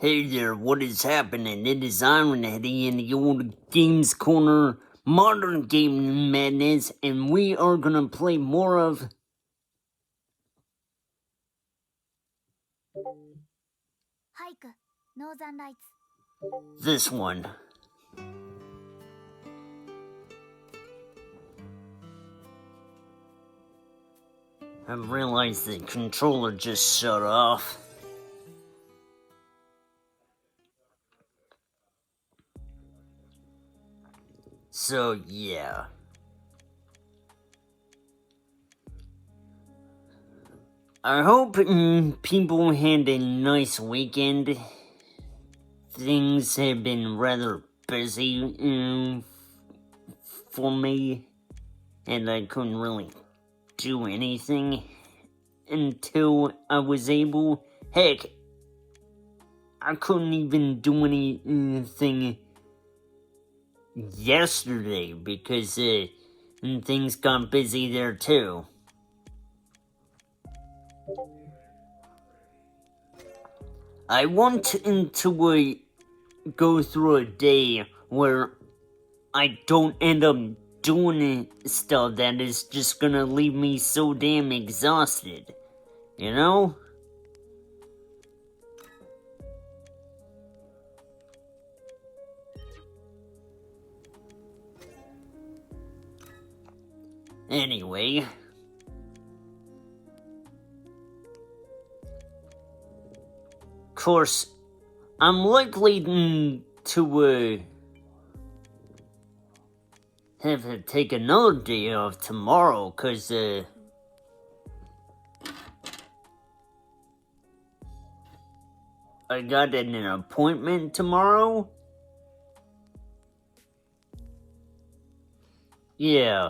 Hey there, what is happening? It is Iron Eddie in the old Games Corner, Modern Gaming Madness, and we are gonna play more of HYKE, Northern Lights. this one. I realized the controller just shut off. So, yeah. I hope people had a nice weekend. Things have been rather busy for me, and I couldn't really do anything until I was able. Heck, I couldn't even do anything yesterday because things got busy there too. I want to go through a day where I don't end up doing stuff that is just gonna leave me so damn exhausted, you know? Anyway, of course, I'm likely to have to take another day off tomorrow, cause I got an appointment tomorrow. Yeah.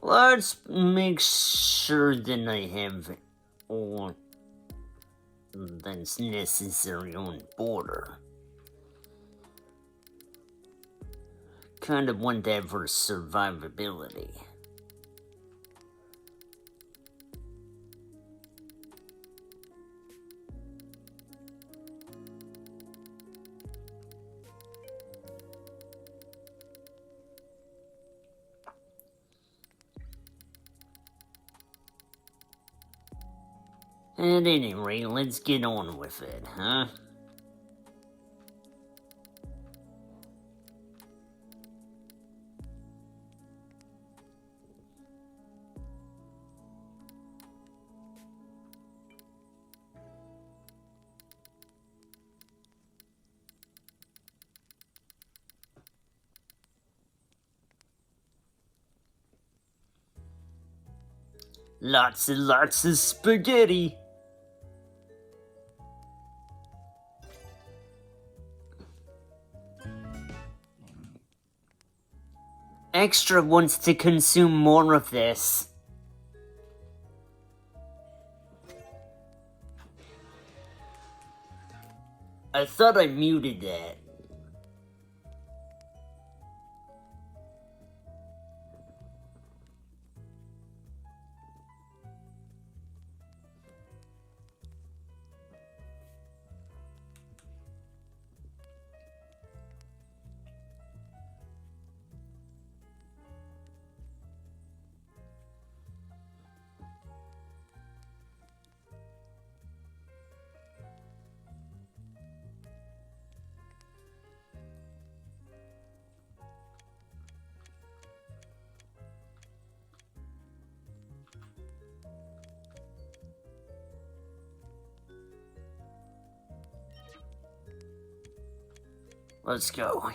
Let's make sure that I have all that's necessary on border. Kind of want that for survivability. At any rate, let's get on with it, huh? Lots and lots of spaghetti. Extra wants to consume more of this. I thought I muted that. Let's go.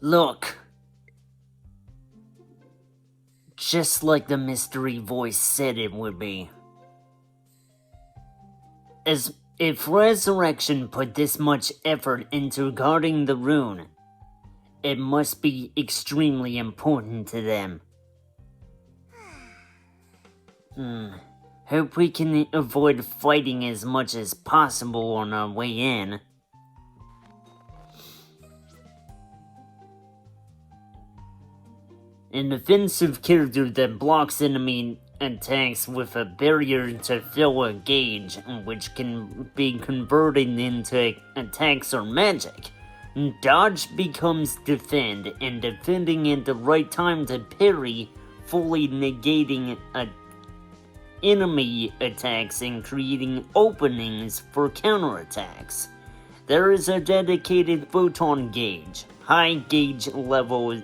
Look. Just like the mystery voice said it would be. As if Resurrection put this much effort into guarding the rune, It must be extremely important to them. Hope we can avoid fighting as much as possible on our way in. An offensive character that blocks enemy attacks with a barrier to fill a gauge, which can be converted into attacks or magic. Dodge becomes defend, and defending at the right time to parry, fully negating enemy attacks and creating openings for counterattacks. There is a dedicated photon gauge, high gauge levels,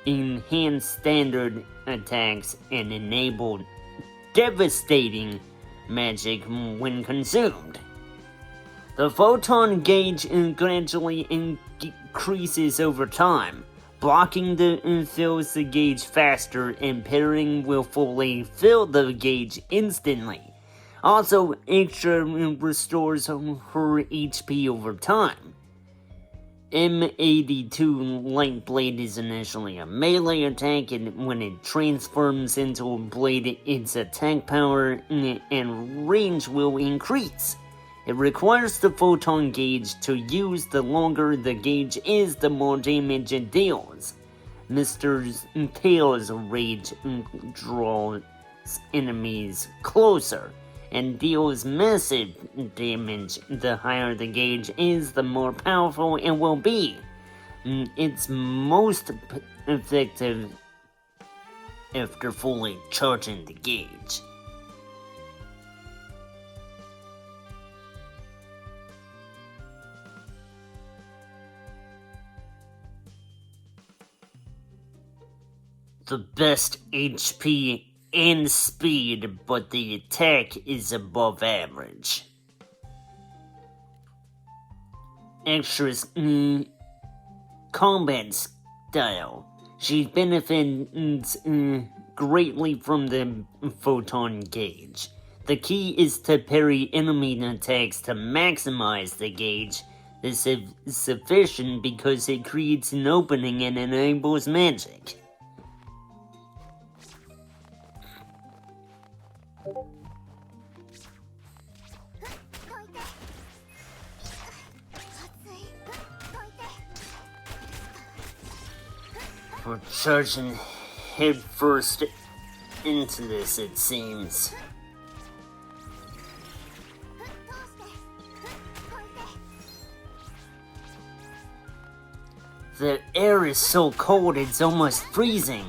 enhance standard attacks, and enable devastating magic when consumed. The photon gauge gradually increases over time. Blocking fills the gauge faster, and parrying will fully fill the gauge instantly. Also, extra restores her HP over time. M82 Light Blade is initially a melee attack, and when it transforms into a blade, its attack power and range will increase. It requires the photon gauge to use. The longer the gauge is, the more damage it deals. Mr. Tail's Rage draws enemies closer and deals massive damage. The higher the gauge is, the more powerful it will be. It's most effective after fully charging the gauge. The best HP and speed, but the attack is above average. Extras, combat style. She benefits greatly from the photon gauge. The key is to parry enemy attacks to maximize the gauge. This is sufficient because it creates an opening and enables magic. We're charging headfirst into this, it seems. The air is so cold it's almost freezing.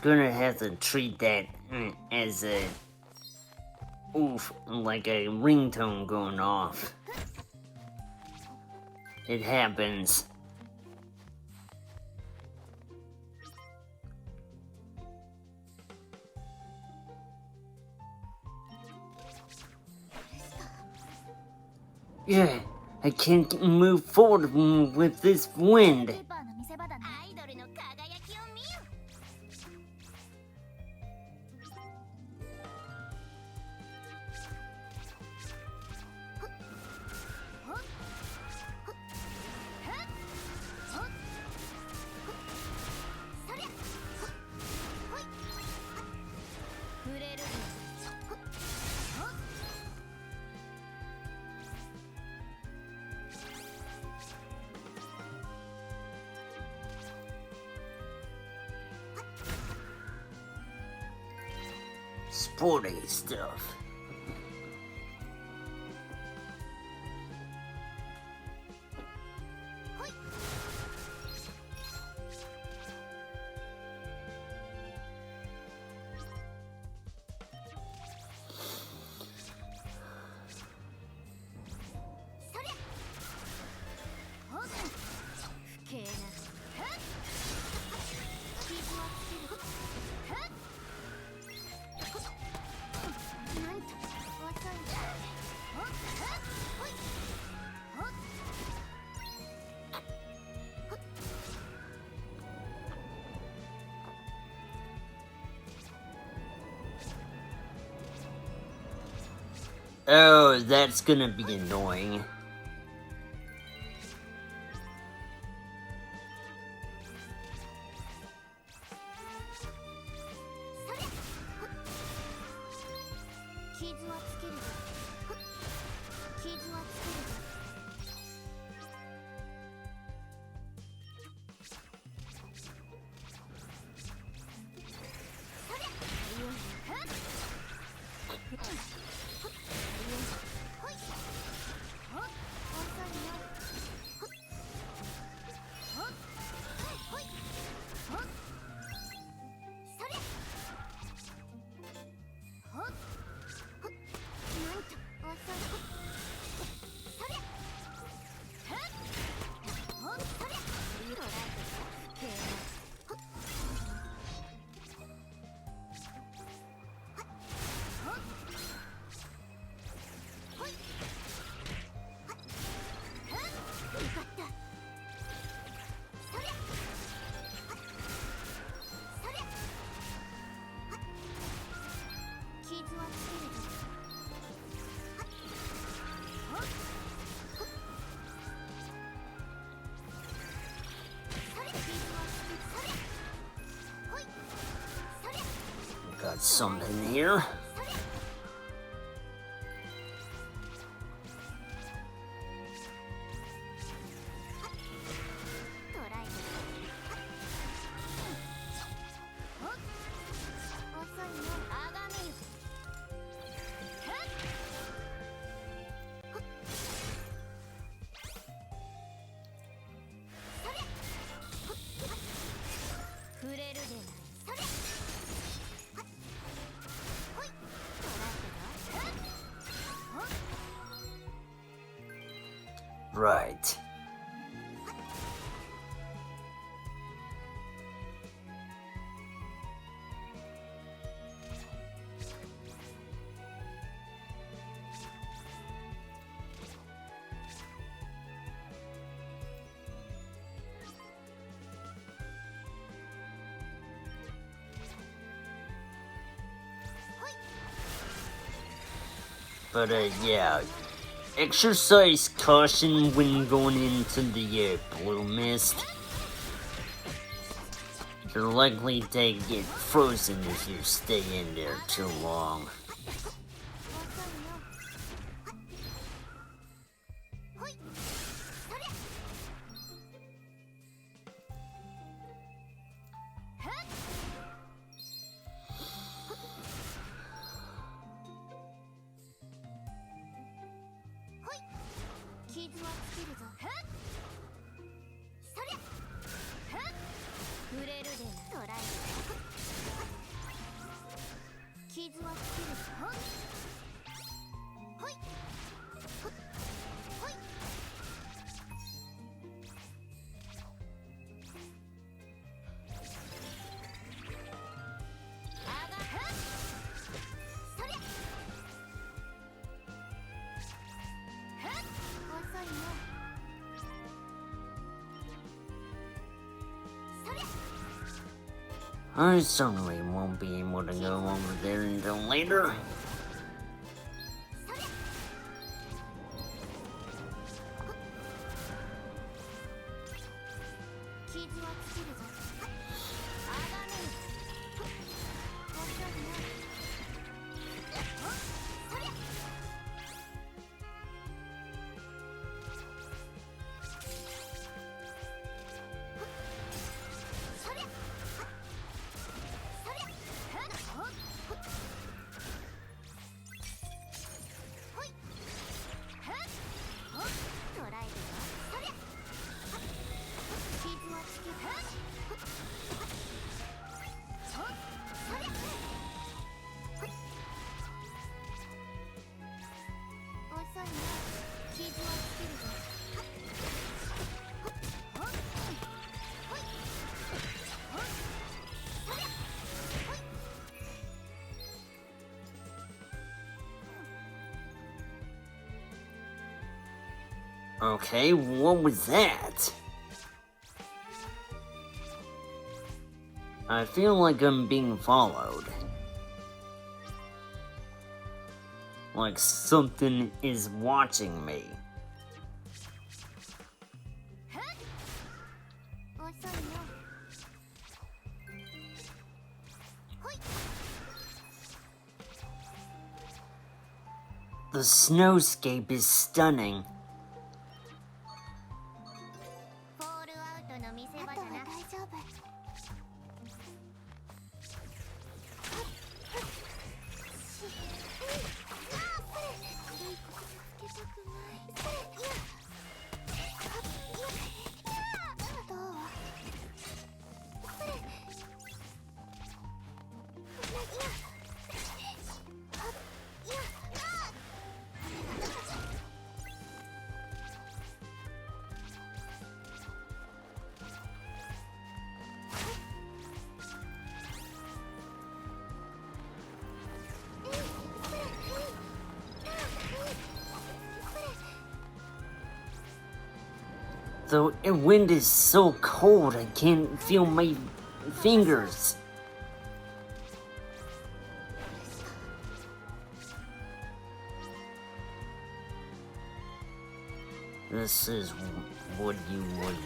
Gonna have to treat that as a like a ringtone going off. It happens. Yeah, I can't move forward with this wind. アイドルの輝きを見 sporty stuff. Oh, that's gonna be annoying. Got something here. Right. But yeah, exercise caution when going into the blue mist. You're likely to get frozen if you stay in there too long. I certainly won't be able to go over there until later. Okay, what was that? I feel like I'm being followed. Like something is watching me. 遅いよ。ほい。 The snowscape is stunning. フォールアウトの見せ場だな。大丈夫。 The wind is so cold, I can't feel my fingers. This is what you would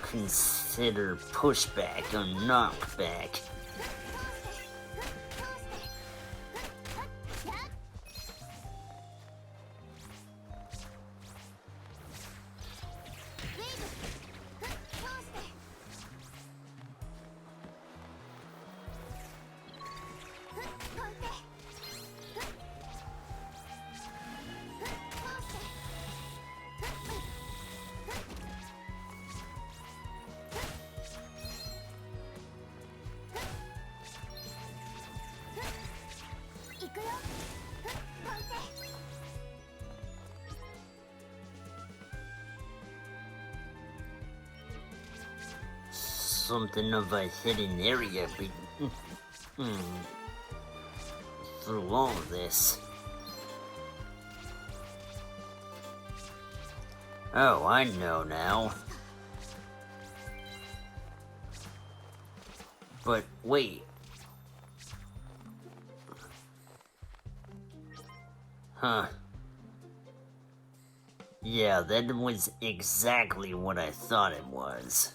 consider pushback or knockback. Something of a hidden area through all of this. Oh, I know now. But wait. Huh. Yeah, that was exactly what I thought it was.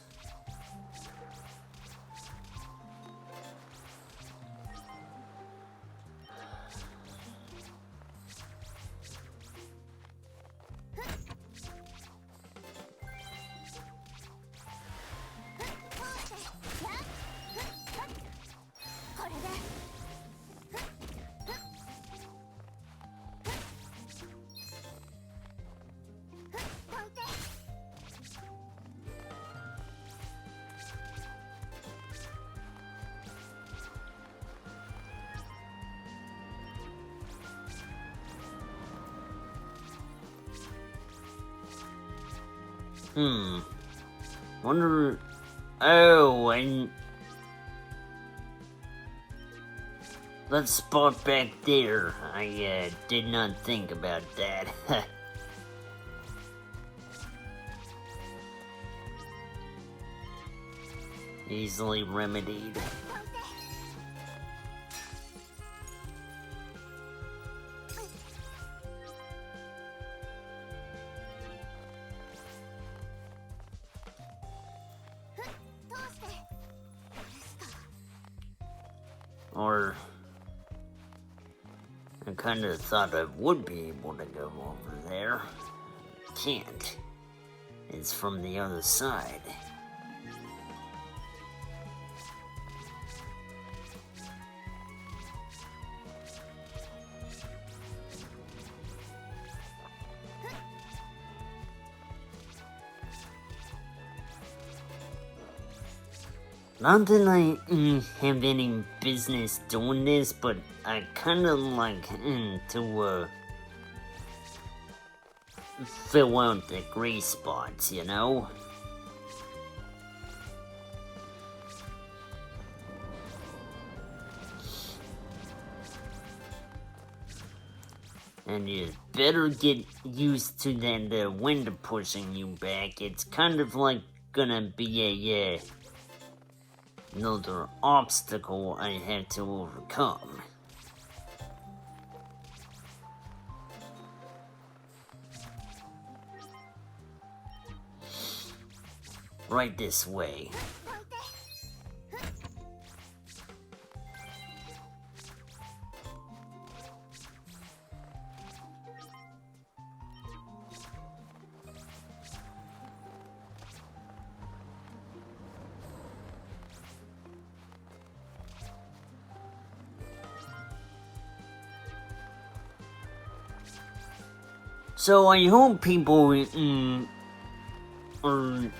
Wonder... Oh, and... that spot back there, I, did not think about that. Easily remedied. Or... I kinda thought I would be able to go over there. Can't. It's from the other side. Not that I have any business doing this, but I kinda like to fill out the gray spots, you know? And you better get used to that wind pushing you back. It's kind of like gonna be a another obstacle I have to overcome. Right this way. So I hope people are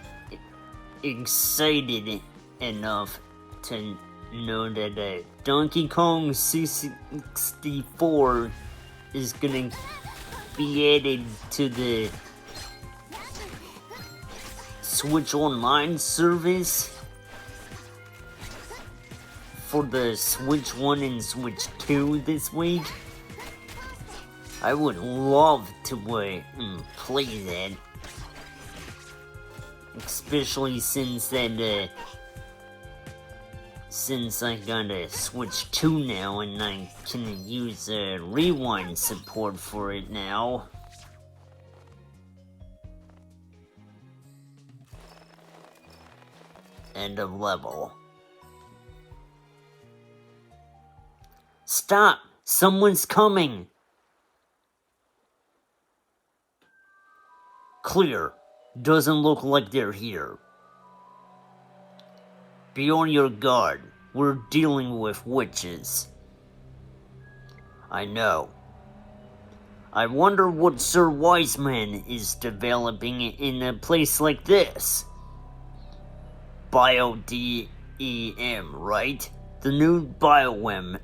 excited enough to know that Donkey Kong 64 is gonna be added to the Switch Online service for the Switch 1 and Switch 2 this week. I would love to play that. Especially since since I got a Switch 2 now and I can use rewind support for it now. End of level. Stop! Someone's coming! Clear. Doesn't look like they're here. Be on your guard. We're dealing with witches. I know. I wonder what Sir Wiseman is developing in a place like this. Bio-DEM, right? The new Biowem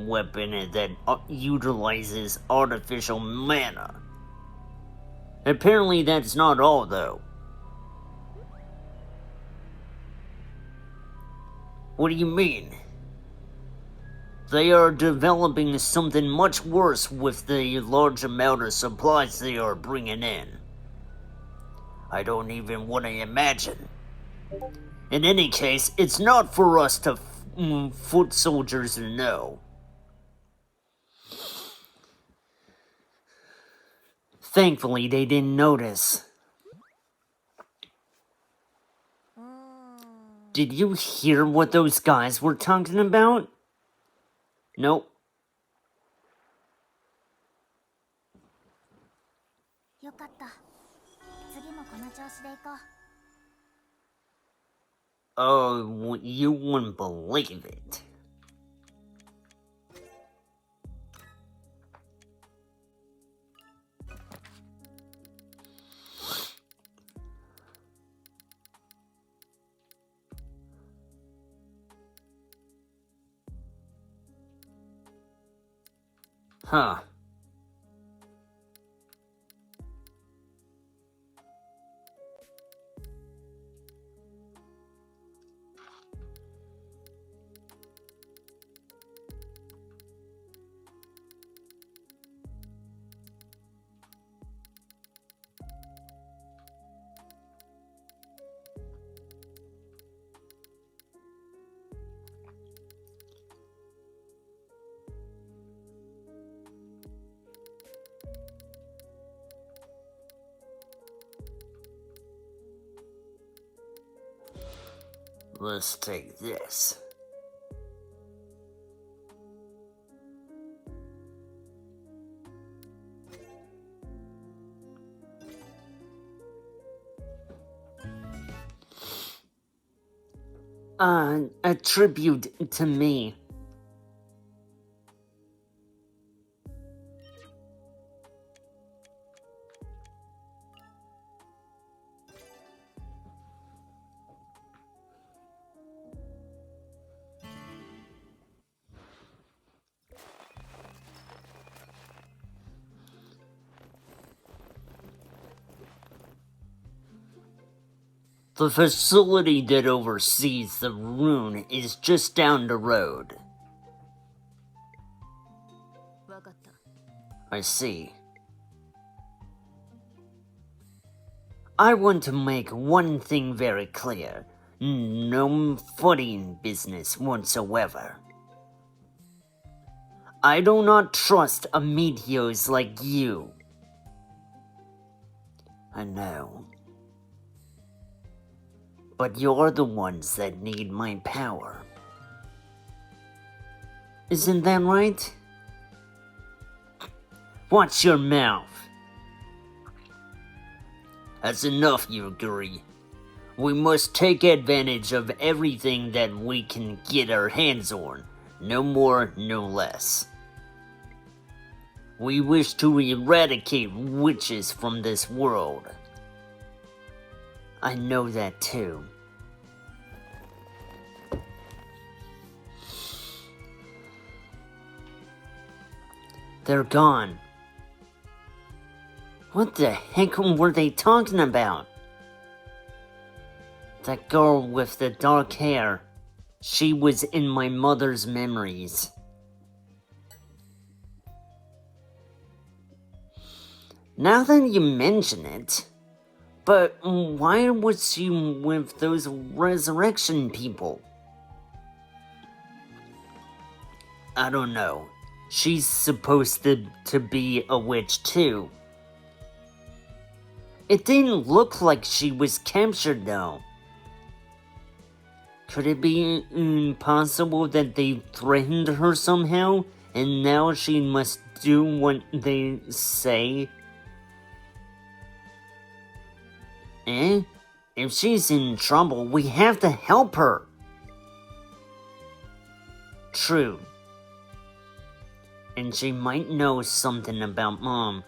weapon that utilizes artificial mana. Apparently that's not all, though. What do you mean? They are developing something much worse with the large amount of supplies they are bringing in. I don't even want to imagine. In any case, it's not for us to foot soldiers to know. Thankfully, they didn't notice. Did you hear what those guys were talking about? Nope. よかった。次もこの調子で行こう。 Oh, you wouldn't believe it. Huh. Let's take this. A tribute to me. The facility that oversees the rune is just down the road. I see. I want to make one thing very clear. No footing business whatsoever. I do not trust a meteors like you. I know. But you're the ones that need my power. Isn't that right? Watch your mouth. That's enough, you agree. We must take advantage of everything that we can get our hands on. No more, no less. We wish to eradicate witches from this world. I know that too. They're gone. What the heck were they talking about? That girl with the dark hair. She was in my mother's memories. Now that you mention it, but why was she with those resurrection people? I don't know. She's supposed to be a witch too. It didn't look like she was captured though. Could it be possible that they threatened her somehow, and now she must do what they say? If she's in trouble, we have to help her. True. And she might know something about Mom.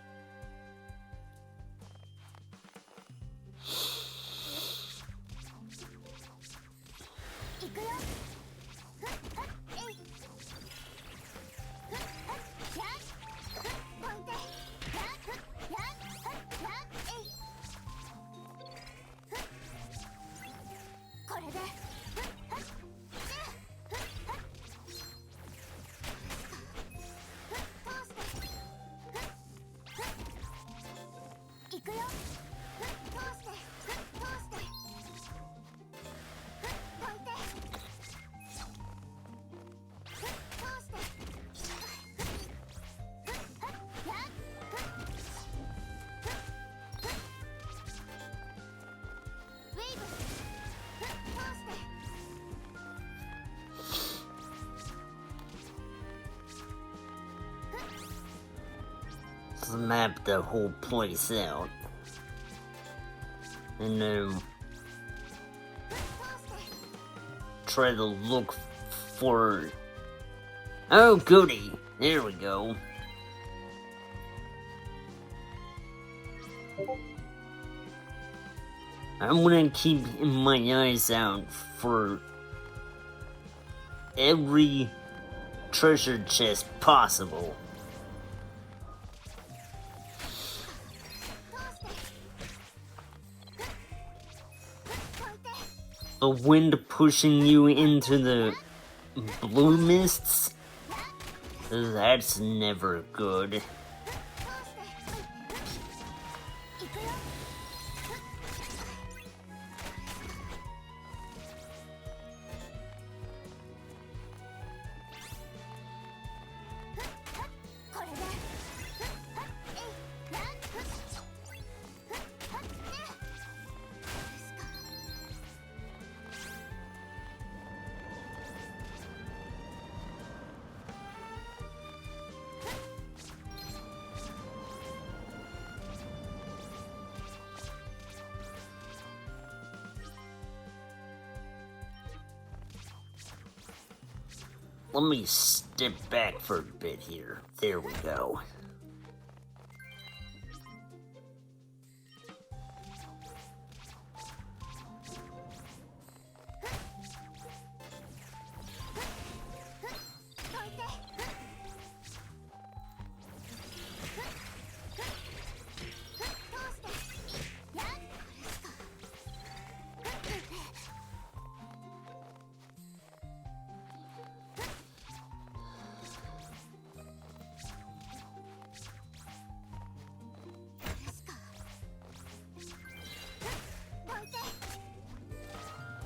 Map the whole place out. And then try to look for... Oh goody! There we go. I'm gonna keep my eyes out for every treasure chest possible. The wind pushing you into the blue mists? That's never good. Let me step back for a bit here. There we go.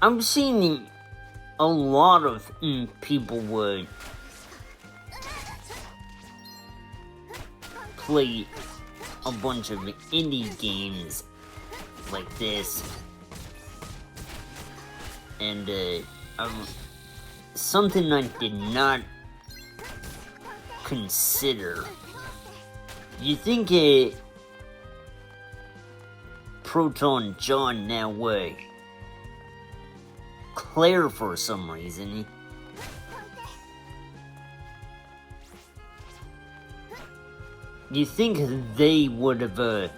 I'm seeing a lot of people would play a bunch of indie games like this, and something I did not consider. You think Proton John now way? Claire for some reason. You think they would have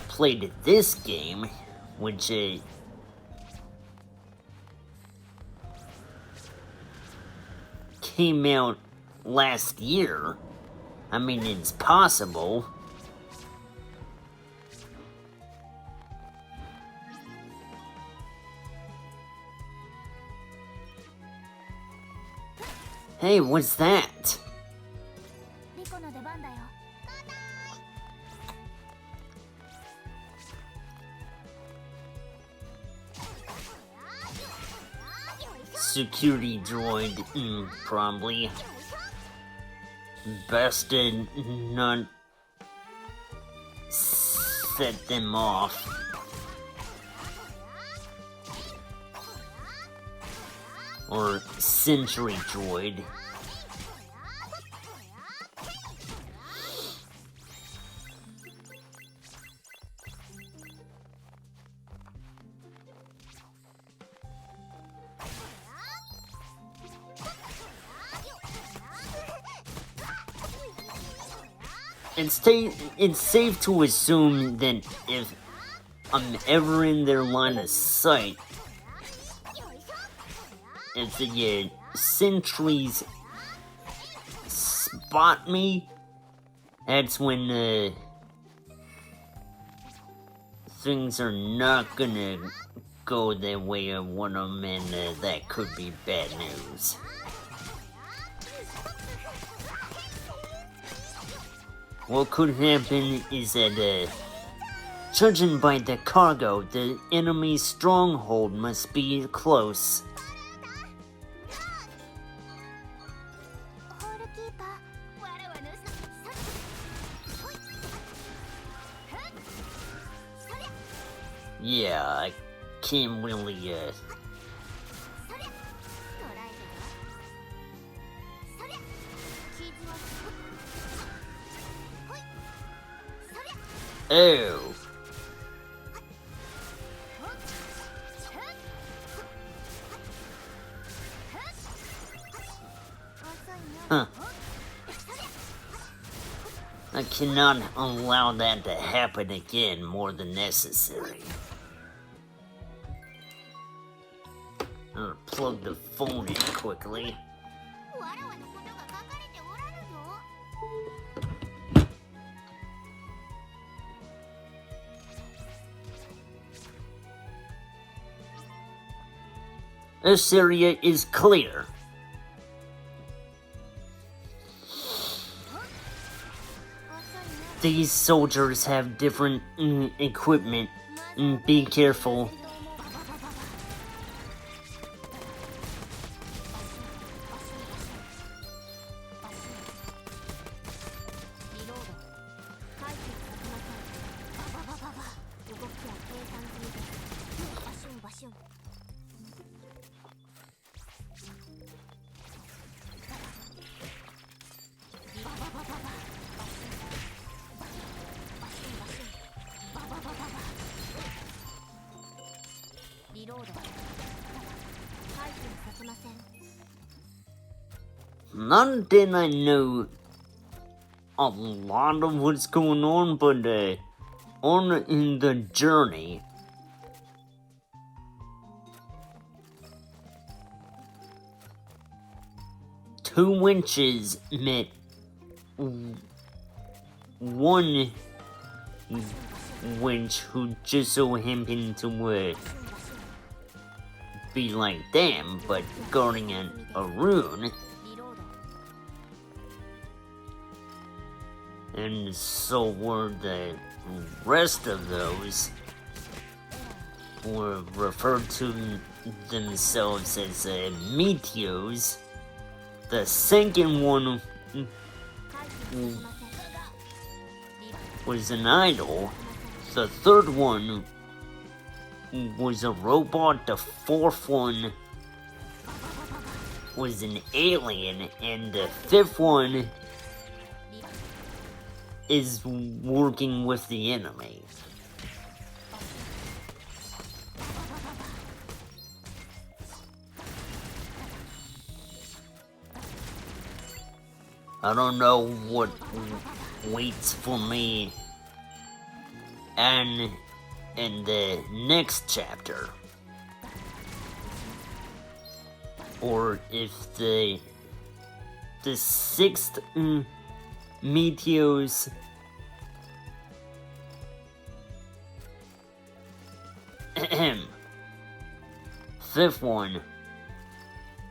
played this game, which came out last year? I mean, it's possible. Hey, what's that? Rikoの出番だよ。Security droid, probably. Best to not set them off. Or sentry droid. It's safe to assume that if I'm ever in their line of sight, if the sentries spot me, that's when things are not gonna go the way I want them, and that could be bad news. What could happen is that, judging by the cargo, the enemy's stronghold must be close. ホールキーパー。わらわのYeah, I can't really, そりゃ。捉えてるわ。そりゃ。傷は。ほい。そりゃ。 oh. Huh. I cannot allow that to happen again more than necessary. I'll plug the phone in quickly. わらわのことが書かれておらぬぞ。 This area is clear. These soldiers have different equipment. Be careful. Not that I know a lot of what's going on, but on in the journey, two winches met one winch who just so happened to be like them, but guarding a rune. And so were the rest of those. were referred to themselves as meteors. The second one was an idol. The third one was a robot. The fourth one was an alien. And the fifth one is working with the enemy. I don't know what waits for me and in the next chapter, or if the sixth meteors fifth one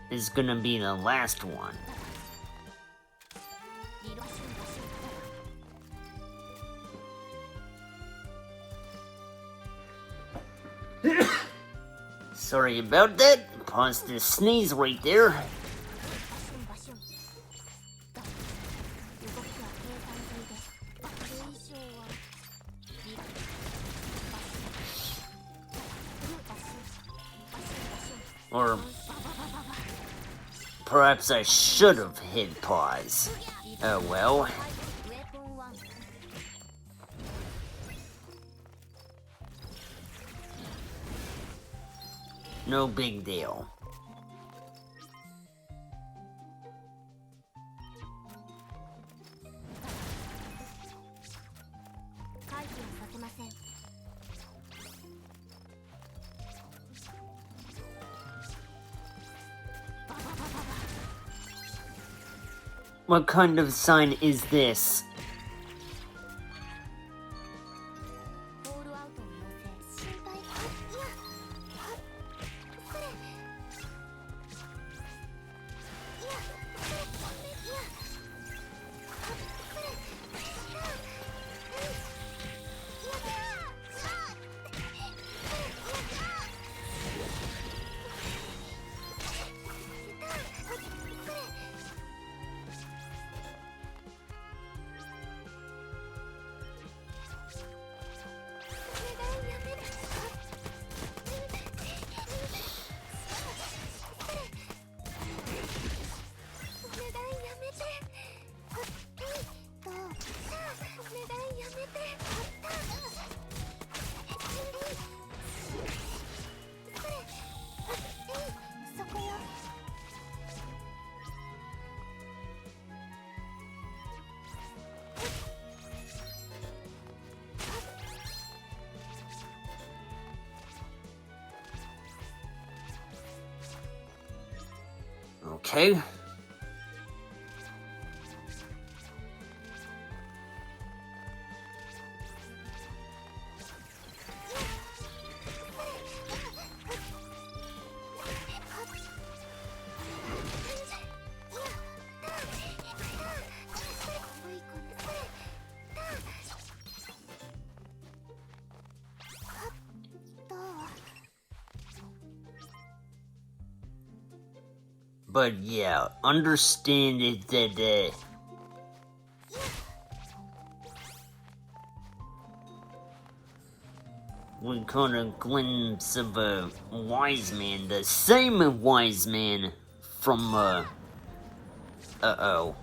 is gonna be the last one. Sorry about that. Pause to sneeze right there. Or perhaps I should have hit pause. Oh well. No big deal. What kind of sign is this? Okay. But yeah, understand it that we caught a glimpse of a wise man, the same wise man from uh-oh.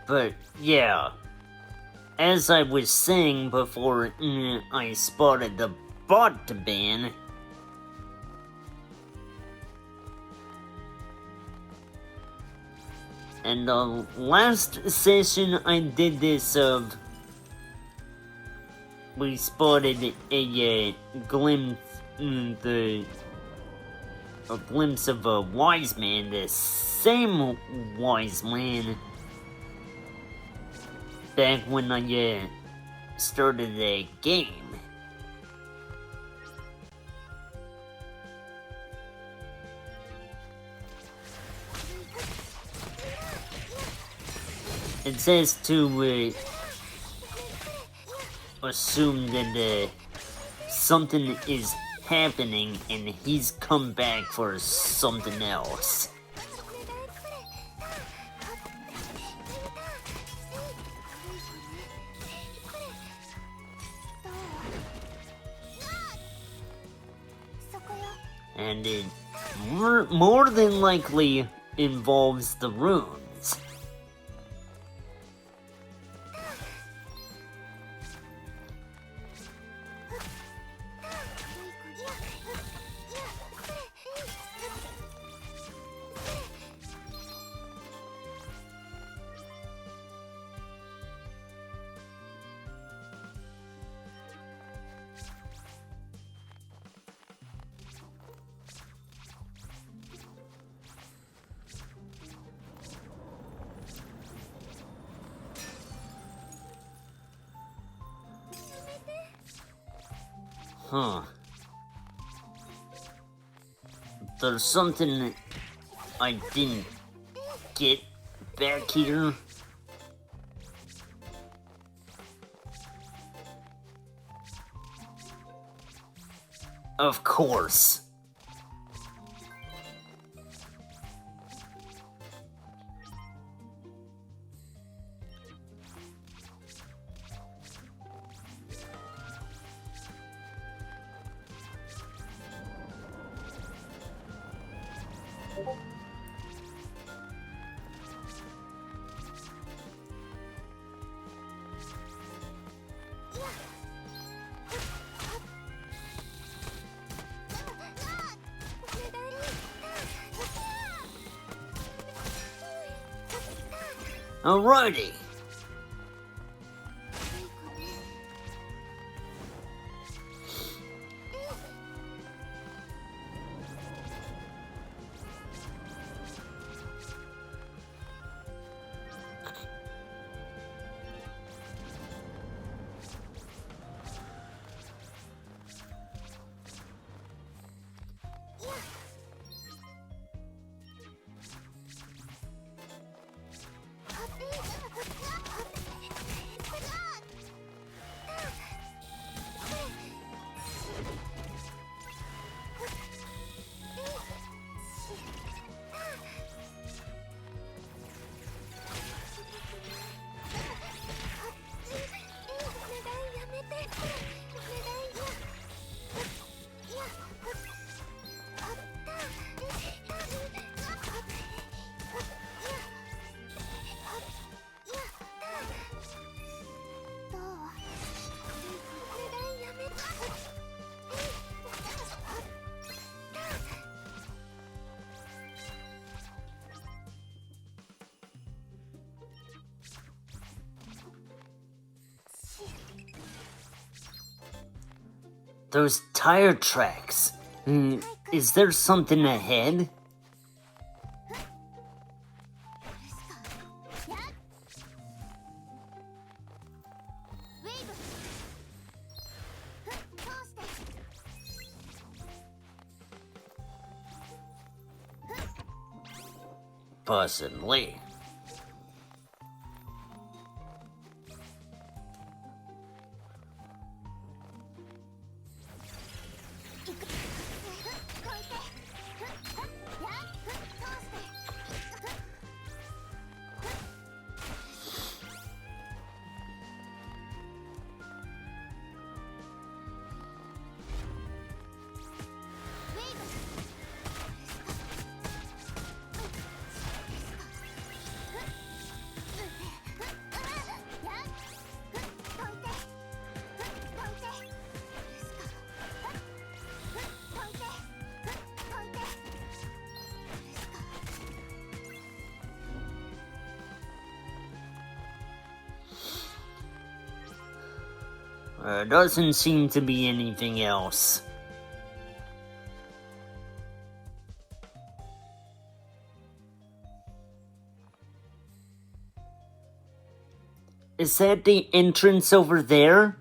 But yeah, as I was saying before I spotted the bot ban, and the last session I did this of, we spotted a glimpse, a glimpse of a wise man, the same wise man. Back when I started the game, It says to assume that something is happening and he's come back for something else. And it more than likely involves the runes. Huh. There's something I didn't get back here. Of course. Alrighty. Those tire tracks. Is there something ahead? Possibly. Doesn't seem to be anything else. Is that the entrance over there?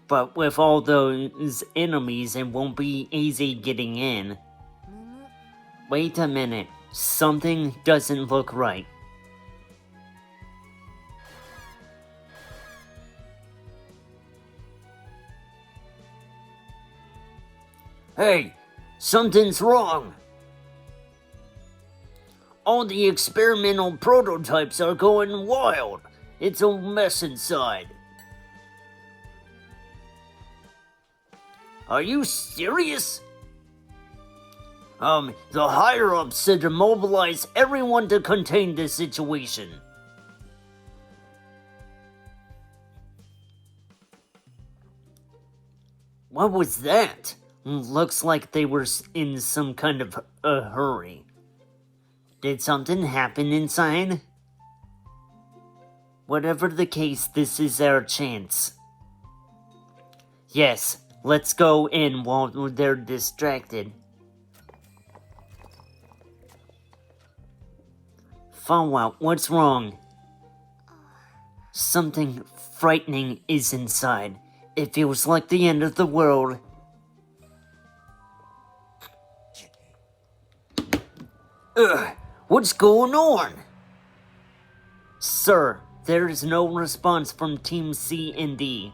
But with all those enemies, it won't be easy getting in. Wait a minute. Something doesn't look right. Hey, something's wrong. All the experimental prototypes are going wild. It's a mess inside. Are you serious? The higher-ups said to mobilize everyone to contain this situation. What was that? Looks like they were in some kind of a hurry. Did something happen inside? Whatever the case, this is our chance. Yes, let's go in while they're distracted. Fallout, what's wrong? Something frightening is inside. It feels like the end of the world. Ugh, what's going on? Sir, there is no response from Team C and D.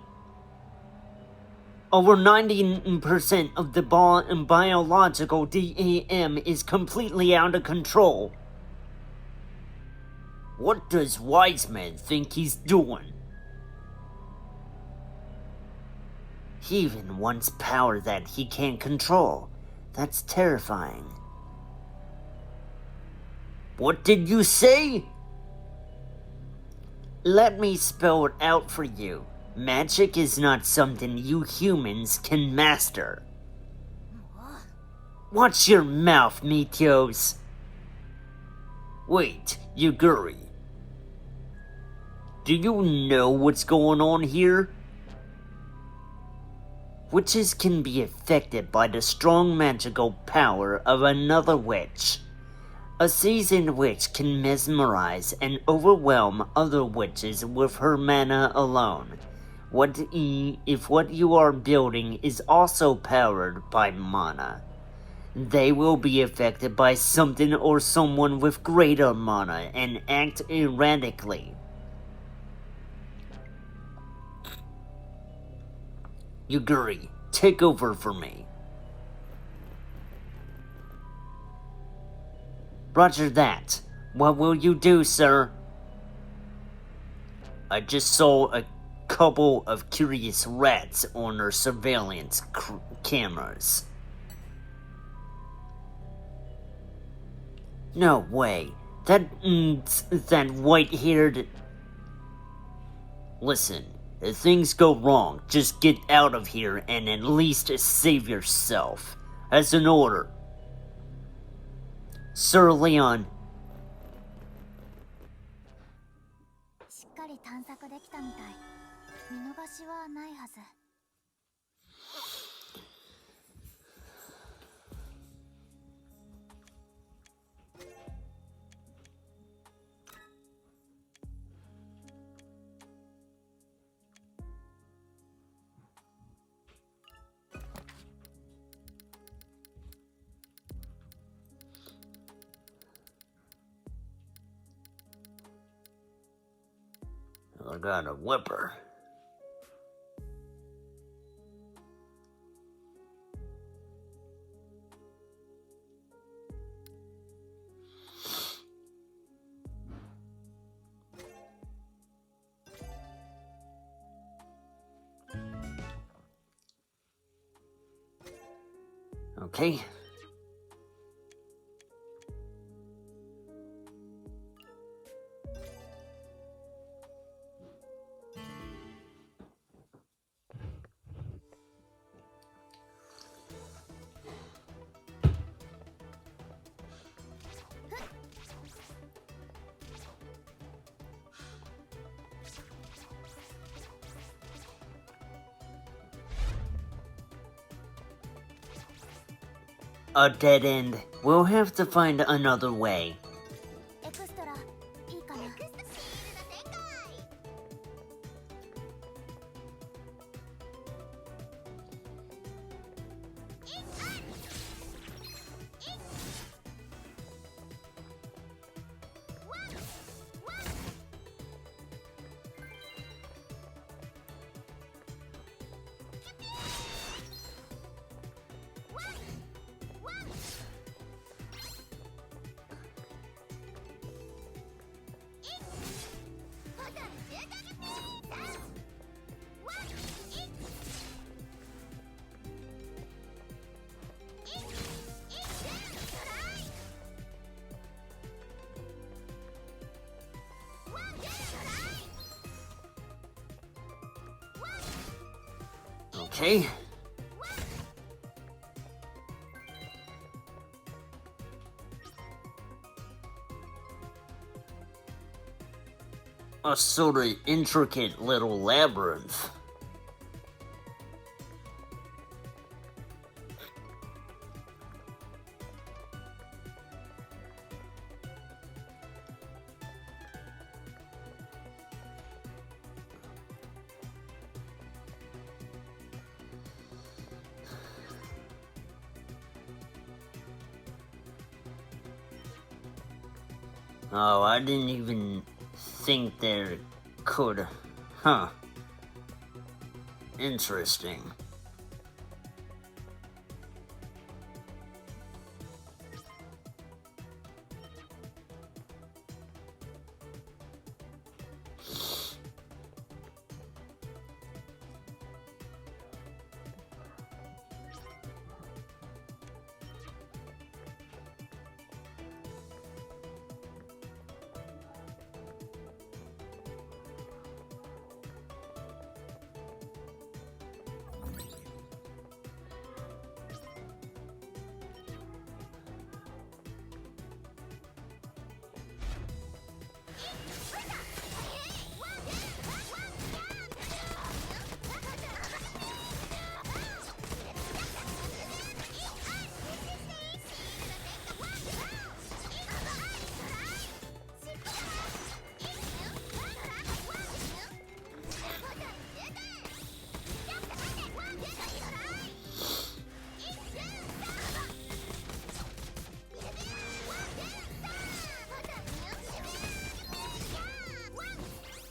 Over 90% of the biological DAM is completely out of control. What does Wiseman think he's doing? He even wants power that he can't control. That's terrifying. What did you say? Let me spell it out for you. Magic is not something you humans can master. Watch your mouth, Meteos. Wait, Yuguri. Do you know what's going on here? Witches can be affected by the strong magical power of another witch. A seasoned witch can mesmerize and overwhelm other witches with her mana alone. If what you are building is also powered by mana, they will be affected by something or someone with greater mana and act erratically. Yuguri, take over for me. Roger that. What will you do, sir? I just saw a couple of curious rats on our surveillance cameras. No way. That white-haired... Listen, if things go wrong, just get out of here and at least save yourself. As an order. Sir Leon. しっかり探索できたみたい。見逃しはないはず。I got a whipper. Okay. A dead end. We'll have to find another way. エクストラいいかな。Okay. A sort of intricate little labyrinth. Oh, I didn't even think there could. Huh. Interesting.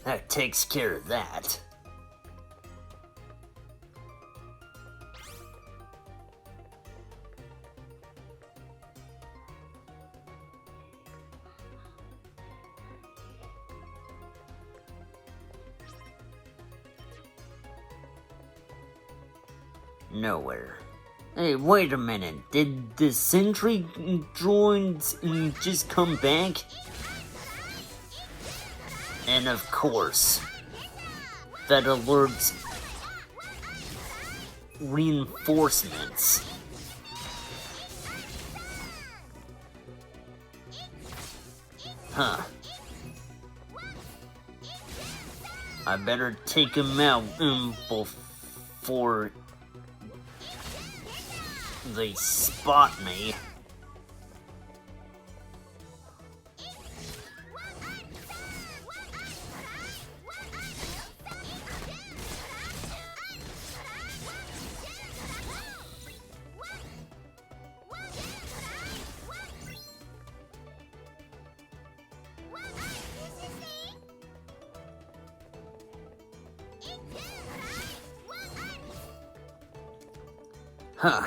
That takes care of that. Nowhere. Hey, wait a minute. Did the sentry droids just come back? And of course, that alerts reinforcements. Huh. I better take him out before they spot me. Huh.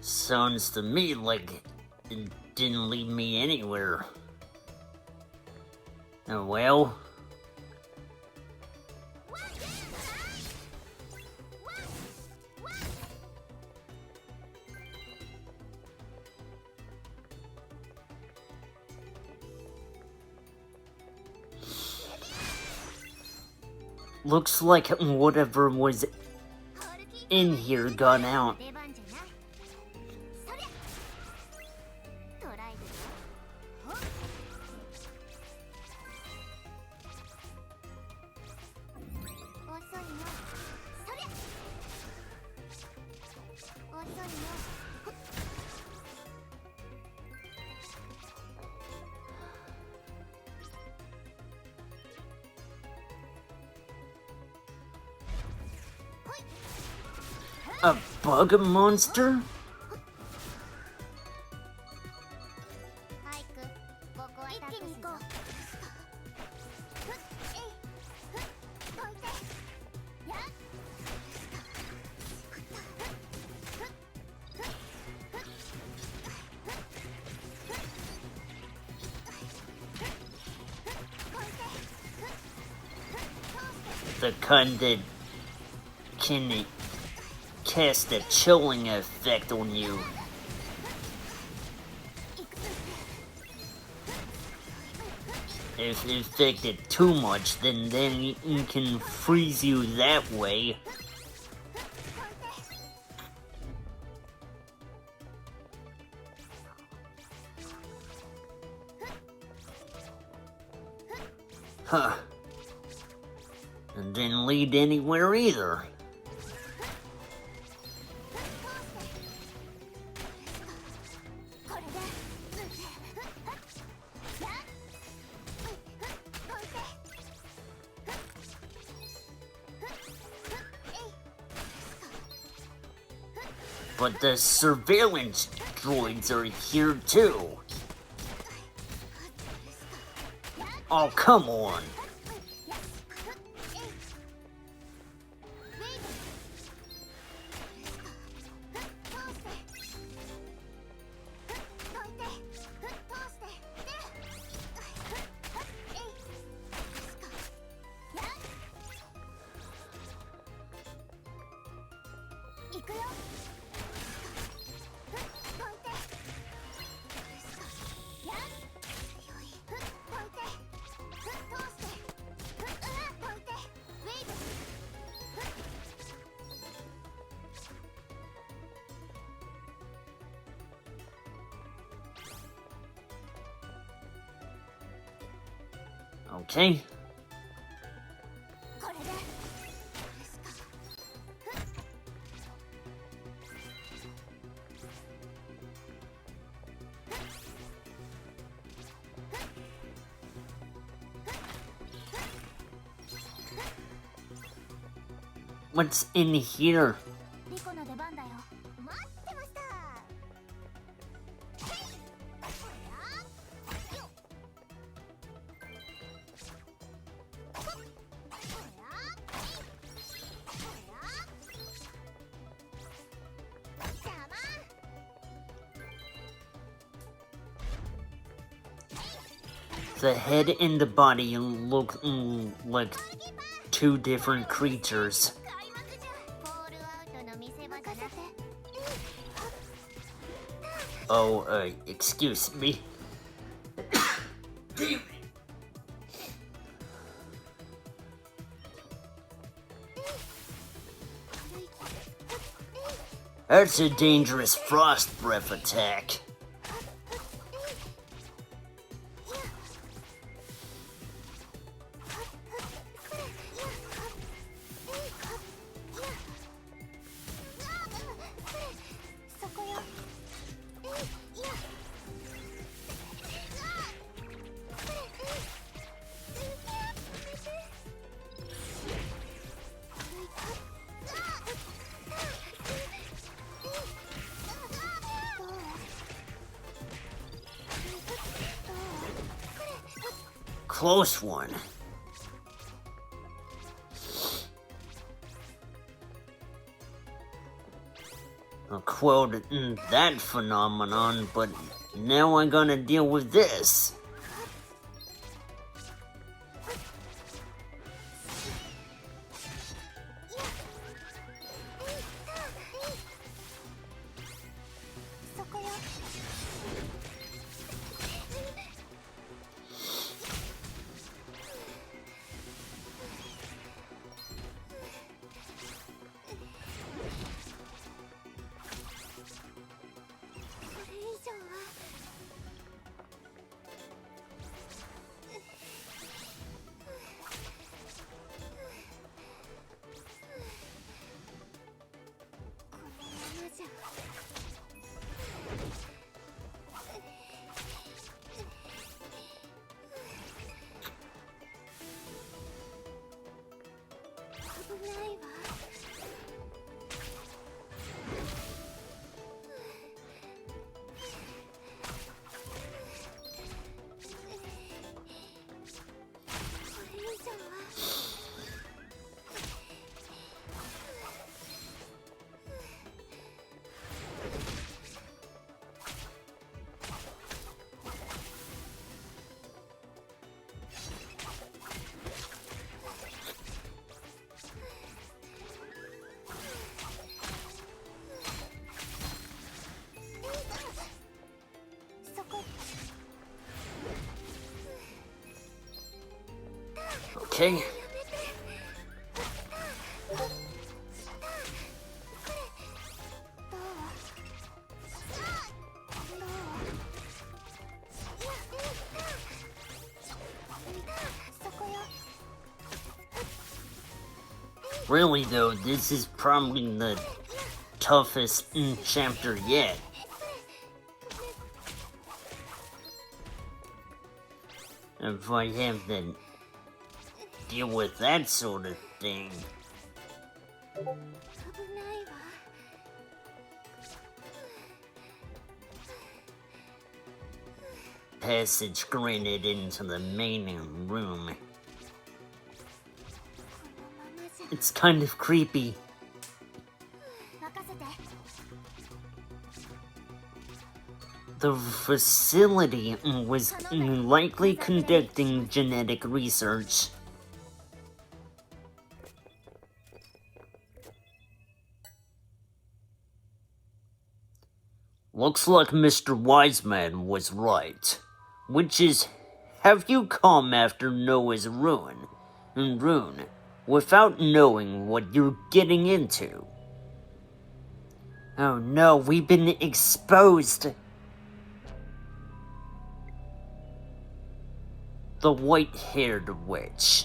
Sounds to me like it didn't lead me anywhere. Oh well. Looks like whatever was in here got out. A bug monster? The kind that can cast a chilling effect on you. If infected too much, then it can freeze you that way. Huh. And didn't lead anywhere either. But the surveillance droids are here too. Oh, come on. Okay. What's in here? Riko の出番だよ。待ってました。The head and the body look like two different creatures. Oh, excuse me. Damn it. That's a dangerous frost breath attack. Close one. I quelled that phenomenon, but now I'm gonna deal with this. okay? Really though, this is probably the toughest chapter yet. If I have to deal with that sort of thing. Passage granted into the main room. It's kind of creepy. The facility was likely conducting genetic research. Looks like Mr. Wiseman was right. Which is, have you come after Noah's rune without knowing what you're getting into? Oh no, we've been exposed. The white-haired witch.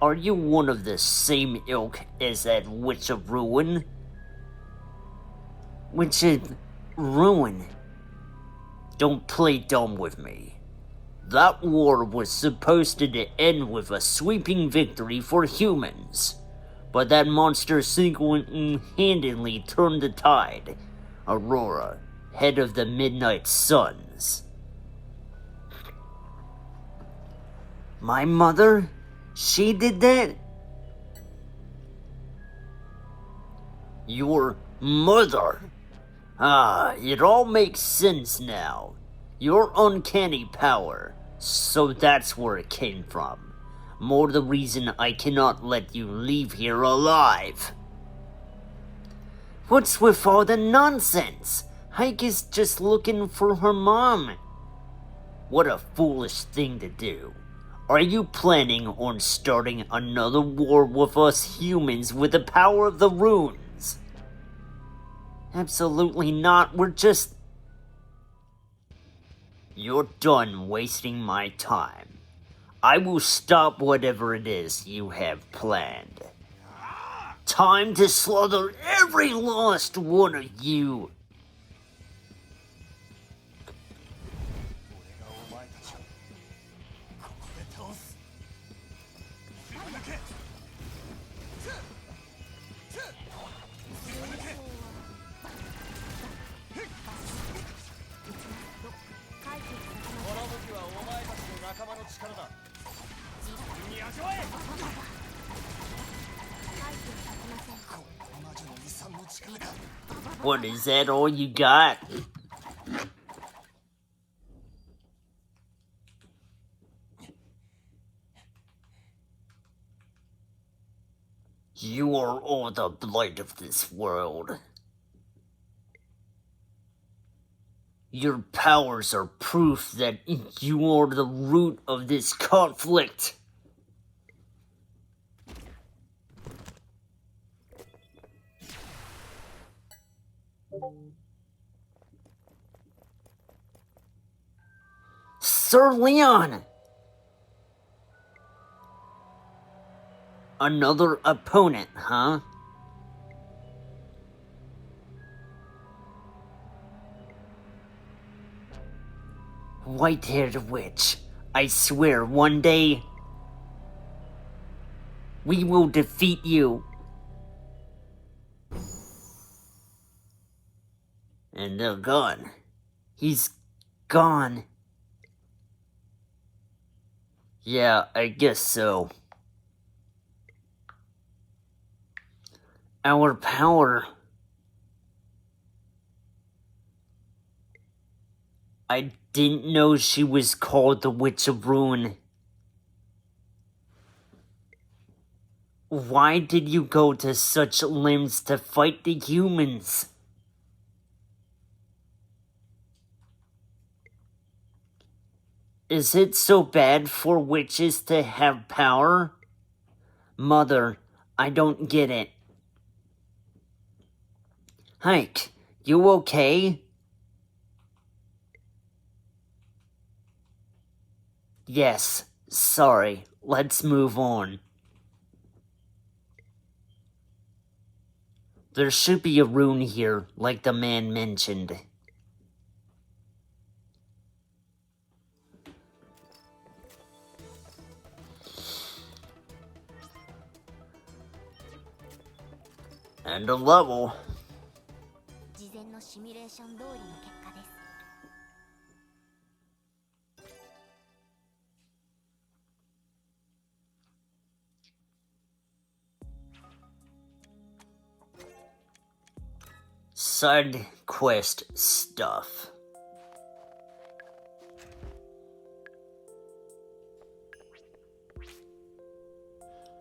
Are you one of the same ilk as that Witch of Ruin? Witch of Ruin? Don't play dumb with me. That war was supposed to end with a sweeping victory for humans. But that monster single-handedly turned the tide. Aurora, head of the Midnight Suns. My mother? She did that? Your mother? Ah, it all makes sense now. Your uncanny power. So that's where it came from. More the reason I cannot let you leave here alive. What's with all the nonsense? HYKE is just looking for her mom. What a foolish thing to do. Are you planning on starting another war with us humans with the power of the runes? Absolutely not, we're just... You're done wasting my time. I will stop whatever it is you have planned. Time to slaughter every last one of you. What, is that all you got? You are all the blight of this world. Your powers are proof that you are the root of this conflict. Sir Leon! Another opponent, huh? White-haired witch, I swear one day we will defeat you. And they're gone. He's gone. Yeah, I guess so. Our power. I didn't know she was called the Witch of Ruin. Why did you go to such lengths to fight the humans? Is it so bad for witches to have power? Mother, I don't get it. HYKE, you okay? Yes, sorry. Let's move on. There should be a rune here, like the man mentioned. And a level. 事前のシミュレーション通りの結果です。Side quest stuff.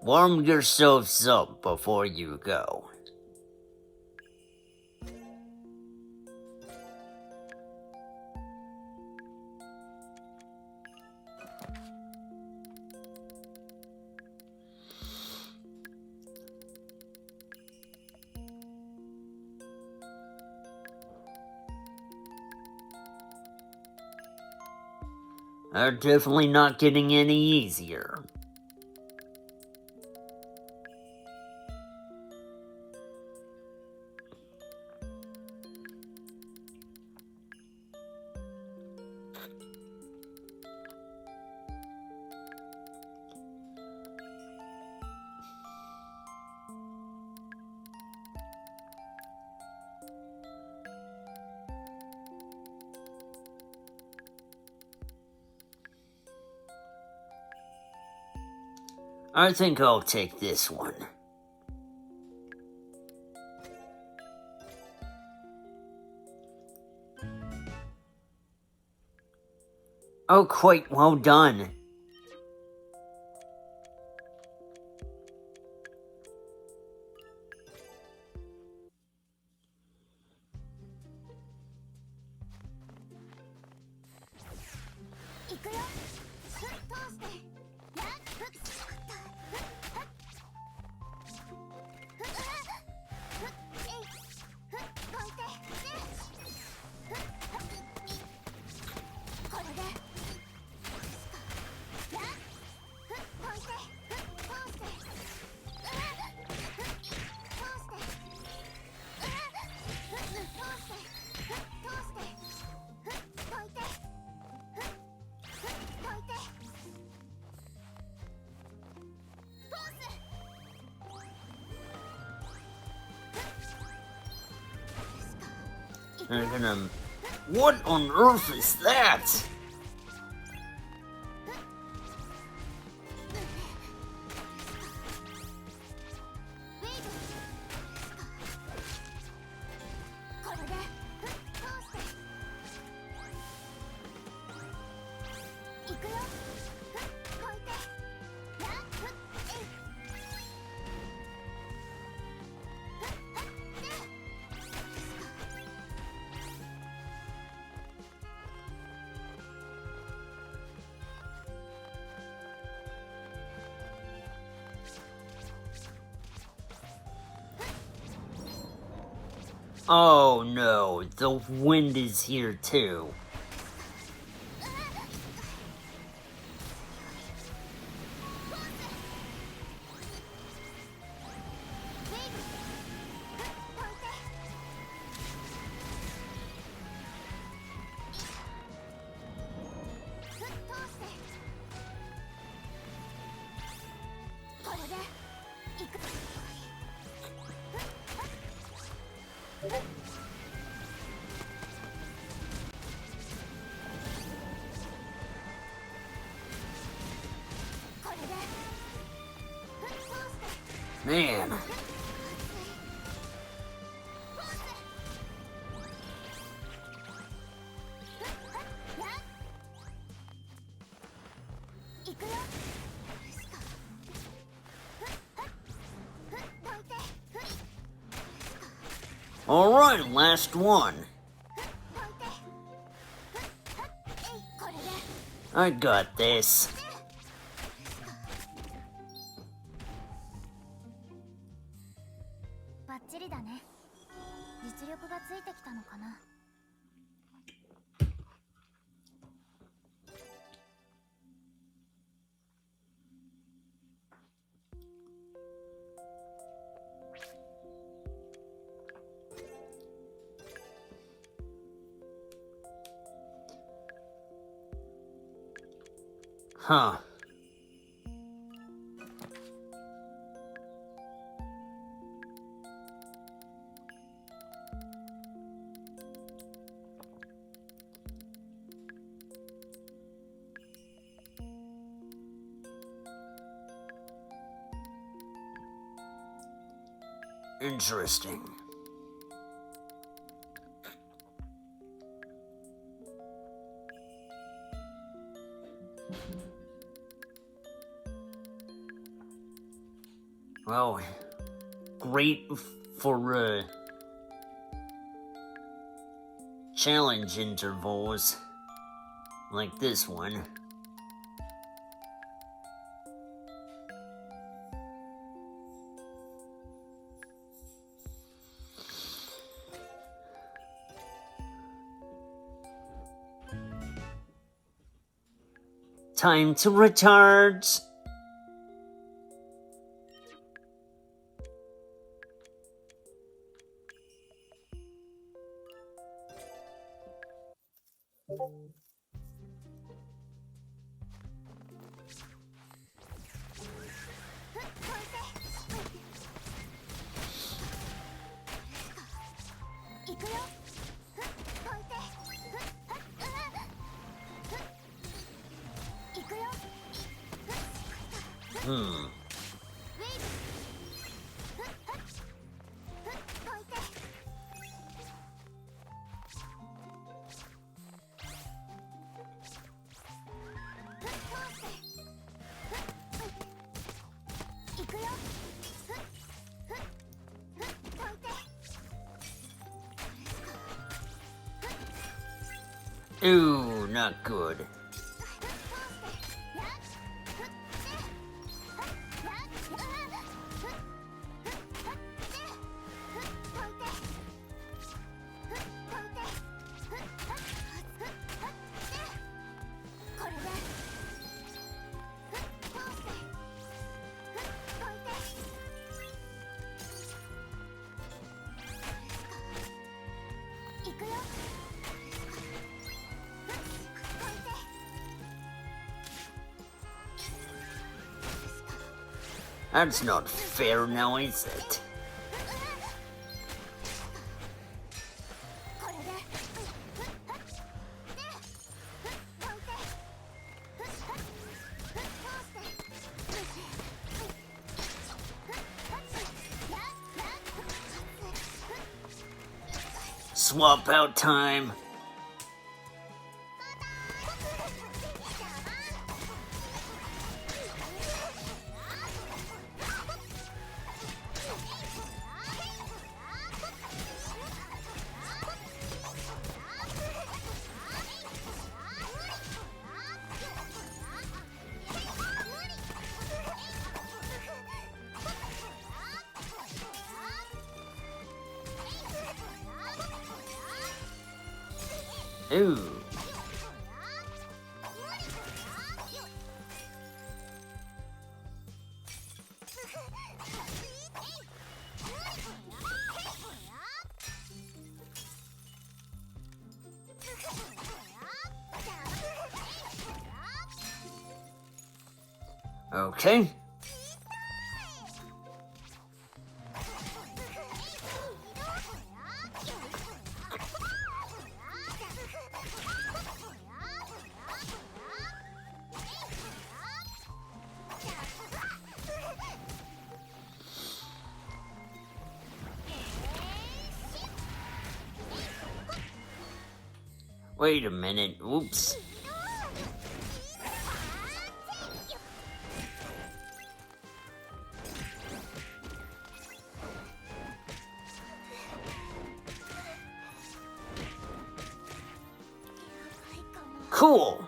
Warm yourselves up before you go. Are definitely not getting any easier. I think I'll take this one. Oh, quite well done. They're gonna... What on earth is that? Oh no, the wind is here too. Man. Alright, last one. I got this. バッチリだね。実力がついてきたのかな。Huh. Interesting. Well, great for challenge intervals like this one. Time to recharge. Ooh, not good. That's not fair now, is it? Swap out time. Ooh. Okay. Wait a minute. Oops. Cool.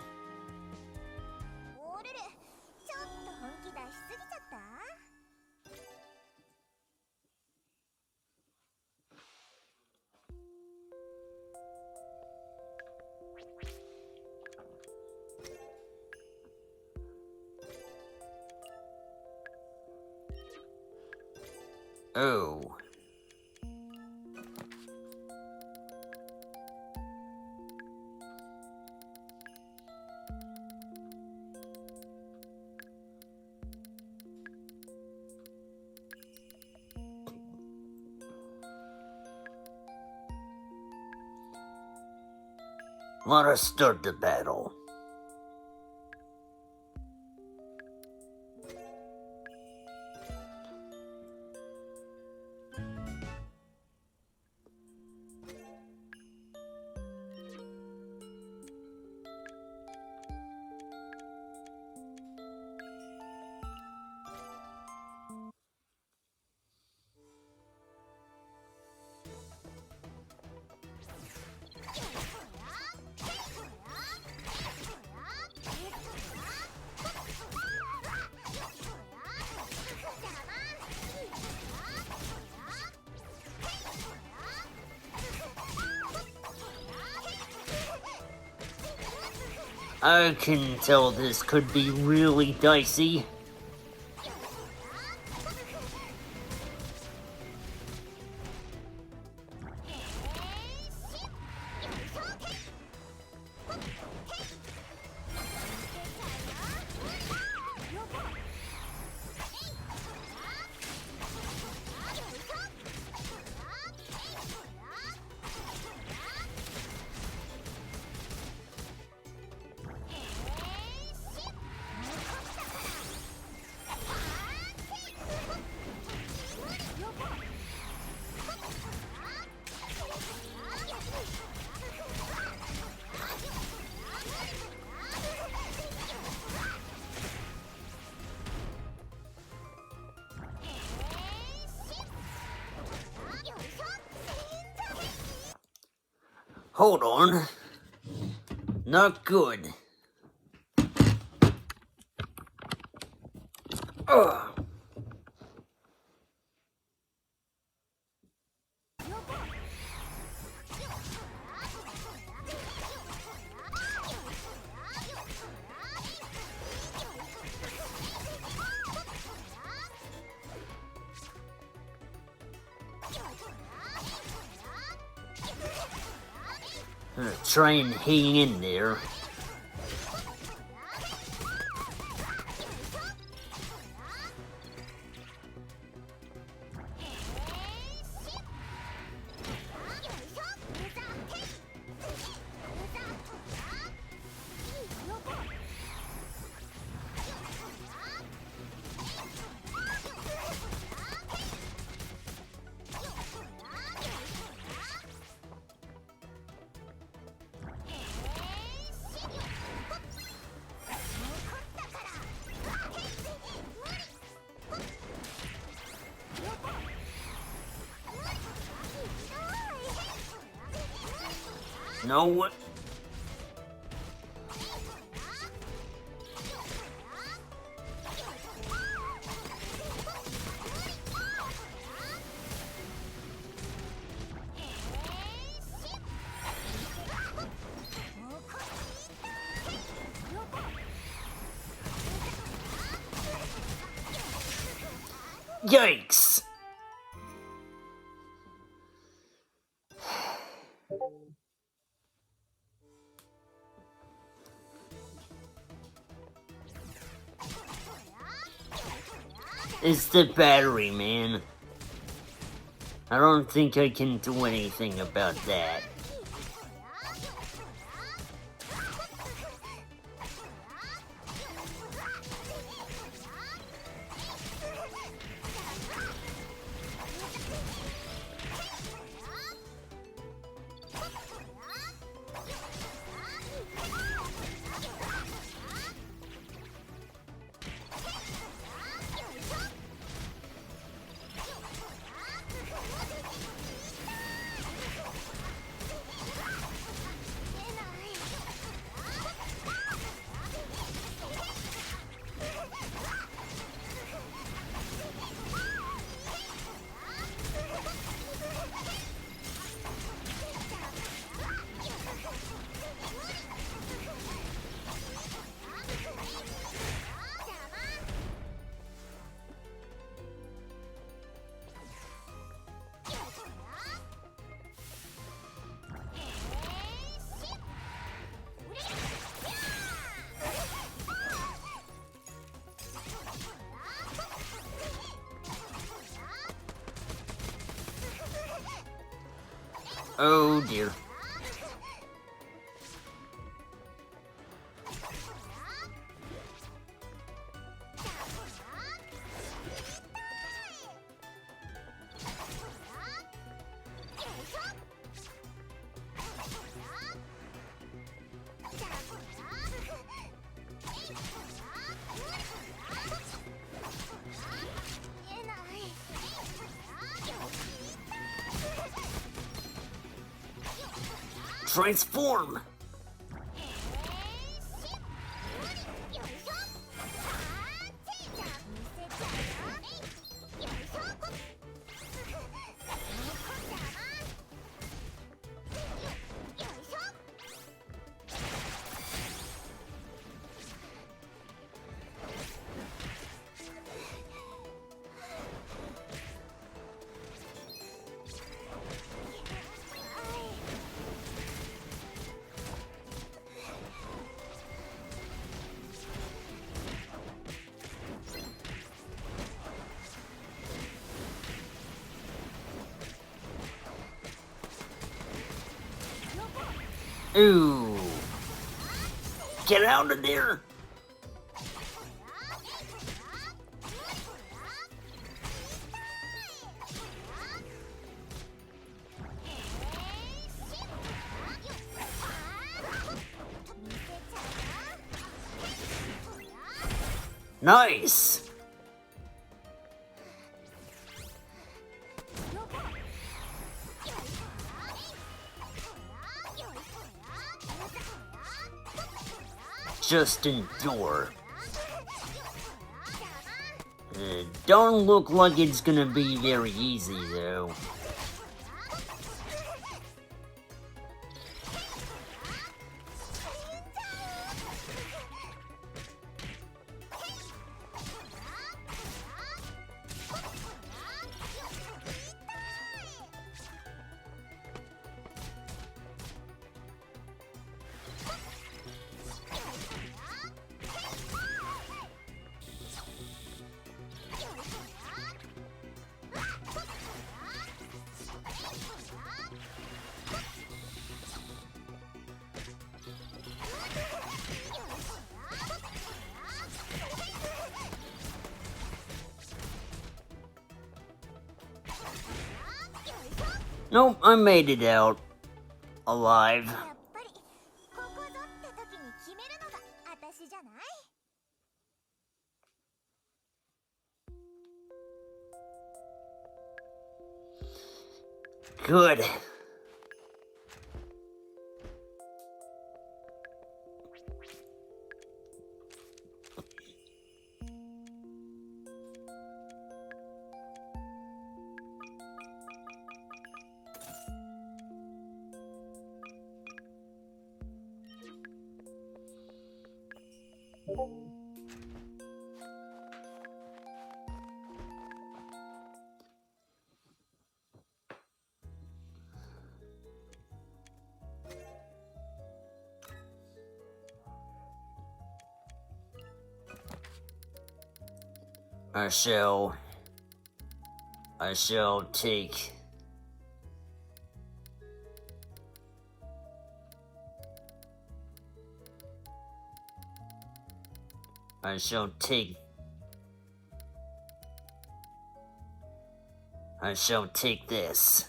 Oh. Let us start the battle. I can tell this could be really dicey. Hold on. Not good. Ugh. Try and hang in there. No what? Yikes! It's the battery, man. I don't think I can do anything about that. Oh dear. Transform! Ooh. Get out of there! Nice! Just endure. Don't look like it's gonna be very easy, though. Nope, I made it out. Alive. やっぱりここぞって時に決めるのが私じゃない？ Good. I shall take this.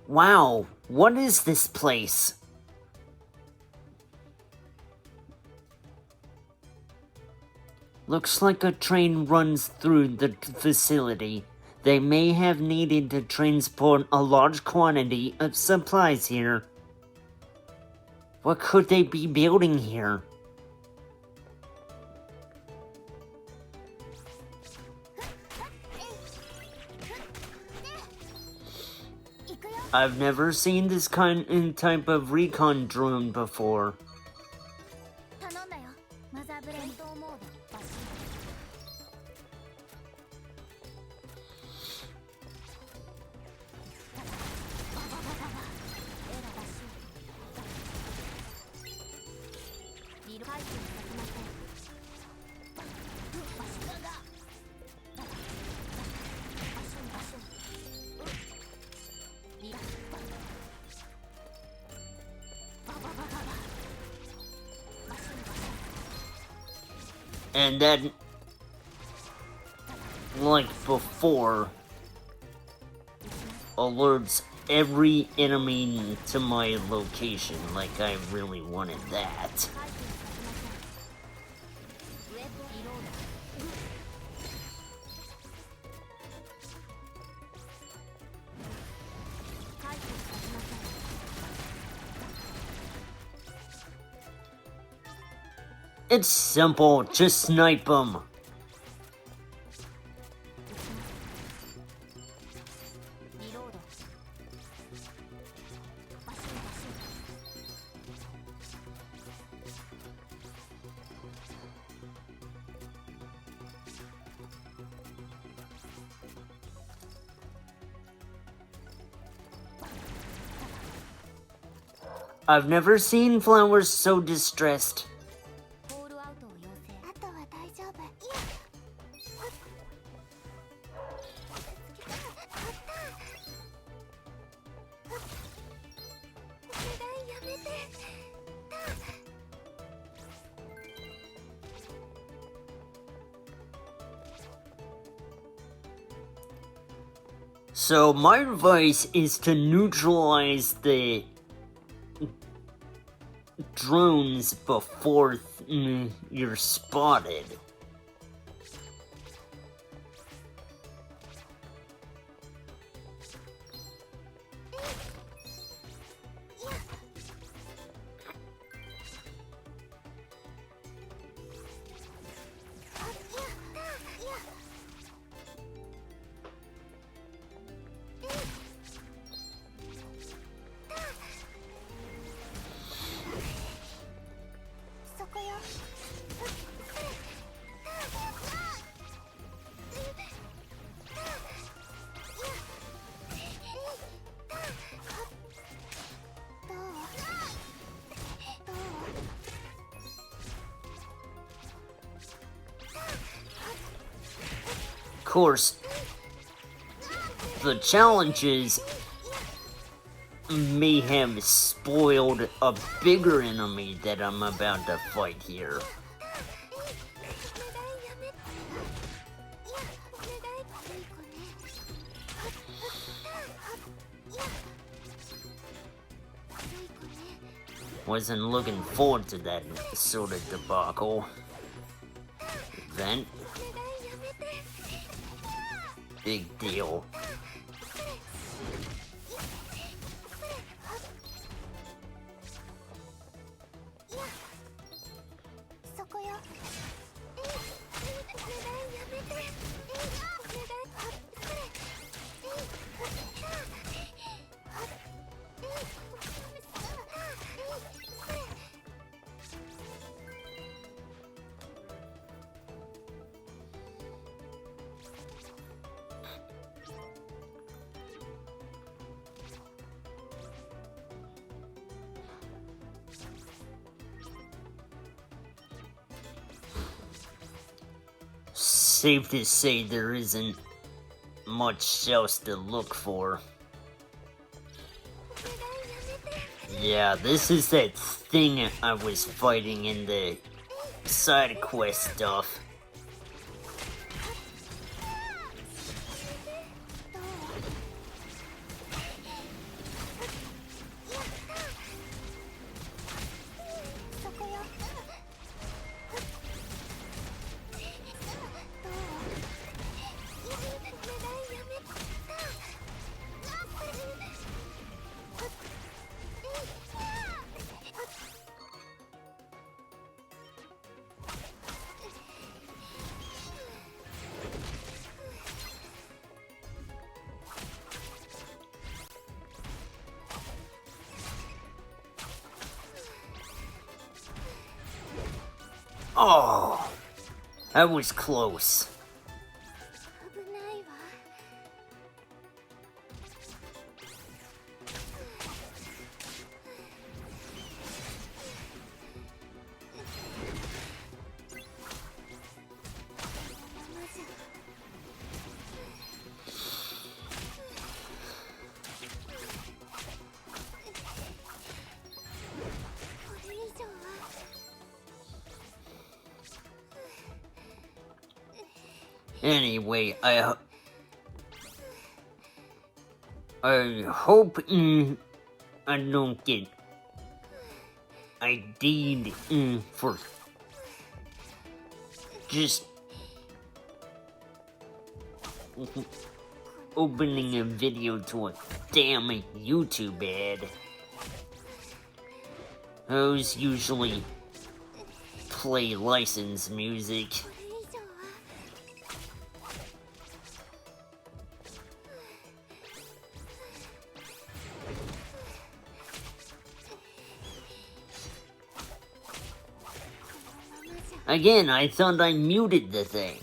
Wow, what is this place? Looks like a train runs through the facility. They may have needed to transport a large quantity of supplies here. What could they be building here? I've never seen this type of recon drone before. And then, like before, alerts every enemy to my location. Like I really wanted that. It's simple, just snipe them. I've never seen flowers so distressed. So my advice is to neutralize the drones before you're spotted. Of course, the challenges may have spoiled a bigger enemy that I'm about to fight here. Wasn't looking forward to that sort of debacle. Event. Big deal. Safe to say there isn't much else to look for. Yeah, this is that thing I was fighting in the side quest stuff. Oh, that was close. Anyway, I hope I don't get ID'd for just opening a video to a damn YouTube ad. Those usually play licensed music. Again, I thought I muted the thing.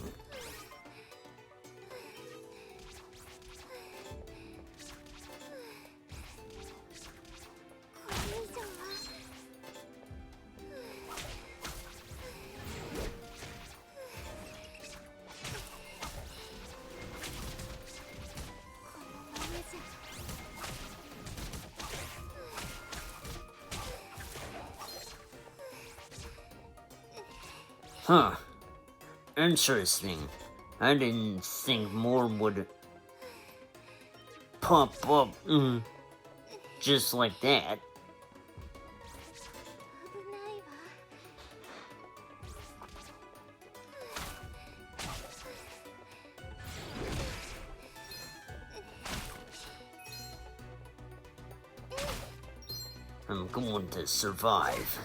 Huh. Interesting. I didn't think more would pop up just like that. I'm going to survive.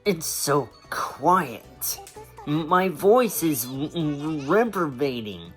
It's so quiet. My voice is reverberating.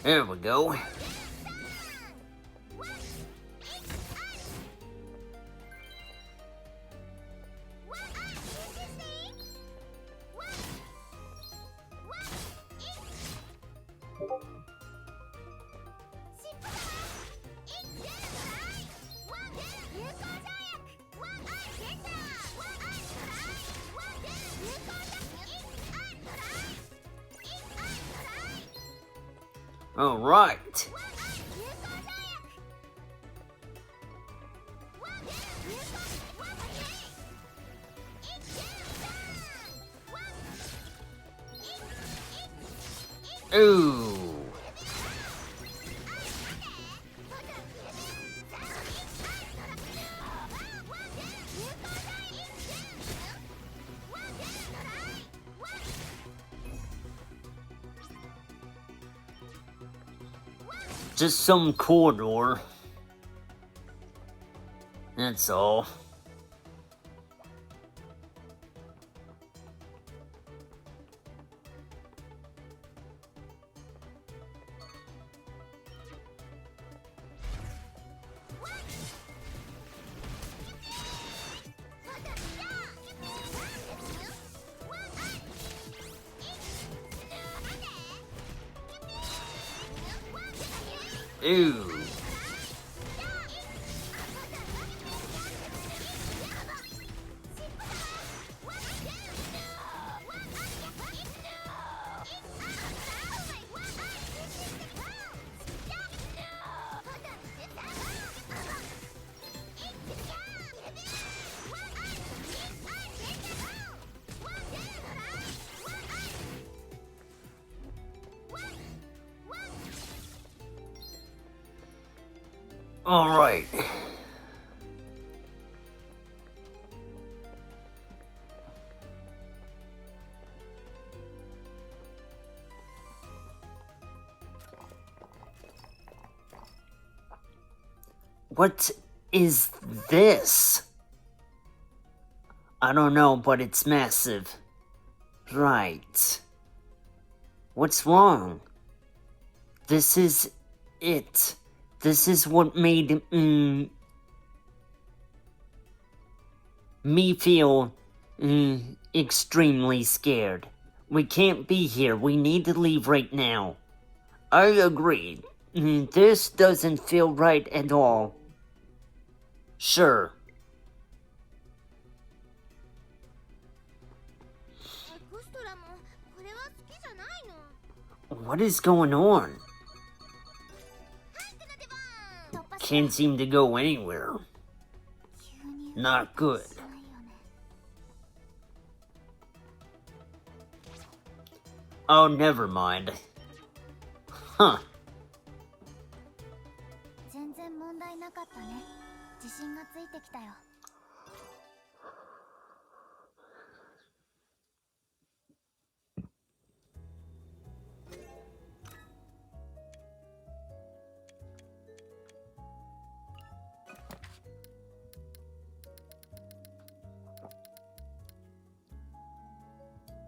There we go. All right. Ooh. Just some corridor. That's all. Ooh. All right. What is this? I don't know, but it's massive. Right. What's wrong? This is it. This is what made me feel extremely scared. We can't be here. We need to leave right now. I agree. This doesn't feel right at all. Sure. What is going on? Can't seem to go anywhere. Not good. Oh, never mind. Huh. 全然問題なかったね。自信がついてきたよ。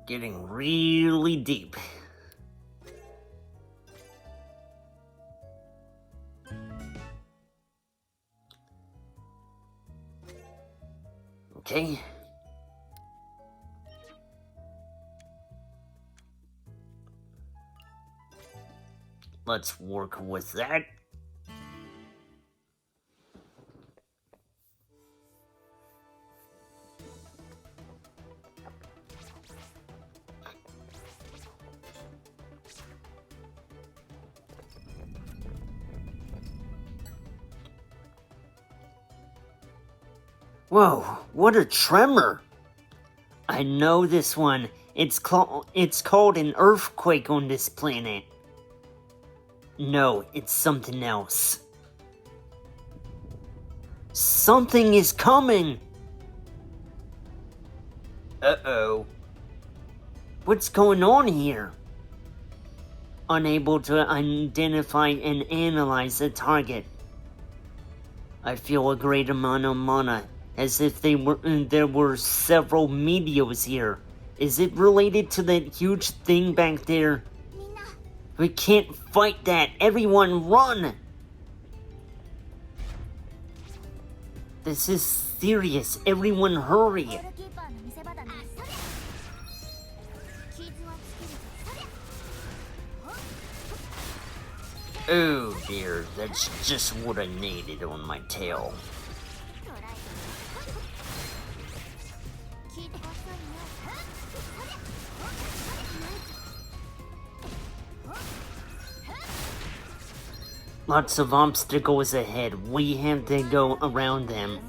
Getting really deep. Okay. Let's work with that. Whoa, what a tremor! I know this one. It's called an earthquake on this planet. No, it's something else. Something is coming! Uh-oh. What's going on here? Unable to identify and analyze the target. I feel a great amount of mana, as if there were several meteors here. Is it related to that huge thing back there? We can't fight that! Everyone run! This is serious. Everyone hurry! Oh dear, that's just what I needed on my tail. Lots of obstacles ahead. We have to go around them.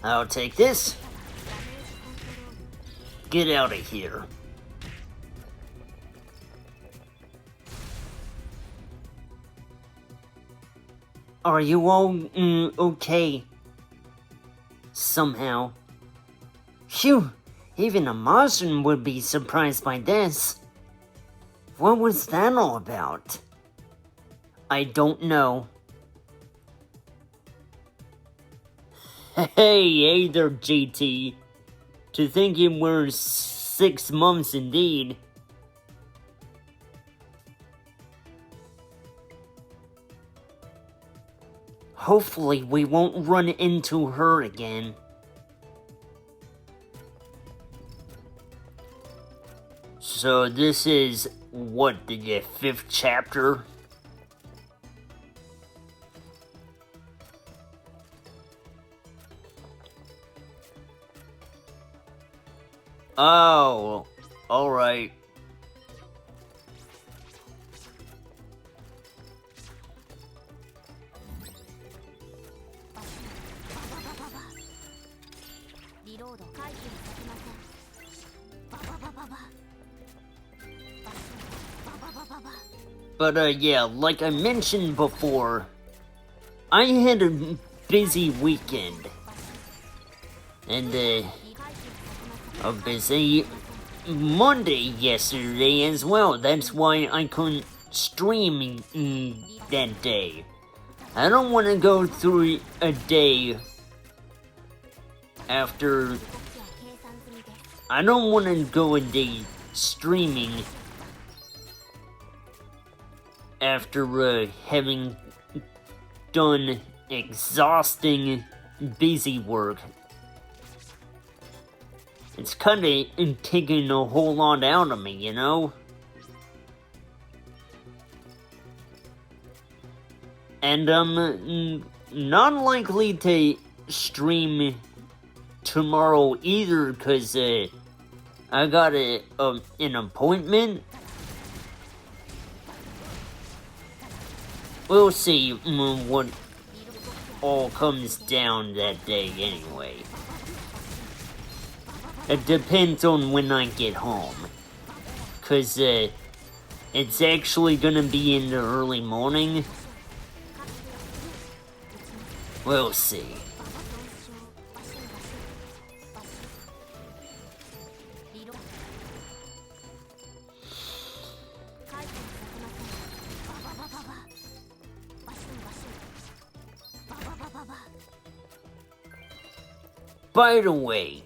I'll take this. Get out of here. Are you all, okay? Somehow. Phew! Even a Martian would be surprised by this. What was that all about? I don't know. Hey there, JT. To think it were 6 months indeed. Hopefully we won't run into her again. So this is, what, the 5th chapter? Oh, alright. But yeah, like I mentioned before, I had a busy weekend. And, a busy Monday yesterday as well. That's why I couldn't stream that day. I don't want to go through a day after... I don't want to go a day streaming after having done exhausting busy work. It's kinda taking a whole lot out of me, you know? And I'm not likely to stream tomorrow either, cause I got an appointment. We'll see what all comes down that day anyway. It depends on when I get home. Cause it's actually gonna be in the early morning. We'll see. By the way,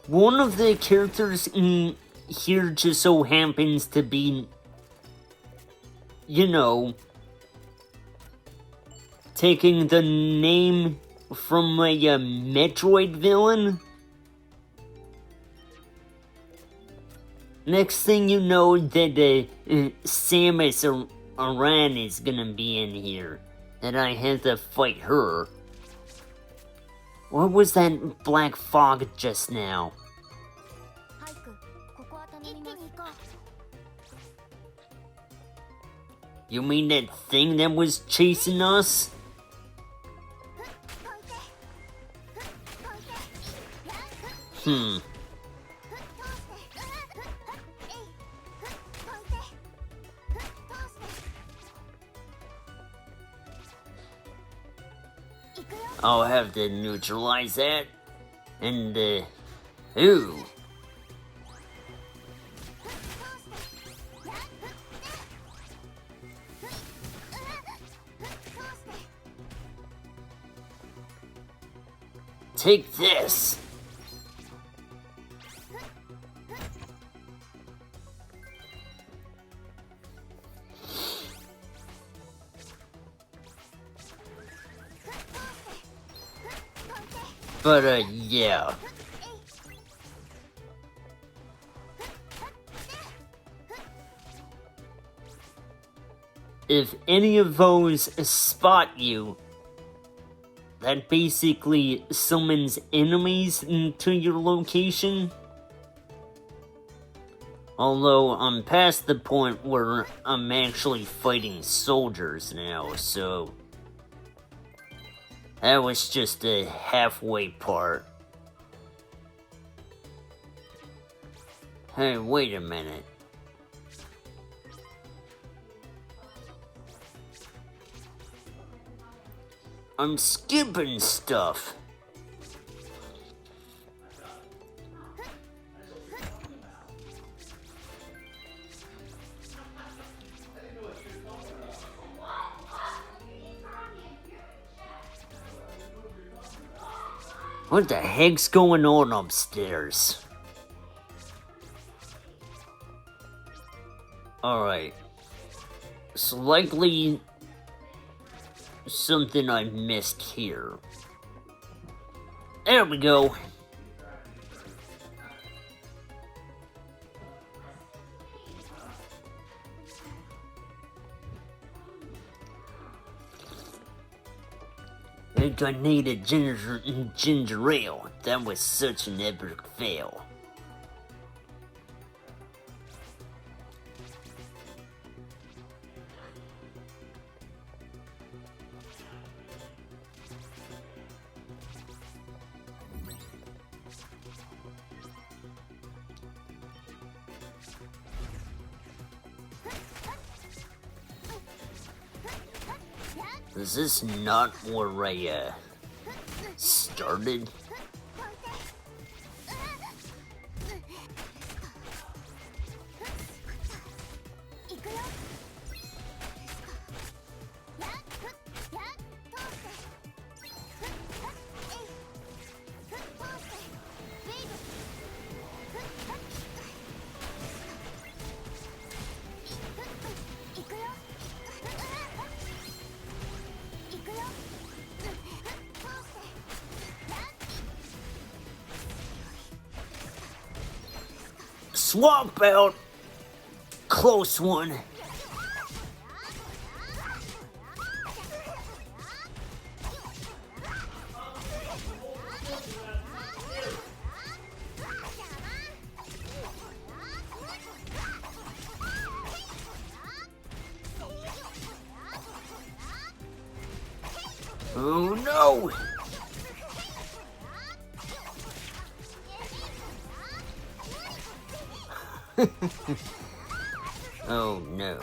one of the characters in here just so happens to be, you know, taking the name from a Metroid villain. Next thing you know, that Samus Aran is gonna be in here, and I have to fight her. What was that black fog just now? You mean that thing that was chasing us? I'll have to neutralize that. And, ooh. Take this. But, yeah. If any of those spot you, that basically summons enemies to your location. Although I'm past the point where I'm actually fighting soldiers now, so... that was just a halfway part. Hey, wait a minute. I'm skipping stuff. What the heck's going on upstairs? Alright. It's likely something I missed here. There we go. I think I need a ginger ale. That was such an epic fail. Is this not where I started. Swamp out! Close one. Oh no! Oh no.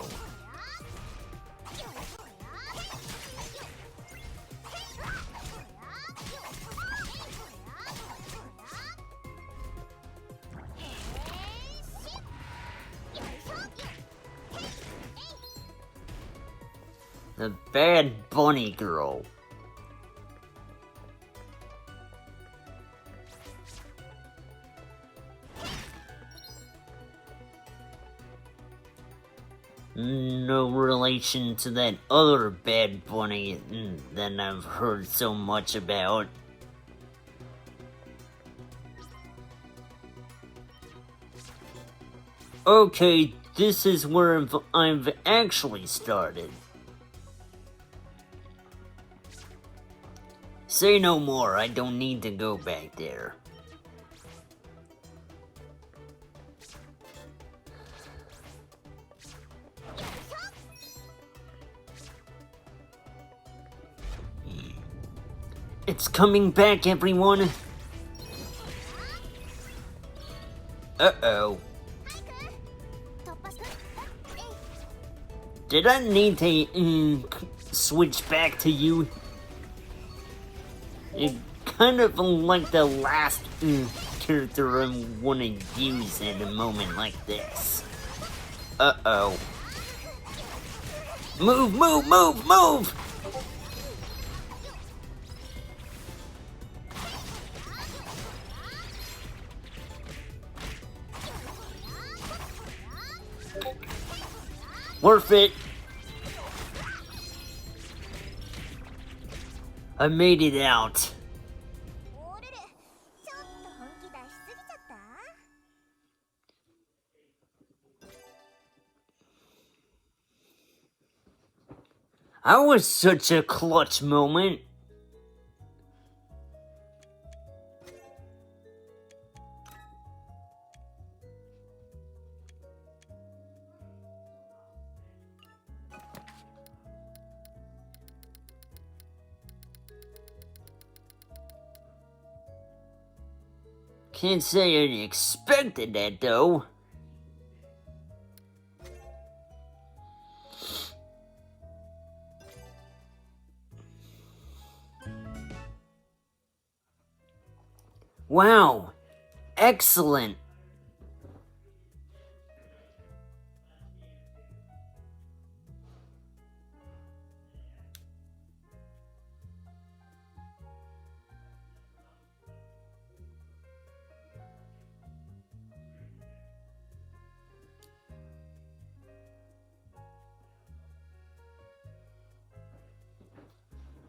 The bad bunny girl. No relation to that other bad bunny that I've heard so much about. Okay, this is where I've actually started. Say no more, I don't need to go back there. It's coming back, everyone! Uh-oh. Did I need to switch back to you? It kind of like the last character I want to use in a moment like this. Uh-oh. Move, move, move, move! Worth it. I made it out. That was such a clutch moment. Can't say I expected that, though. Wow, excellent.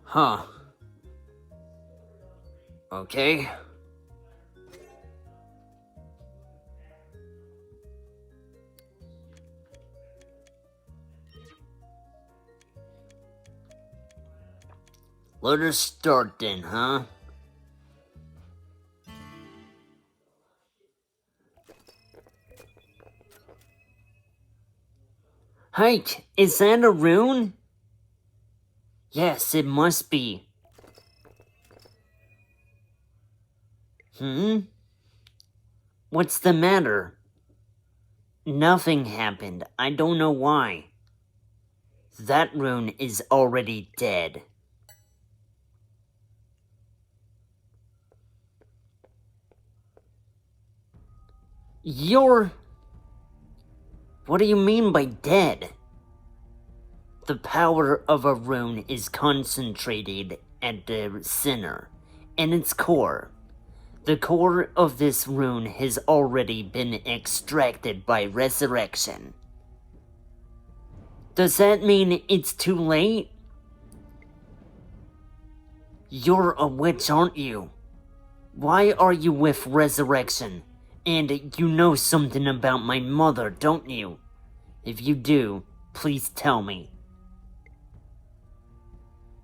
Huh. Okay. Let us start then, huh? HYKE, is that a rune? Yes, it must be. What's the matter? Nothing happened. I don't know why. That rune is already dead. You're... What do you mean by dead? The power of a rune is concentrated at the center, and its core. The core of this rune has already been extracted by resurrection. Does that mean it's too late? You're a witch, aren't you? Why are you with resurrection? And you know something about my mother, don't you? If you do, please tell me.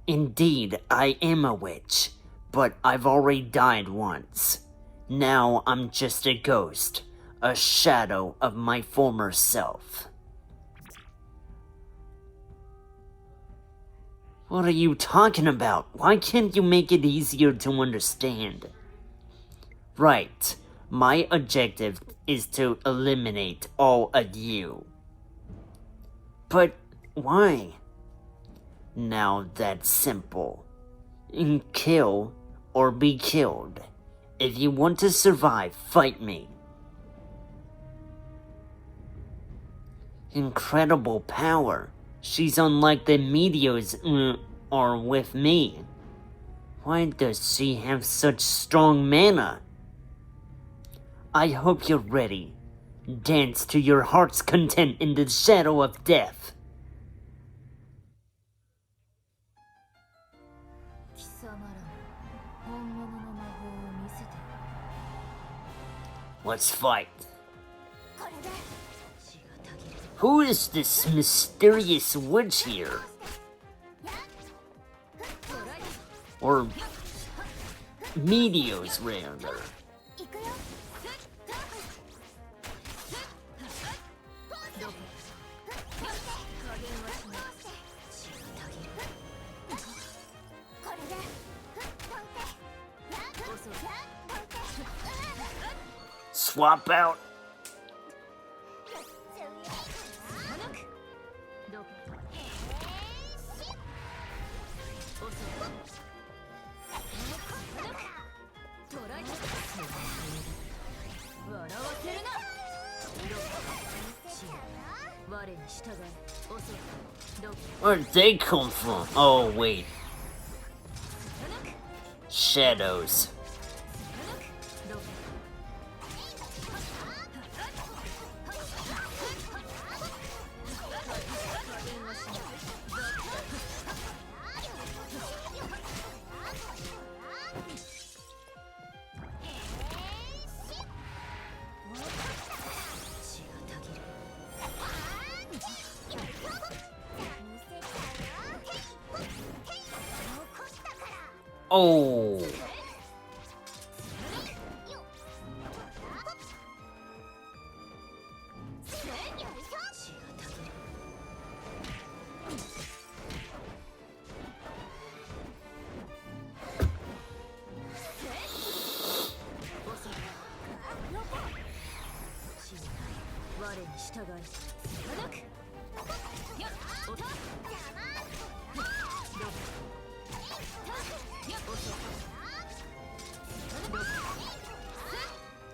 Indeed, I am a witch, but I've already died once. Now I'm just a ghost, a shadow of my former self. What are you talking about? Why can't you make it easier to understand? Right, my objective is to eliminate all of you. But why? Now that's simple. Kill or be killed. If you want to survive, fight me. Incredible power. She's unlike the meteors are with me. Why does she have such strong mana? I hope you're ready. Dance to your heart's content in the shadow of death. Let's fight. Who is this mysterious witch here? Or meteors, rather. Swap out. Where'd they come from? Oh, wait. Shadows. Oh.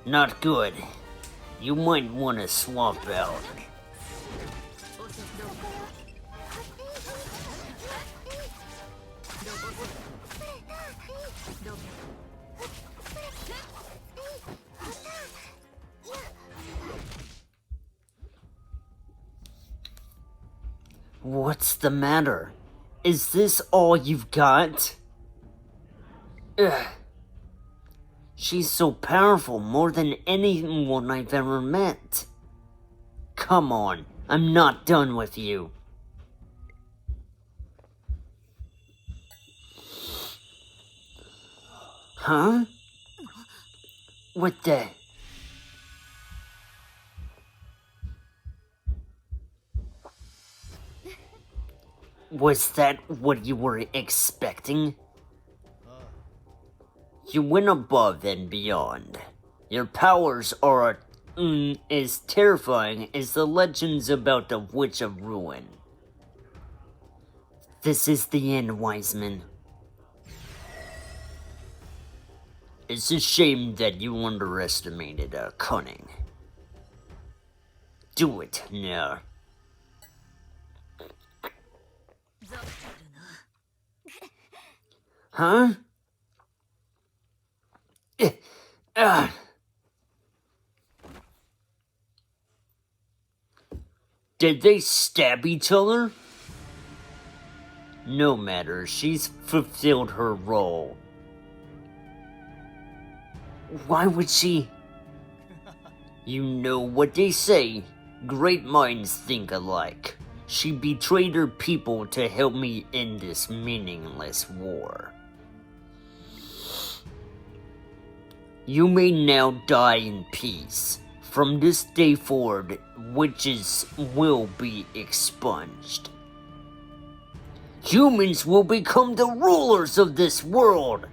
Not good. You might want to swap out. What's the matter? Is this all you've got? Ugh. She's so powerful, more than anyone I've ever met. Come on, I'm not done with you. Huh? What the... Was that what you were expecting? You went above and beyond. Your powers are as terrifying as the legends about the Witch of Ruin. This is the end, Wiseman. It's a shame that you underestimated her cunning. Do it now. Huh? Did they stab each other? No matter, she's fulfilled her role. Why would she? You know what they say, great minds think alike. She betrayed her people to help me end this meaningless war. You may now die in peace. From this day forward, witches will be expunged. Humans will become the rulers of this world.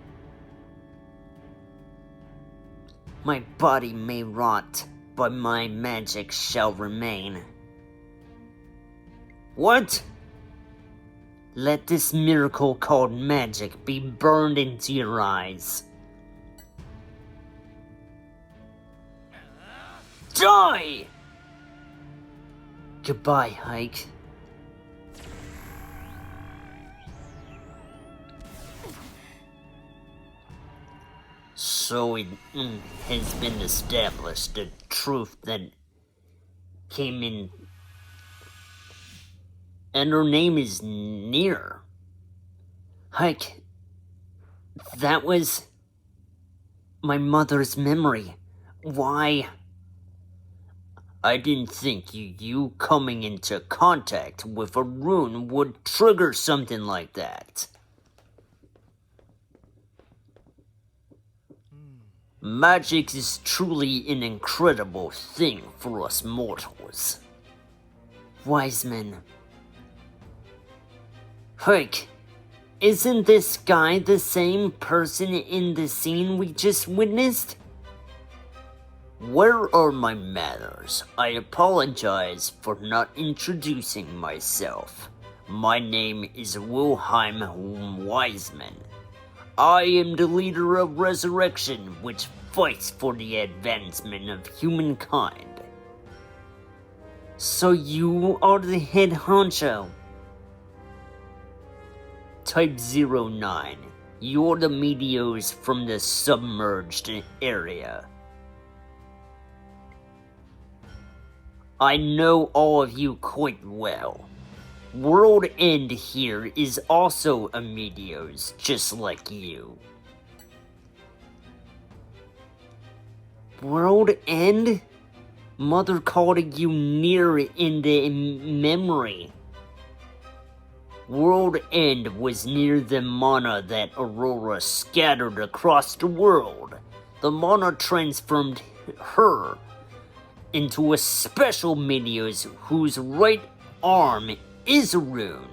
My body may rot, but my magic shall remain. What? Let this miracle called magic be burned into your eyes. Die! Goodbye, HYKE. So it has been established, the truth that came in. And her name is Near. HYKE, that was my mother's memory. Why? I didn't think you coming into contact with a rune would trigger something like that. Magic is truly an incredible thing for us mortals. Wiseman. HYKE, isn't this guy the same person in the scene we just witnessed? Where are my manners? I apologize for not introducing myself. My name is Wilhelm Wiseman. I am the leader of Resurrection, which fights for the advancement of humankind. So you are the head honcho? Type 09. You're the meteors from the submerged area. I know all of you quite well. World End here is also a meteors, just like you. World End? Mother called you Near in the memory. World End was near the mana that Aurora scattered across the world. The mana transformed her into a special meteors whose right arm is a rune.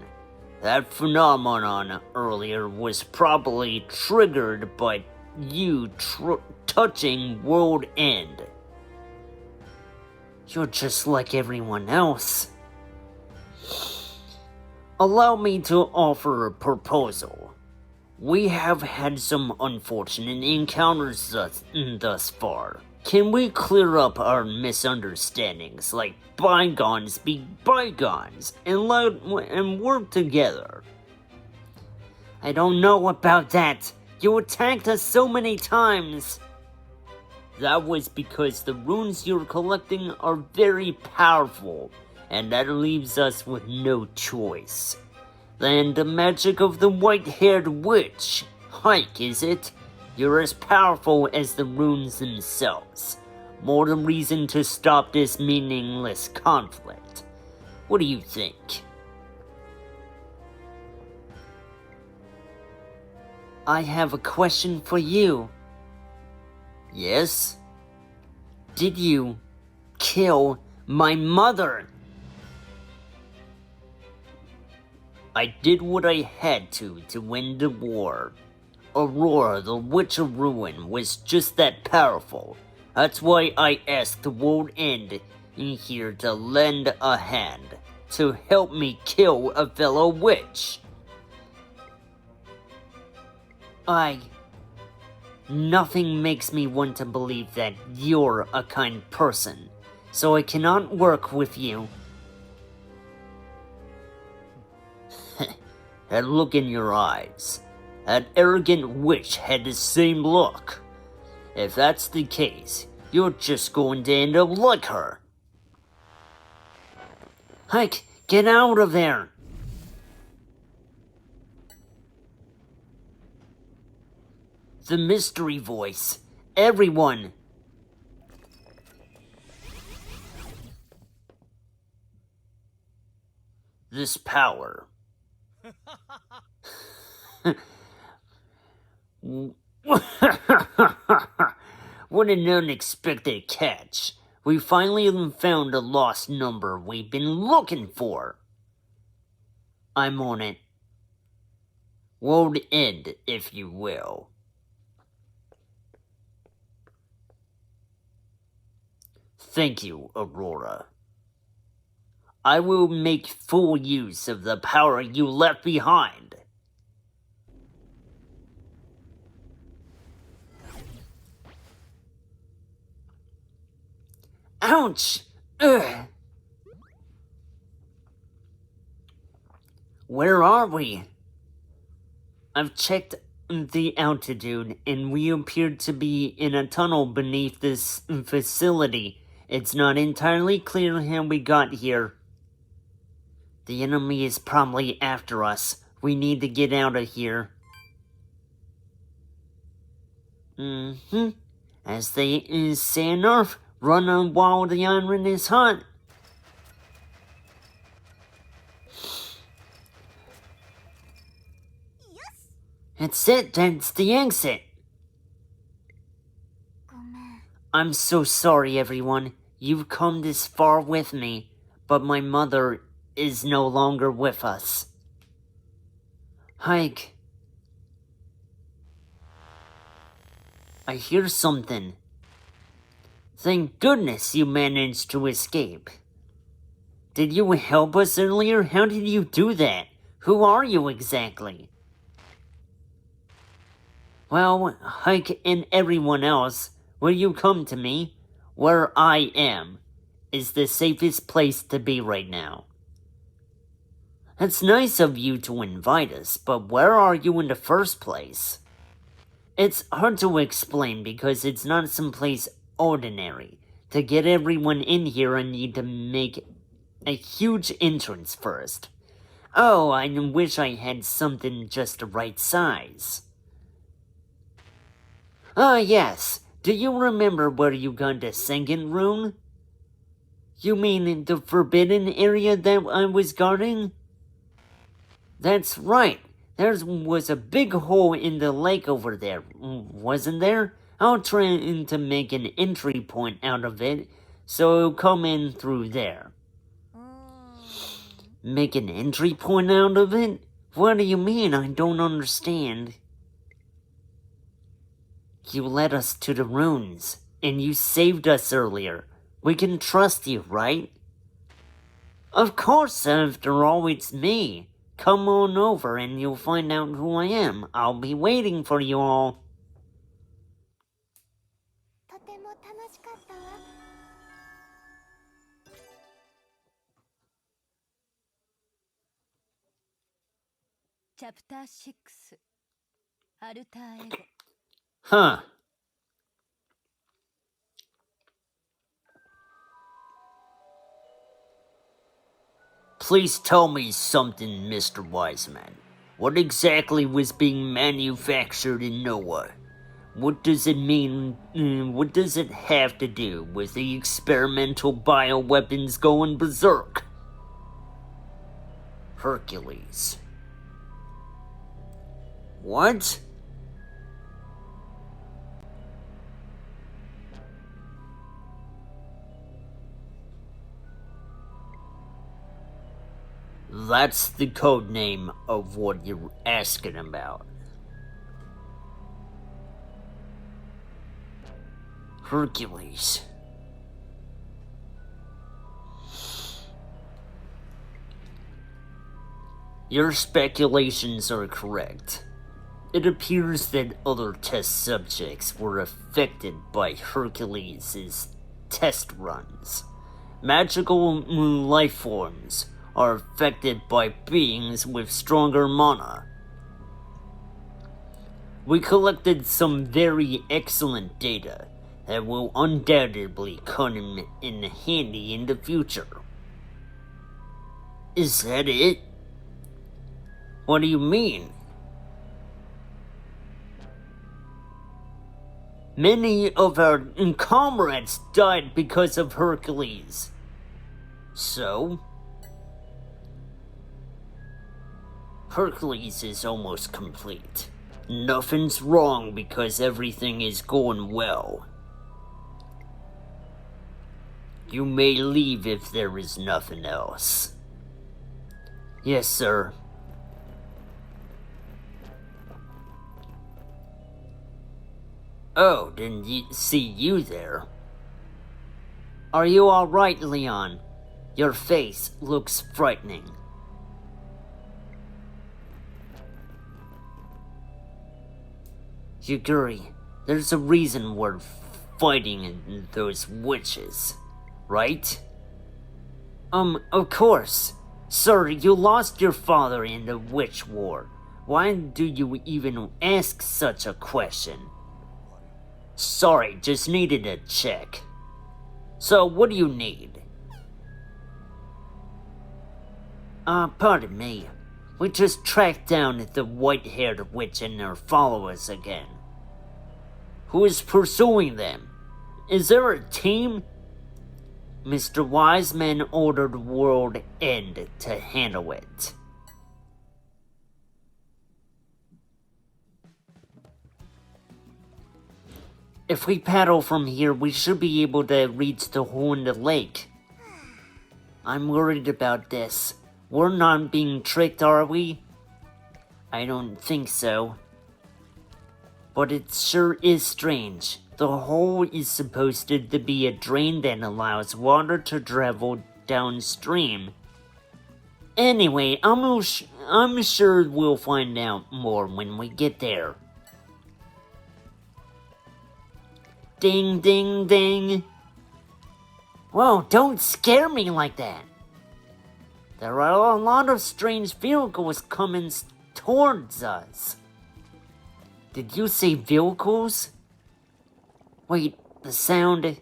That phenomenon earlier was probably triggered by you touching World End. You're just like everyone else. Allow me to offer a proposal. We have had some unfortunate encounters thus far. Can we clear up our misunderstandings like bygones be bygones and work together? I don't know about that. You attacked us so many times. That was because the runes you're collecting are very powerful, and that leaves us with no choice. Then the magic of the white-haired witch. HYKE, is it? You're as powerful as the runes themselves. More than reason to stop this meaningless conflict. What do you think? I have a question for you. Yes? Did you kill my mother? I did what I had to win the war. Aurora, the Witch of Ruin, was just that powerful. That's why I asked the World End in here to lend a hand, to help me kill a fellow witch. Nothing makes me want to believe that you're a kind person. so I cannot work with you. That look in your eyes. That arrogant witch had the same look. If that's the case, you're just going to end up like her. HYKE, get out of there! The mystery voice. Everyone! This power. What an unexpected catch. We finally found a lost number we've been looking for. I'm on it. World end, if you will. Thank you, Aurora. I will make full use of the power you left behind. Ouch! Ugh! Where are we? I've checked the altitude, and we appear to be in a tunnel beneath this facility. It's not entirely clear how we got here. The enemy is probably after us. We need to get out of here. As they say on Earth, run on while the iron is hot. That's it, that's the exit. I'm so sorry, everyone. You've come this far with me, but my mother is no longer with us. HYKE. I hear something. Thank goodness you managed to escape. Did you help us earlier? How did you do that? Who are you exactly? Well, HYKE and everyone else, will you come to me? Where I am is the safest place to be right now. It's nice of you to invite us, but where are you in the first place? It's hard to explain because it's not someplace ordinary. To get everyone in here, I need to make a huge entrance first. Oh, I wish I had something just the right size. Ah, yes. Do you remember where you got the second rune? You mean the forbidden area that I was guarding? That's right. There was a big hole in the lake over there, wasn't there? I'll try to make an entry point out of it, so it'll come in through there. Make an entry point out of it? What do you mean? I don't understand. You led us to the ruins, and you saved us earlier. We can trust you, right? Of course, after all, it's me. Come on over and you'll find out who I am. I'll be waiting for you all. Chapter 6 Alter Ego. Huh. Please tell me something, Mr. Wiseman. What exactly was being manufactured in Noah? What does it mean? What does it have to do with the experimental bioweapons going berserk? Hercules. What? That's the code name of what you're asking about. Hercules. Your speculations are correct. It appears that other test subjects were affected by Hercules' test runs. Magical life forms are affected by beings with stronger mana. We collected some very excellent data that will undoubtedly come in handy in the future. Is that it? What do you mean? Many of our comrades died because of Hercules. So? Hercules is almost complete. Nothing's wrong because everything is going well. You may leave if there is nothing else. Yes, sir. Oh, didn't see you there. Are you alright, Leon? Your face looks frightening. Yuguri, there's a reason we're fighting those witches, right? Of course. Sir, you lost your father in the witch war. Why do you even ask such a question? Sorry, just needed a check. So, what do you need? Pardon me. We just tracked down the white-haired witch and her followers again. Who is pursuing them? Is there a team? Mr. Wiseman ordered World End to handle it. If we paddle from here, we should be able to reach the hole in the lake. I'm worried about this. We're not being tricked, are we? I don't think so. But it sure is strange. The hole is supposed to be a drain that allows water to travel downstream. Anyway, I'm sure we'll find out more when we get there. Ding, ding, ding. Whoa, don't scare me like that. There are a lot of strange vehicles coming towards us. Did you say vehicles? Wait, the sound...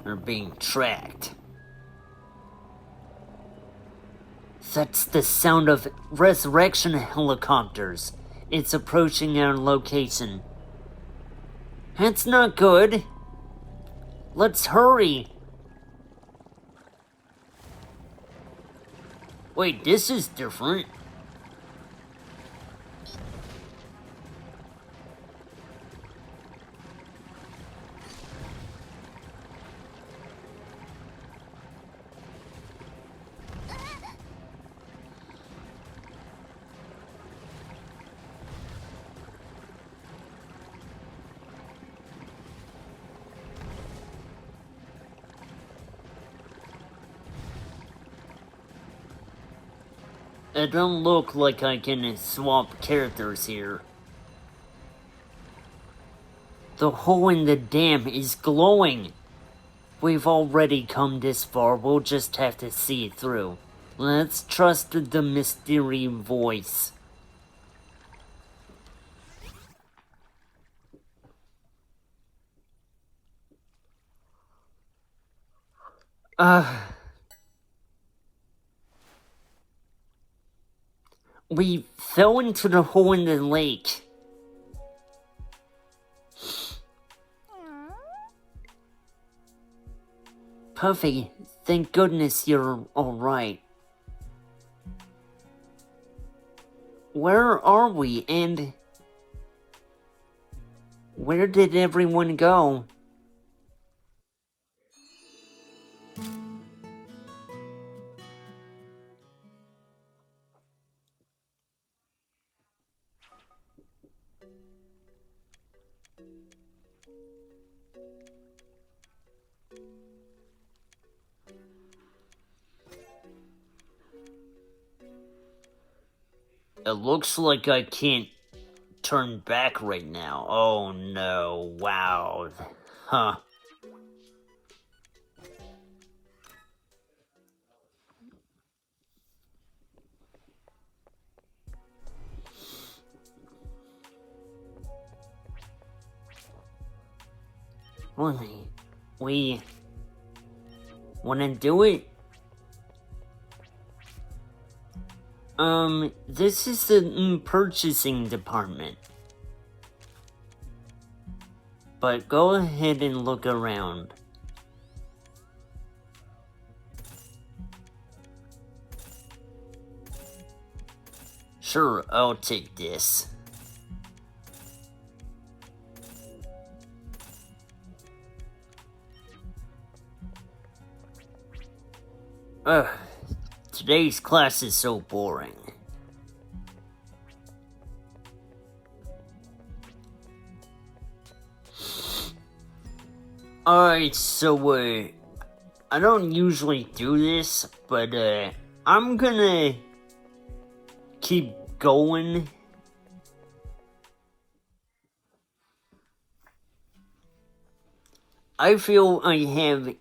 We're being tracked. That's the sound of resurrection helicopters. It's approaching our location. That's not good. Let's hurry. Wait, this is different. It don't look like I can swap characters here. The hole in the dam is glowing. We've already come this far, we'll just have to see it through. Let's trust the mystery voice. We fell into the hole in the lake. Puffy, thank goodness you're alright. Where are we, and where did everyone go? It looks like I can't turn back right now. Oh no, wow. Huh. We wanna do it? This is the purchasing department. But go ahead and look around. Sure, I'll take this. Ugh, today's class is so boring. Alright, so, I don't usually do this, but, I'm gonna keep going. I feel I have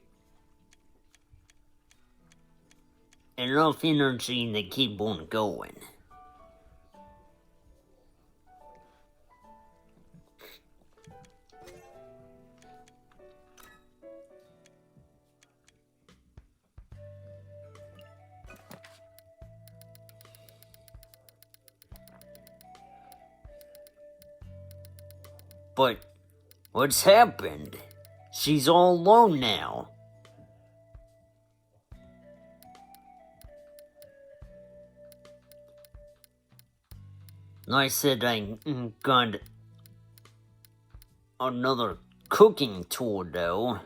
enough energy to keep on going. But what's happened? She's all alone now. I said I got another cooking tool though.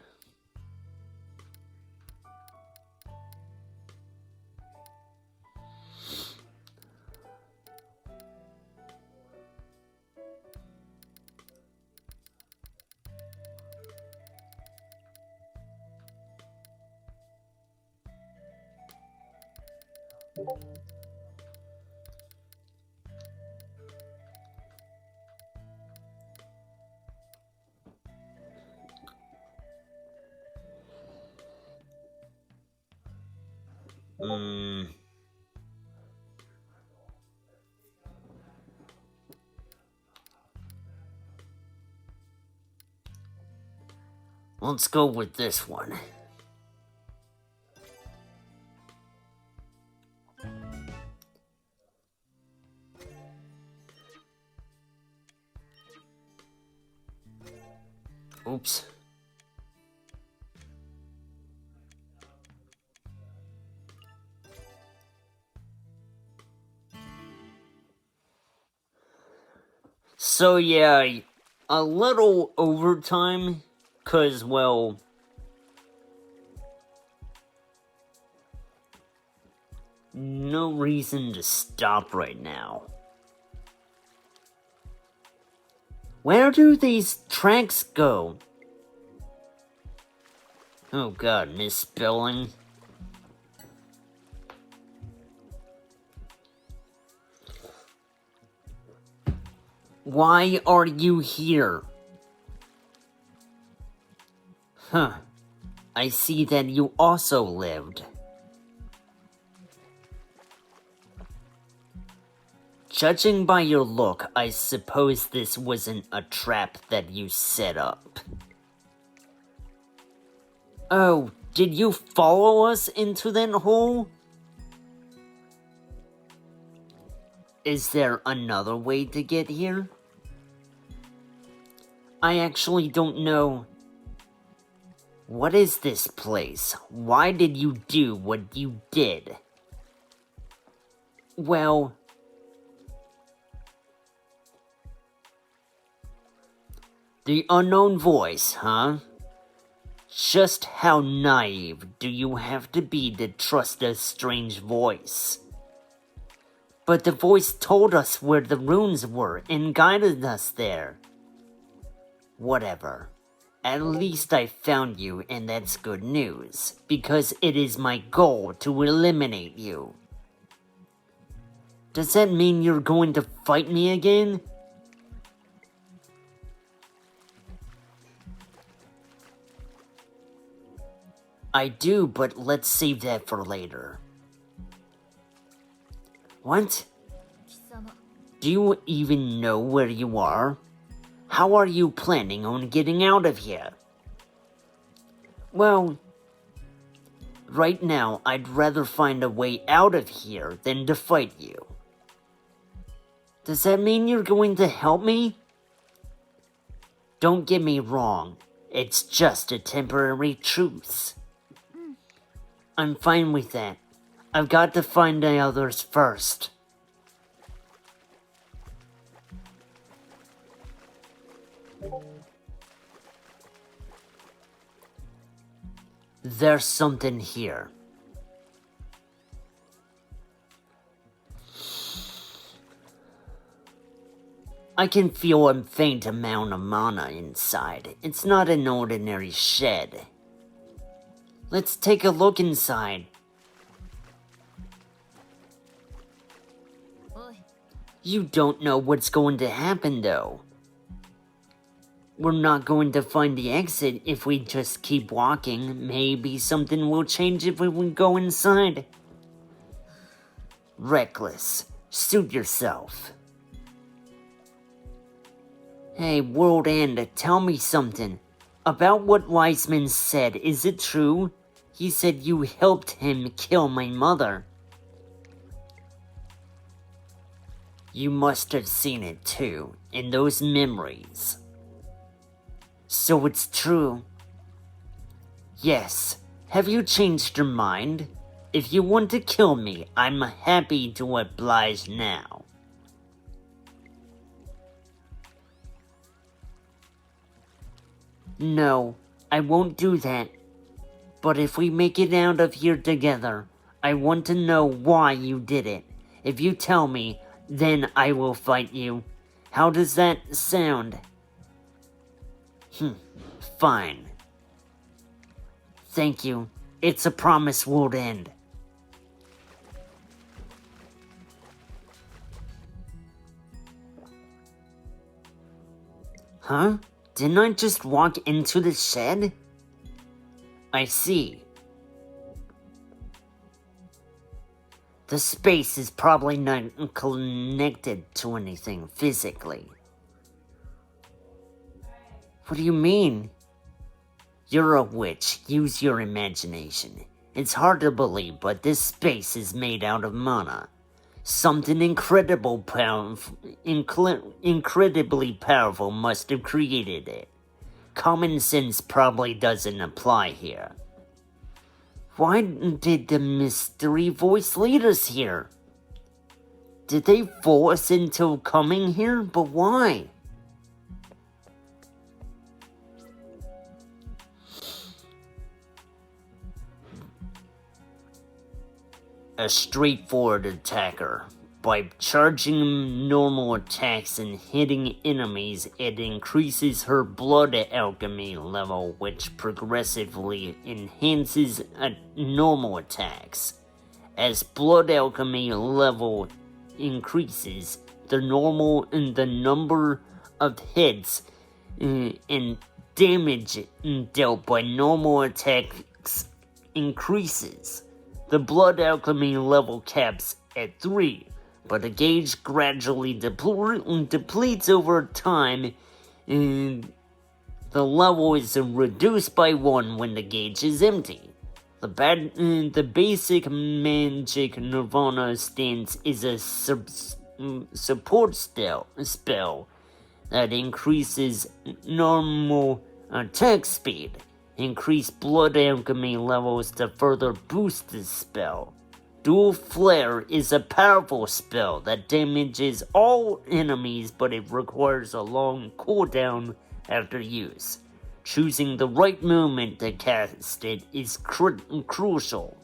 Let's go with this one. Oops. So yeah, a little overtime, 'cause, well, no reason to stop right now. Where do these tracks go? Oh god, misspelling. Why are you here? Huh. I see that you also lived. Judging by your look, I suppose this wasn't a trap that you set up. Oh, did you follow us into that hole? Is there another way to get here? I actually don't know. What is this place? Why did you do what you did? Well, the unknown voice, huh? Just how naive do you have to be to trust a strange voice? But the voice told us where the runes were and guided us there. Whatever. At least I found you, and that's good news, because it is my goal to eliminate you. Does that mean you're going to fight me again? I do, but let's save that for later. What? 貴様 Do you even know where you are? How are you planning on getting out of here? Well, right now I'd rather find a way out of here than to fight you. Does that mean you're going to help me? Don't get me wrong, it's just a temporary truce. I'm fine with that. I've got to find the others first. There's something here. I can feel a faint amount of mana inside. It's not an ordinary shed. Let's take a look inside. おい You don't know what's going to happen, though. We're not going to find the exit if we just keep walking. Maybe something will change if we go inside. Reckless. Suit yourself. Hey, World End, tell me something. About what Wiseman said, is it true? He said you helped him kill my mother. You must have seen it too, in those memories. So it's true. Yes. Have you changed your mind? If you want to kill me, I'm happy to oblige now. No, I won't do that. But if we make it out of here together, I want to know why you did it. If you tell me, then I will fight you. How does that sound? Fine. Thank you. It's a promise, World End. Huh? Didn't I just walk into the shed? I see. The space is probably not connected to anything physically. What do you mean? You're a witch. Use your imagination. It's hard to believe, but this space is made out of mana. Something incredibly powerful must have created it. Common sense probably doesn't apply here. Why did the mystery voice lead us here? Did they fool us into coming here? But why? A straightforward attacker. By charging normal attacks and hitting enemies, it increases her blood alchemy level, which progressively enhances normal attacks. As blood alchemy level increases, the number of hits and damage dealt by normal attacks increases. The blood alchemy level caps at 3, but the gauge gradually depletes over time, and the level is reduced by 1 when the gauge is empty. The basic magic Nirvana stance is a support spell that increases normal attack speed. Increase blood alchemy levels to further boost this spell. Dual Flare is a powerful spell that damages all enemies, but it requires a long cooldown after use. Choosing the right moment to cast it is crucial.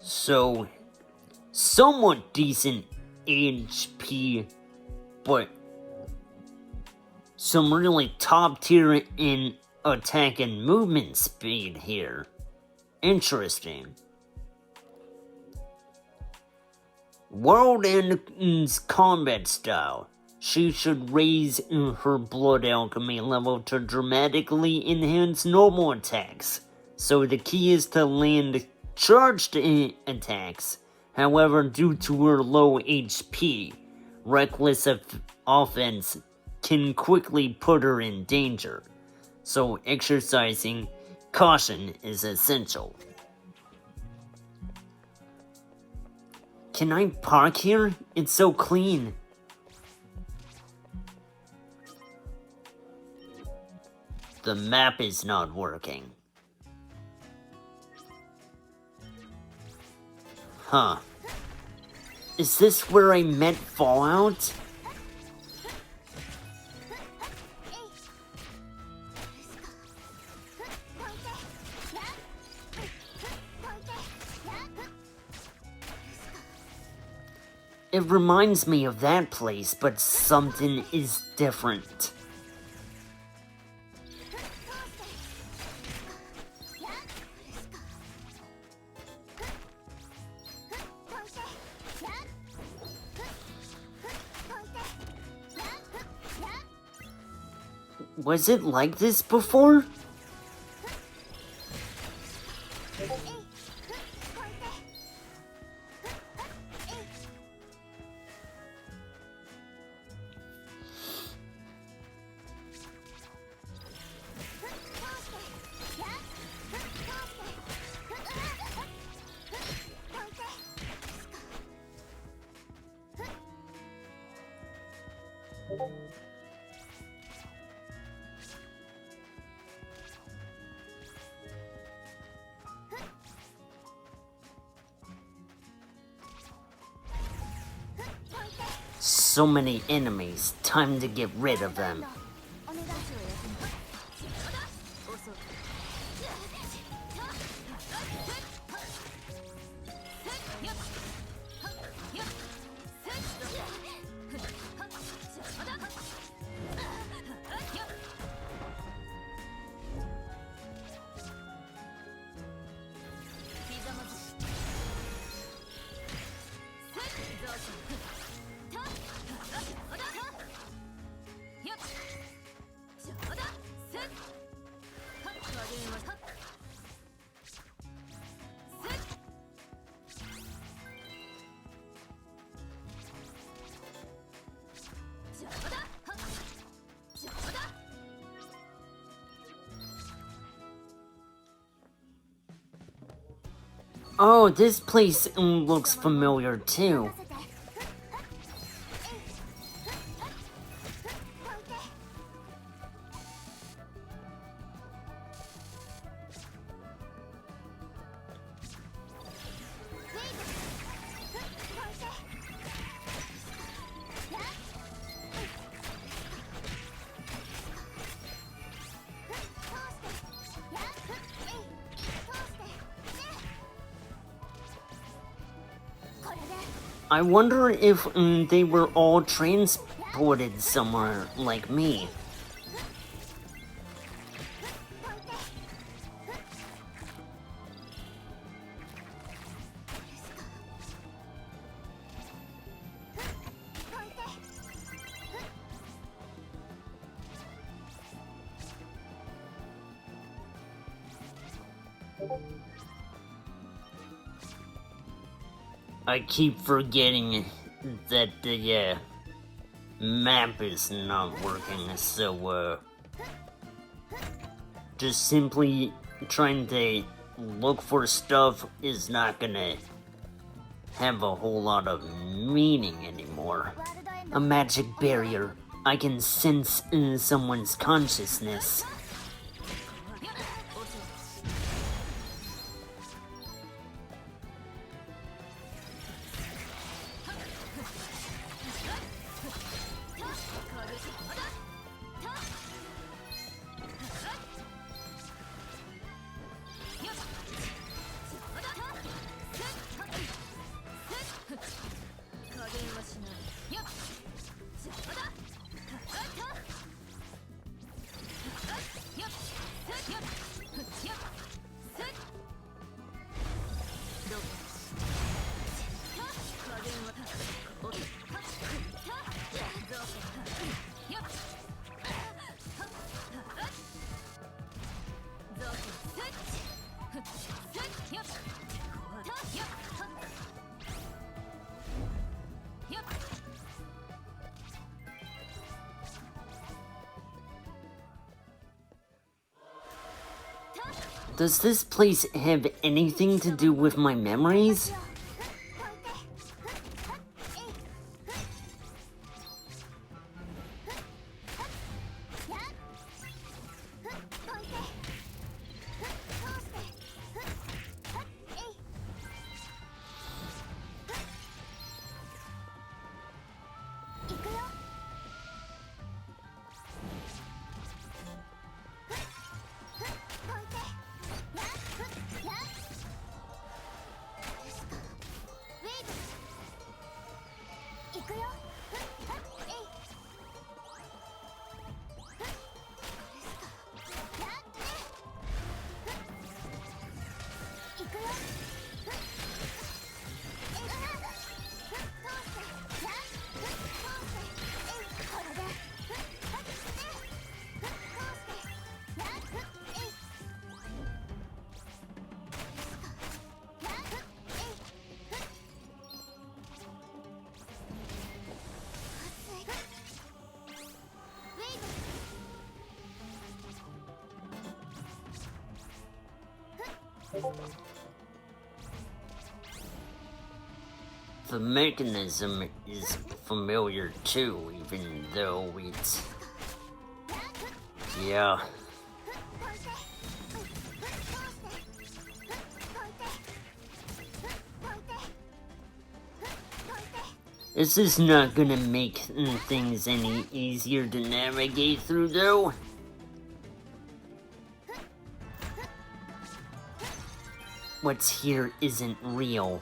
So, somewhat decent HP, but some really top tier in attack and movement speed here. Interesting. World ends combat style. She should raise her blood alchemy level to dramatically enhance normal attacks. So the key is to land charged attacks. However, due to her low HP, reckless offense can quickly put her in danger. So exercising caution is essential. Can I park here? It's so clean. The map is not working. Huh. Is this where I met Fallout? It reminds me of that place, but something is different. Was it like this before? So many enemies, time to get rid of them. Oh, this place looks familiar too. I wonder if they were all transported somewhere like me. I keep forgetting that the map is not working, so just simply trying to look for stuff is not gonna have a whole lot of meaning anymore. A magic barrier. I can sense someone's consciousness. Does this place have anything to do with my memories? The mechanism is familiar too, even though it's... Yeah. This is not gonna make things any easier to navigate through, though. What's here isn't real.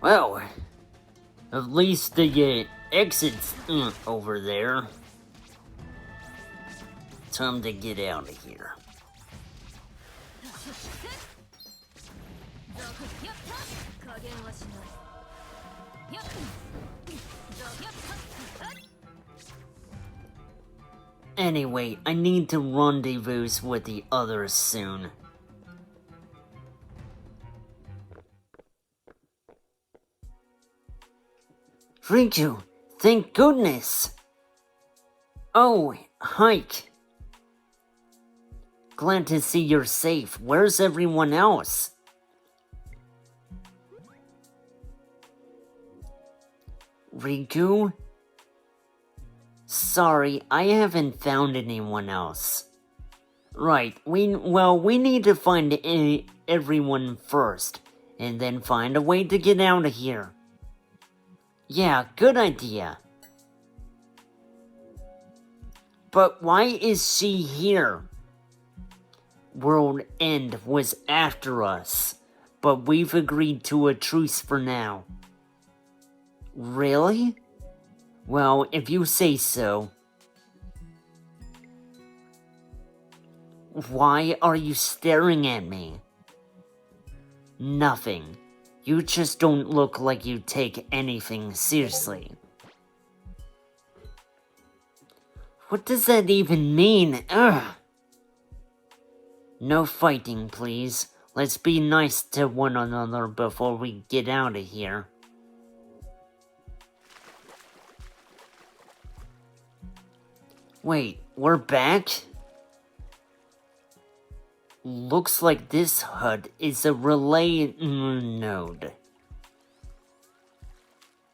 Well, at least the exit's over there. Time to get out of here. Anyway, I need to rendezvous with the others soon. Riko, thank goodness! Oh, HYKE. Glad to see you're safe. Where's everyone else? Riko? Sorry, I haven't found anyone else. Right, we need to find everyone first, and then find a way to get out of here. Yeah, good idea. But why is she here? World End was after us, but we've agreed to a truce for now. Really? Well, if you say so. Why are you staring at me? Nothing. You just don't look like you take anything seriously. What does that even mean? Ugh! No fighting, please. Let's be nice to one another before we get out of here. Wait, we're back? Looks like this hut is a relay node.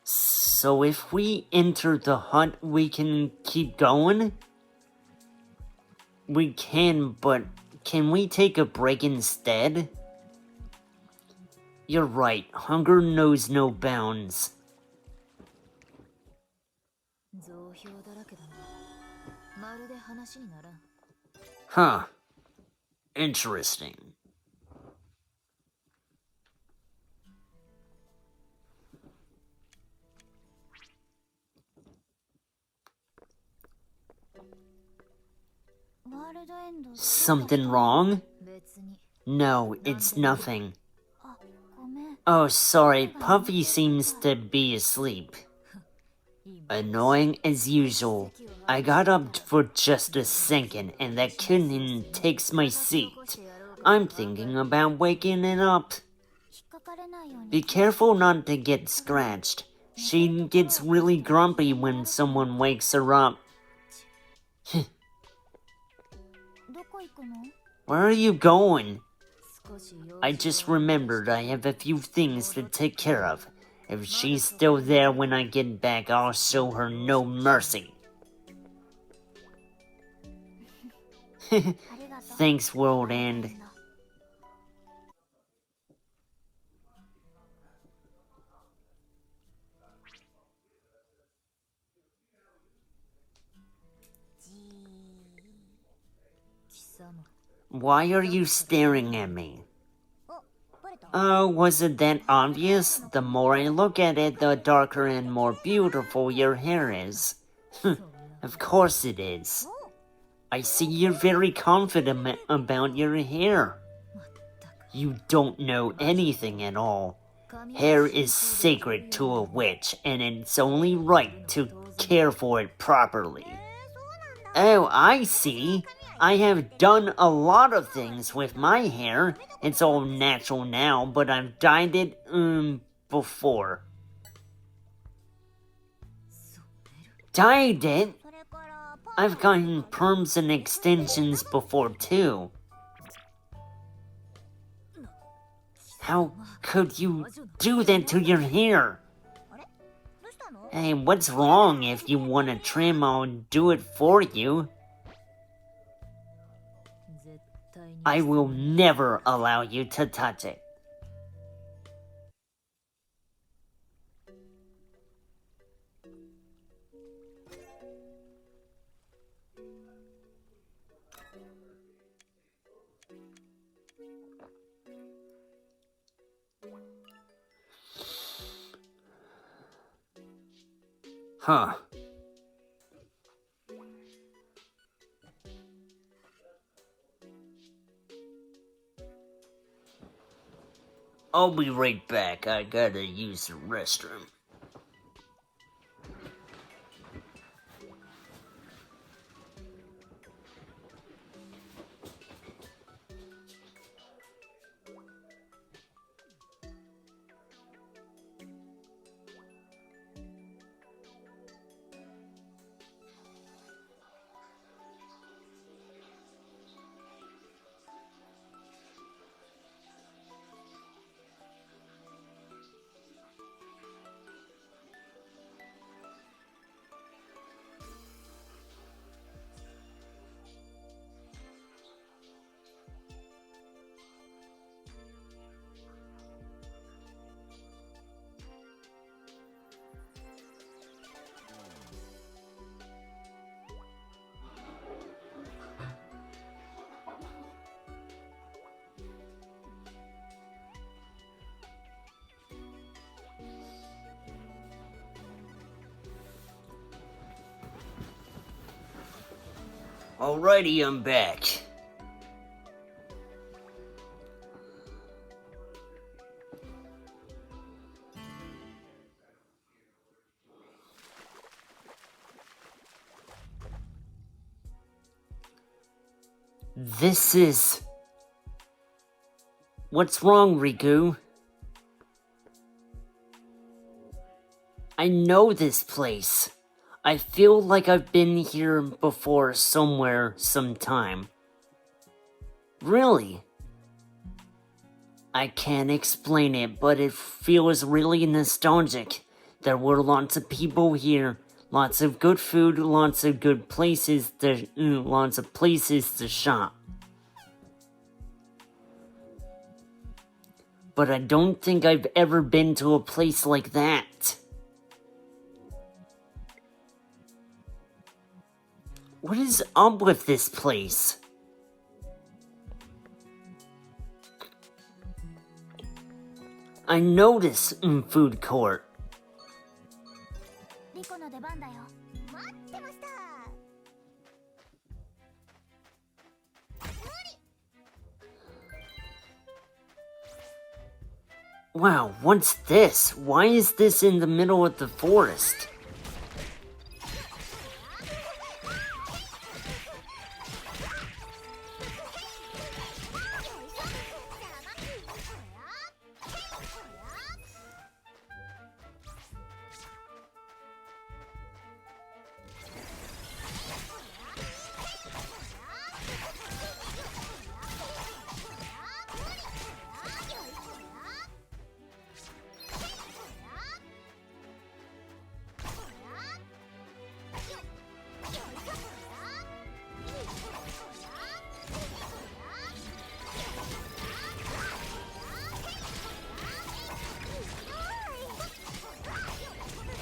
So if we enter the hut, we can keep going? We can, but can we take a break instead? You're right, hunger knows no bounds. Huh. Interesting. Something wrong? No, it's nothing. Oh, sorry, Puffy seems to be asleep. Annoying as usual. I got up for just a second and that kitten takes my seat. I'm thinking about waking it up. 引っかかれないように Be careful not to get scratched. She gets really grumpy when someone wakes her up. どこ行くの Where are you going? 少し用事 I just remembered I have a few things to take care of. If she's still there when I get back, I'll show her no mercy. ありがとう Thanks, World End. Why are you staring at me? おバレた Oh, was it that obvious? The more I look at it, the darker and more beautiful your hair is. Of course it is. I see you're very confident about your hair. You don't know anything at all. Hair is sacred to a witch, and it's only right to care for it properly. Oh, I see. I have done a lot of things with my hair. It's all natural now, but I've dyed it, before. Dyed it? それからパ I've gotten perms and extensions before, too. How could you do that to your hair? あれどうしたの Hey, what's wrong? If you want to trim, I'll do it for you. 絶対に I will never allow you to touch it. Huh. I'll be right back. I gotta use the restroom. Alrighty, I'm back. This is... What's wrong, Riko? I know this place. I feel like I've been here before somewhere, sometime. Really? I can't explain it, but it feels really nostalgic. There were lots of people here, lots of good food, lots of places to shop. But I don't think I've ever been to a place like that. What is up with this place? I know this food court. リコの出番だよ待ってました Wow, what's this? Why is this in the middle of the forest?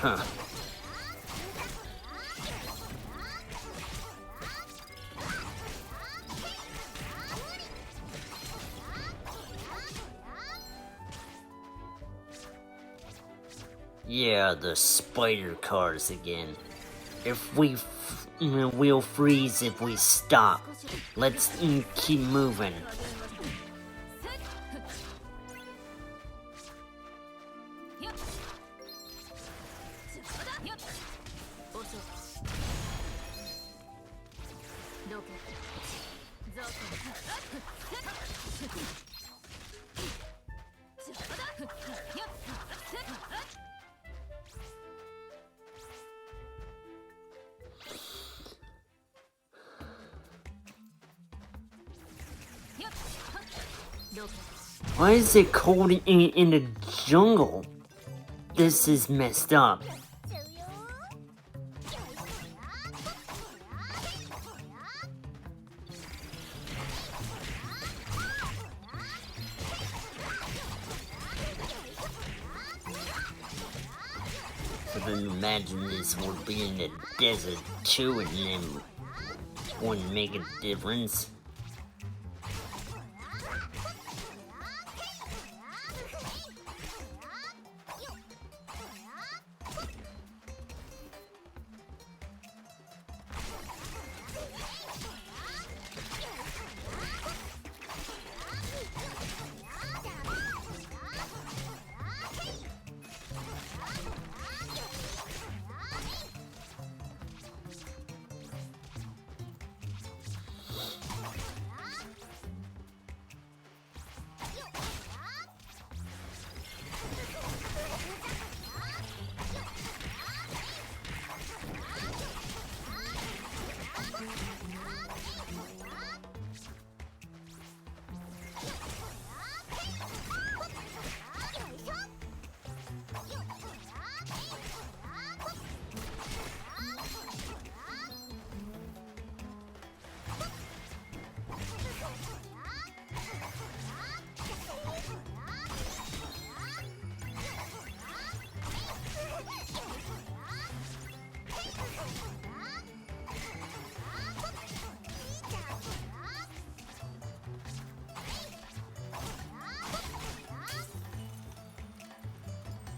Huh. Yeah, the spider cars again. If we'll freeze if we stop. Let's keep moving. Why is it cold in the jungle? This is messed up. So then imagine this would be in the desert too, and then wouldn't make a difference.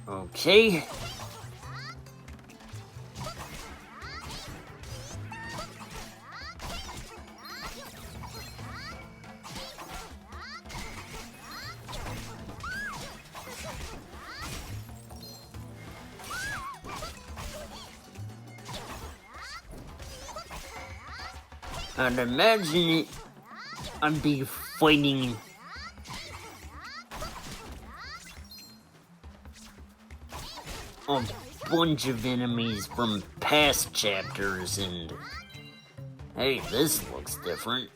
Okay. I'd imagine I'd be fighting a bunch of enemies from past chapters, and hey, this looks different.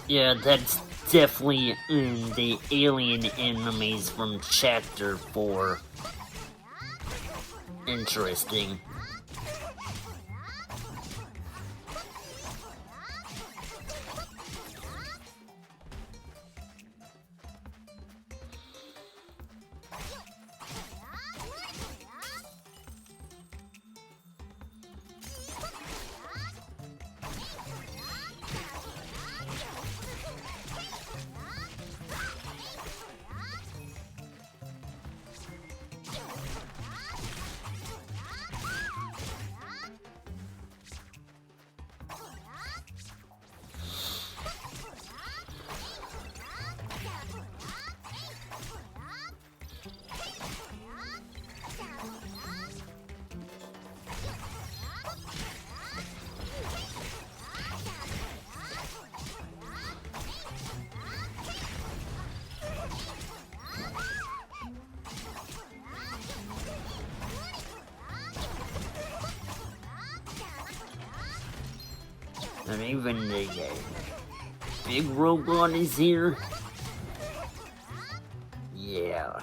Yeah, that's definitely the alien enemies from chapter 4. Interesting. And even the big robot is here. Yeah.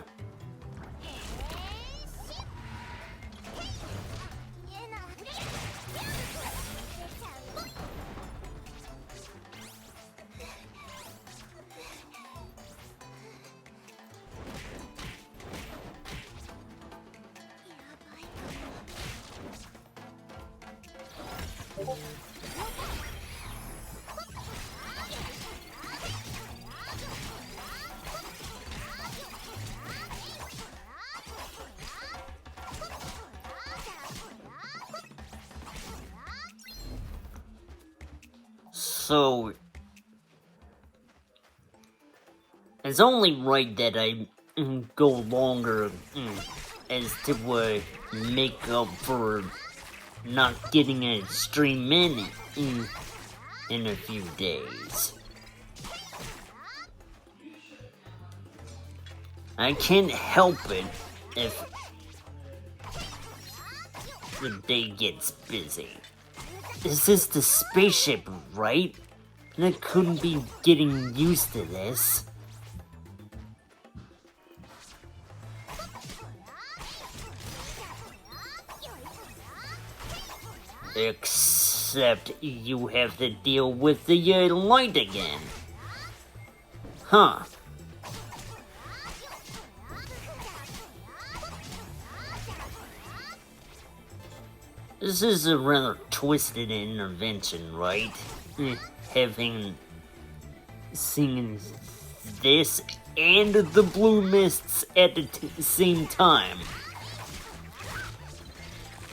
So, it's only right that I go longer as to make up for not getting a stream in a few days. I can't help it if the day gets busy. This is the spaceship, right? And I couldn't be getting used to this. Except you have to deal with the light again. Huh. This is a rather twisted intervention, right? Having seen this and the blue mists at the same time.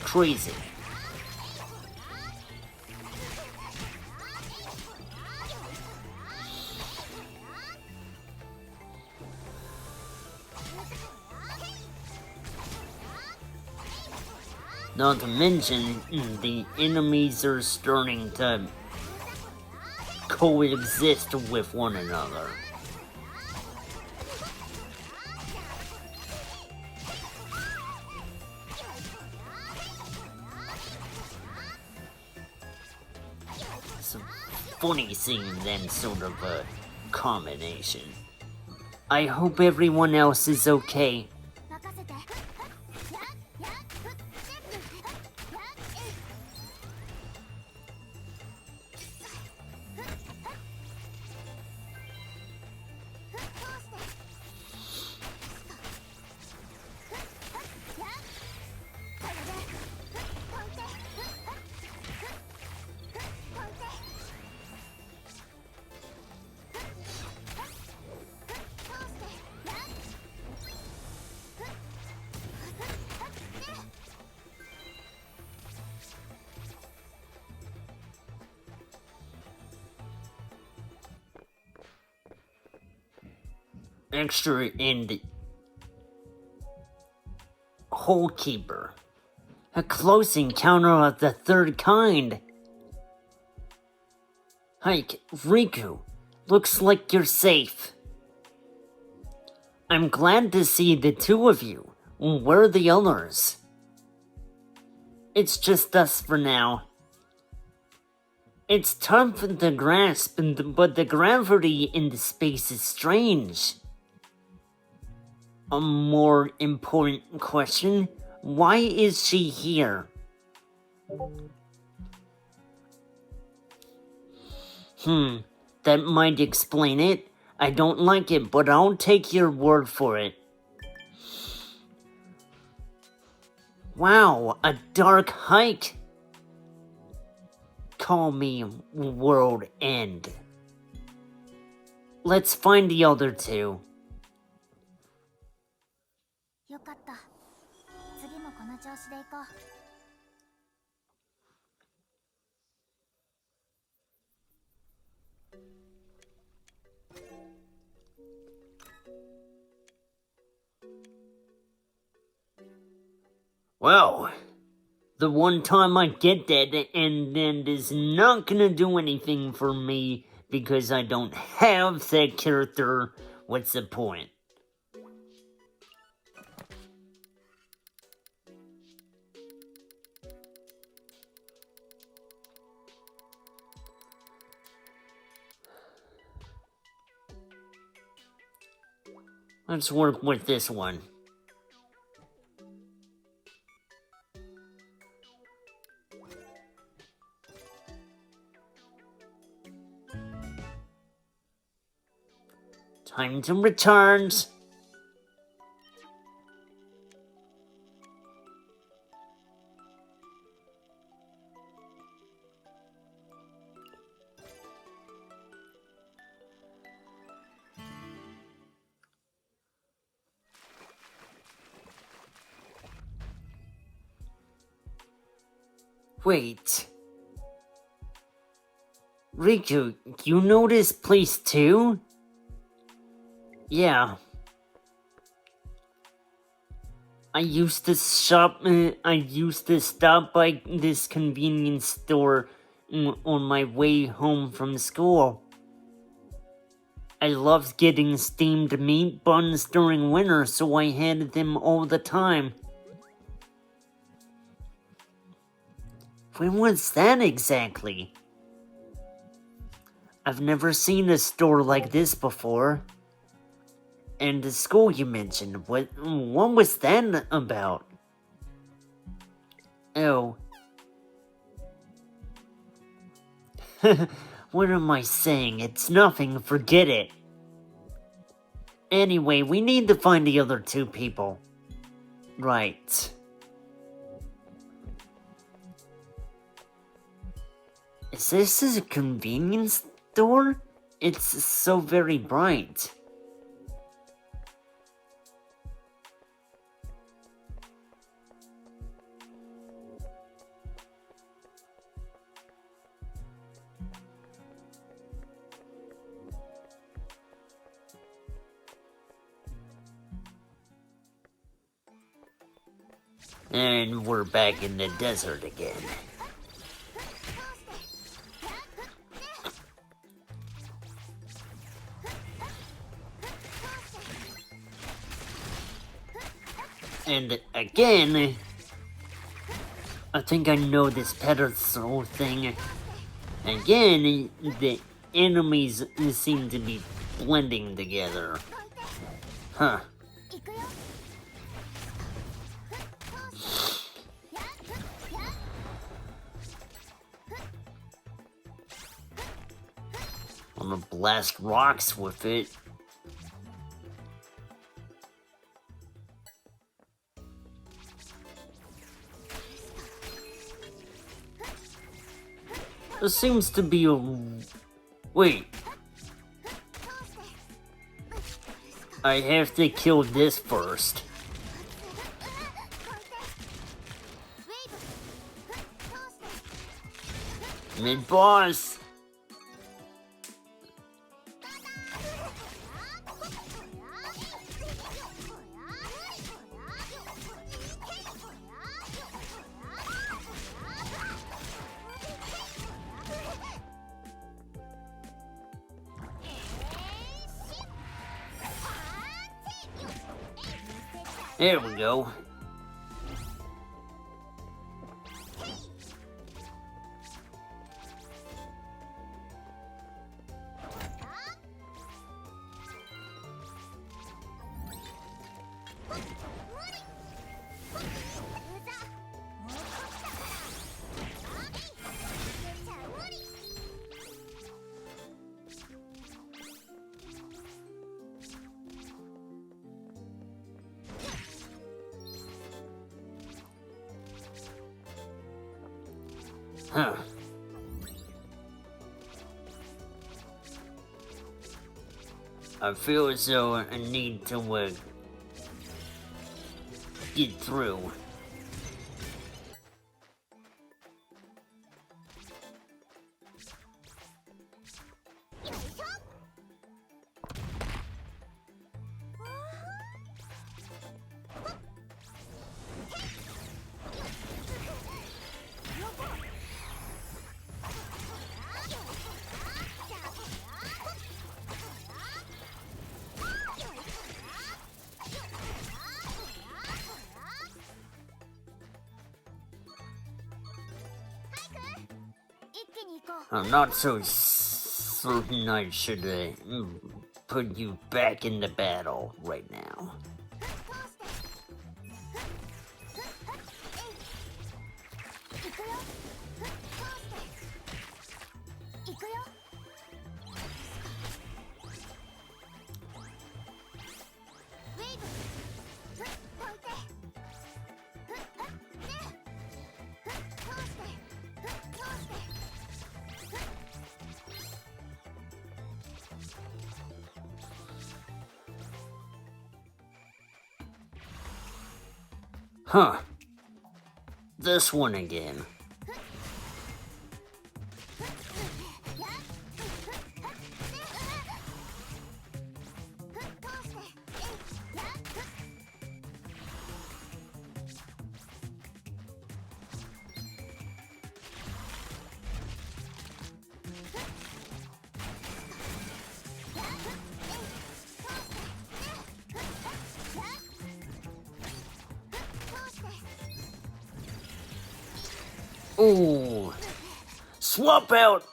Crazy. Not to mention, the enemies are starting to coexist with one another. It's funny seeing that sort of a combination. I hope everyone else is okay. Extra and Hole Keeper. A close encounter of the third kind. HYKE, Riko, looks like you're safe. I'm glad to see the two of you. Where are the others? It's just us for now. It's tough to grasp, but the gravity in the space is strange. A more important question, why is she here? That might explain it. I don't like it, but I'll take your word for it. Wow, a dark hike. Call me World End. Let's find the other two. よかった。次もこの調子で行こう。Well, the one time I get that and then is not gonna do anything for me because I don't have that character, what's the point? Let's work with this one. Time to return. Wait. Riko, you know this place too? Yeah. I used to stop by this convenience store on my way home from school. I loved getting steamed meat buns during winter, so I had them all the time. When was that exactly? I've never seen a store like this before. And the school you mentioned, what was that about? Oh. What am I saying? It's nothing, forget it. Anyway, we need to find the other two people. Right. Is this a convenience store? It's so very bright. And we're back in the desert again. And again, I think I know this pedestal thing. Again, the enemies seem to be blending together. Huh. I'm gonna blast rocks with it. There seems to be a... Wait. I have to kill this first. Mid-boss! There we go. Huh. I feel as though I need to get through. I'm not so certain I should put you back in the battle right now. Huh. This one again. Ooh. Swap out!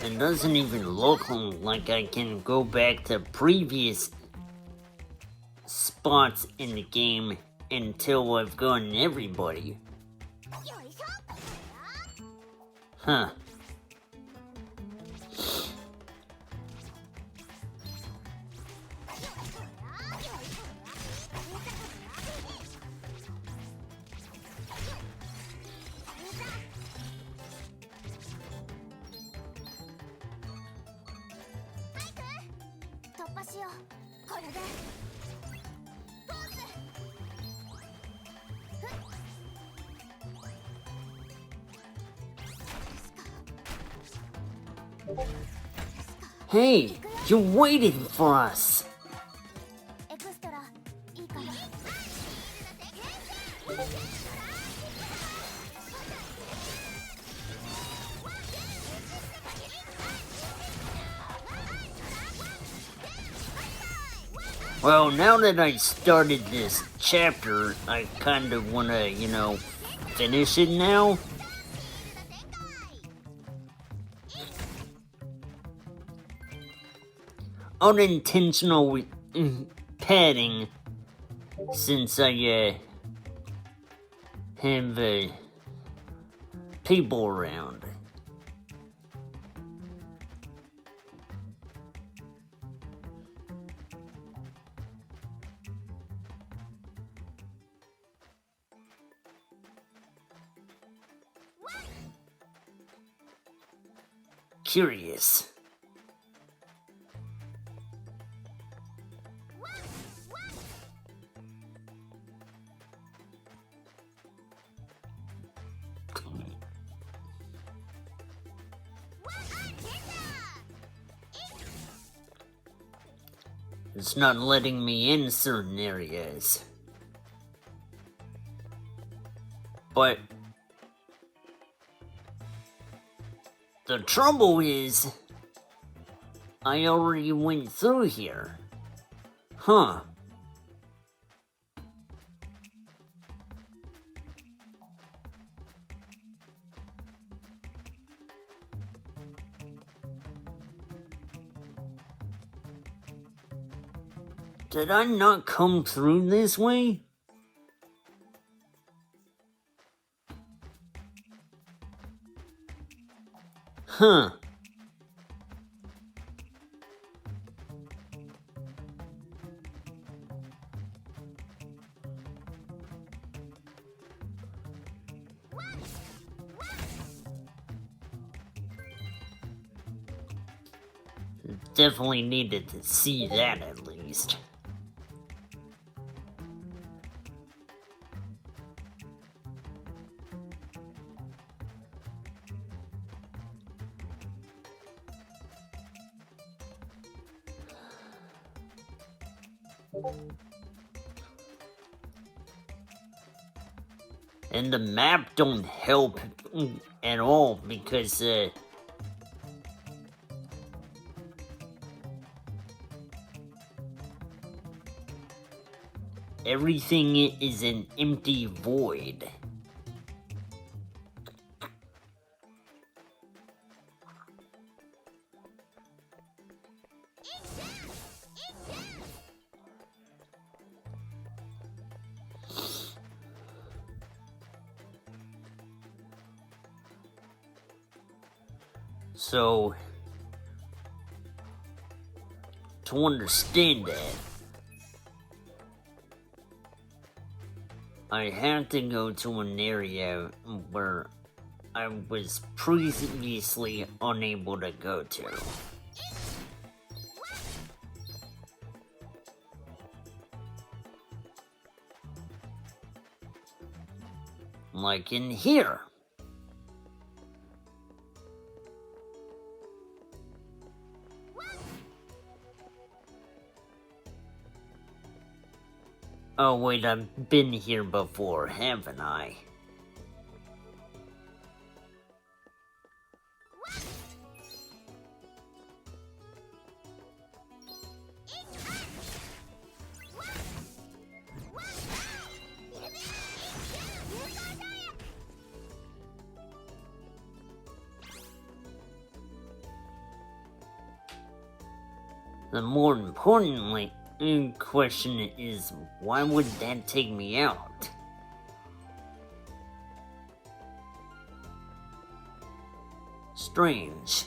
It doesn't even look like I can go back to previous spots in the game until I've gotten everybody. Huh. Hey, you're waiting for us. エクストラいいかな。 Well, now that I started this chapter, I kind of want to, finish it now. Unintentional padding, since I have people around. Curious. It's not letting me in certain areas. But the trouble is, I already went through here. Huh. Did I not come through this way? Huh. Definitely needed to see that at least. And the map don't help at all because everything is an empty void. So, to understand that, I have to go to an area where I was previously unable to go to. Like in here. Oh wait, I've been here before, haven't I? The more importantly question is, why would that take me out? Strange.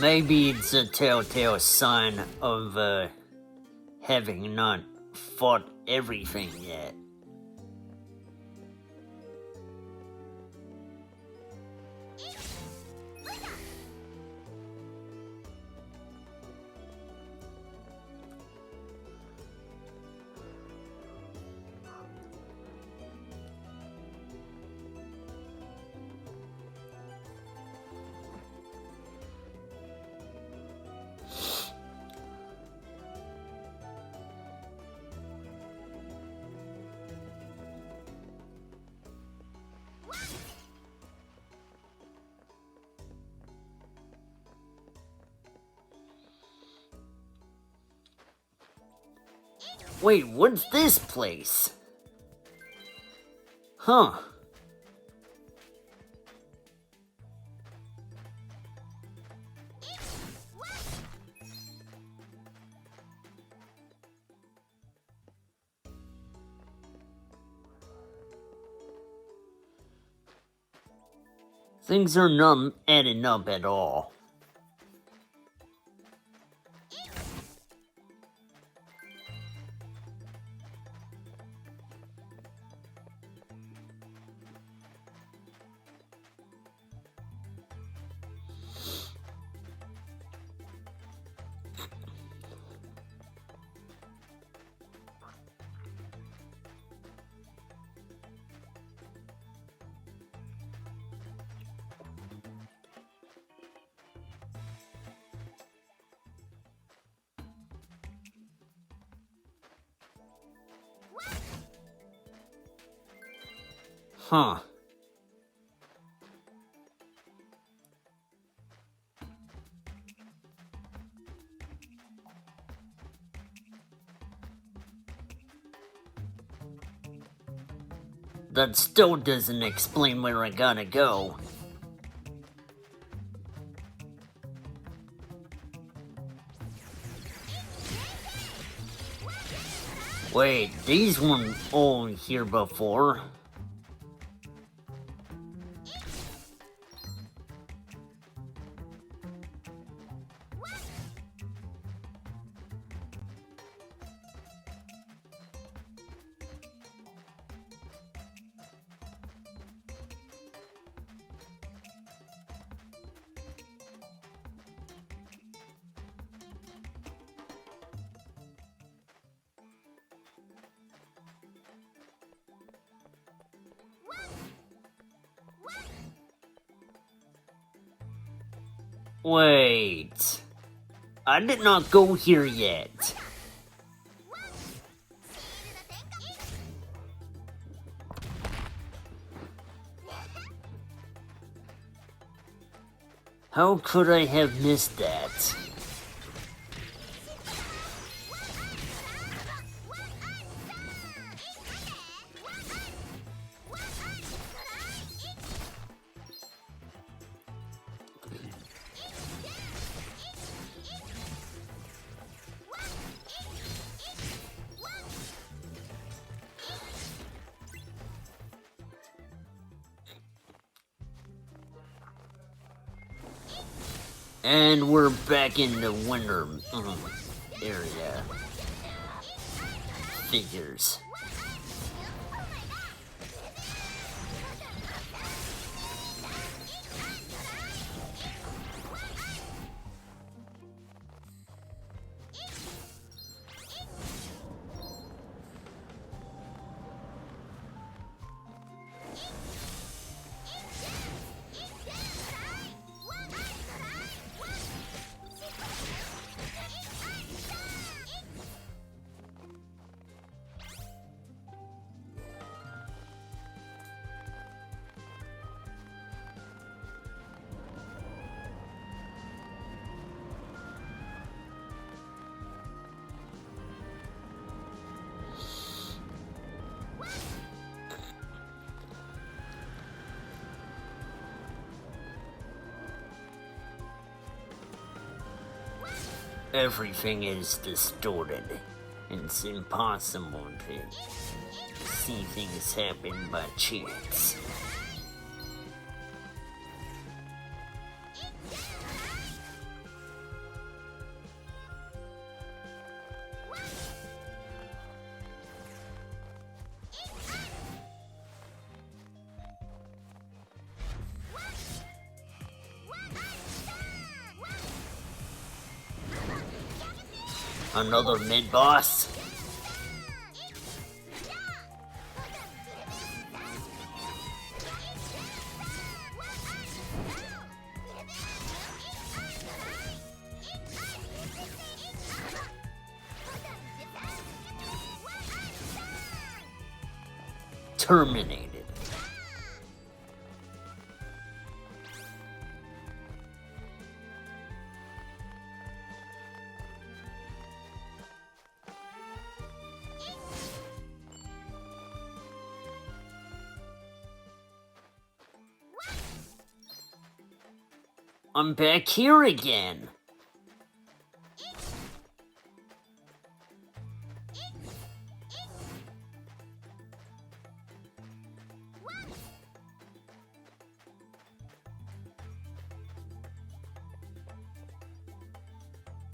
Maybe it's a telltale sign of, having not fought everything yet. Wait, what's this place? Huh. Things are not adding up at all. Huh. That still doesn't explain where I gotta go. Wait, these weren't all here before. Wait. I did not go here yet. How could I have missed that? And we're back in the winter area. Figures. Everything is distorted. It's impossible to see things happen by chance. Another mid-boss? Terminated. I'm back here again.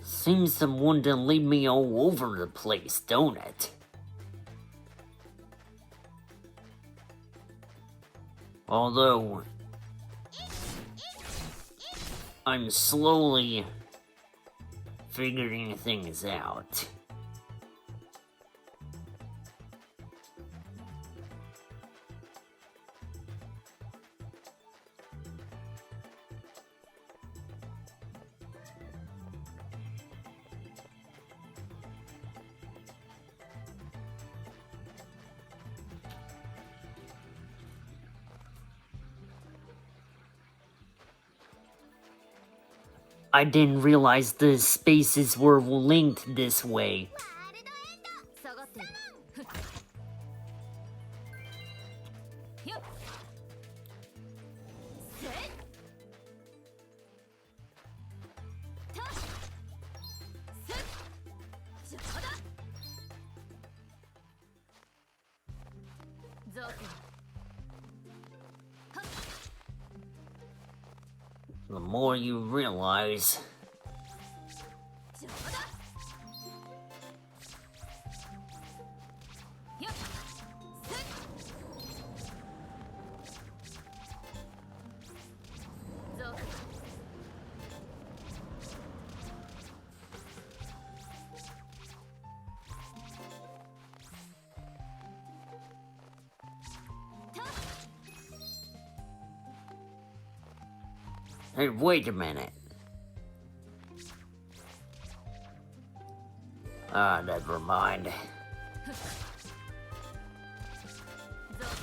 Seems to want to leave me all over the place, don't it? Although I'm slowly figuring things out. I didn't realize the spaces were linked this way. 下がっているふっひょっせいたせっじゃあだザーク The more you realize, じゃあだひょっせっザーク hey, wait a minute. Ah, never mind. ザーク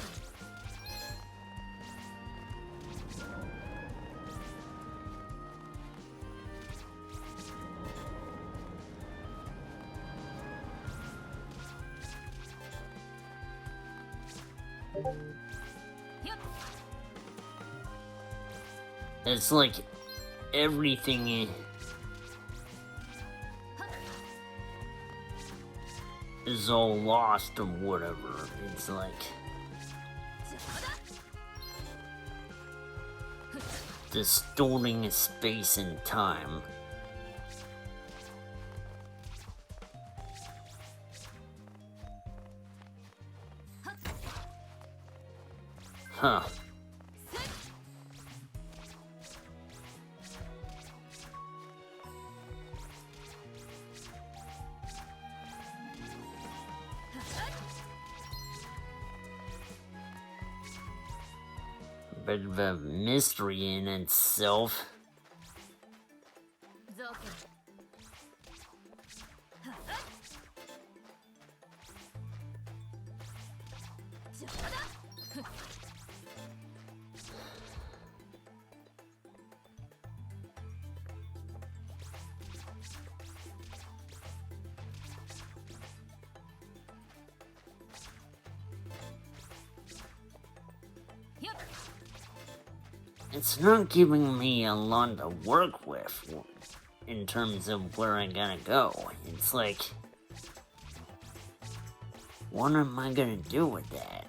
ひょっ It's like everything is all lost or whatever. It's like じゃあだ distorting space and time. Huh. Bit of a mystery in itself. ザーク じゃあだ ひょっ It's not giving me a lot to work with. in terms of where I gotta go. It's like, what am I gonna do with that?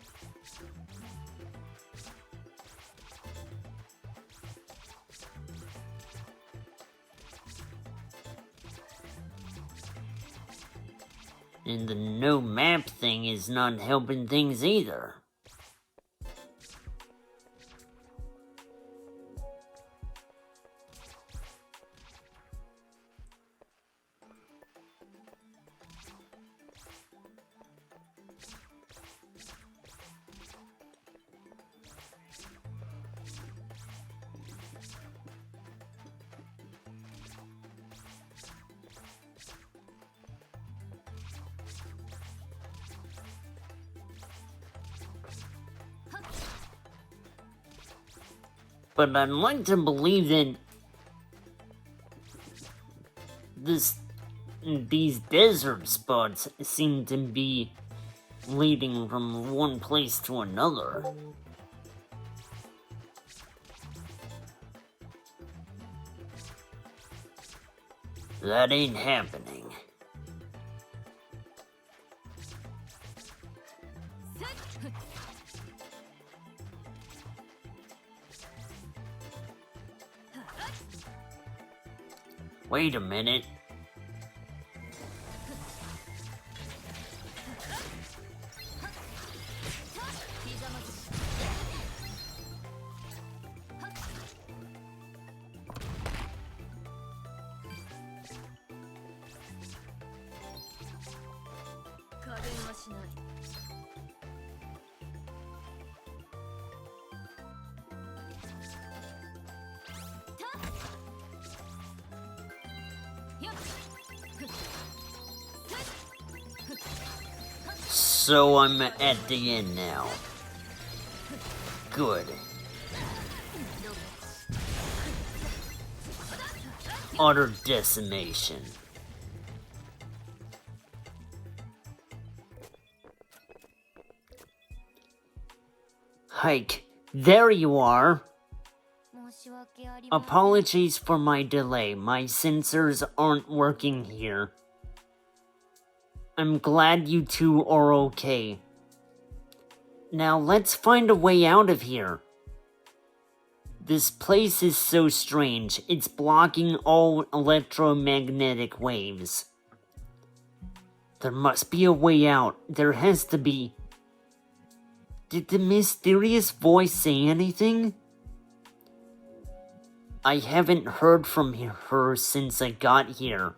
And the no map thing is not helping things either. But I'd like to believe that these desert spots seem to be leading from one place to another. That ain't happening. Wait a minute. So I'm at the end now. Good. Utter decimation. HYKE, there you are. Apologies for my delay. My sensors aren't working here. I'm glad you two are okay. Now let's find a way out of here. This place is so strange. It's blocking all electromagnetic waves. There must be a way out. There has to be. Did the mysterious voice say anything? I haven't heard from her since I got here.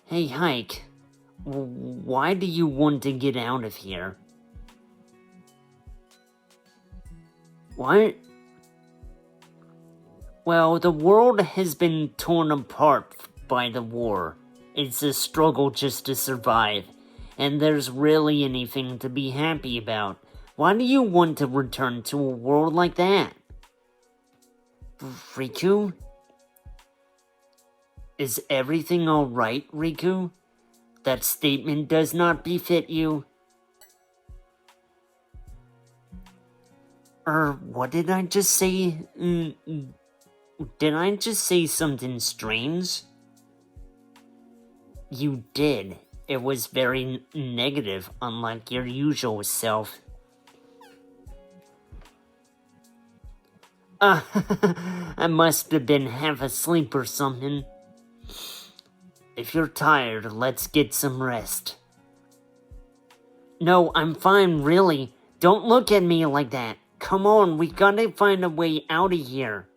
Hey, HYKE, why do you want to get out of here? What? Well, the world has been torn apart by the war. It's a struggle just to survive, and there's rarely anything to be happy about. Why do you want to return to a world like that? Riko? Is everything alright, Riko? That statement does not befit you. What did I just say? Did I just say something strange? You did. It was very negative, unlike your usual self. I must have been half asleep or something. If you're tired, let's get some rest. No, I'm fine, really. Don't look at me like that. Come on, we gotta find a way out of here.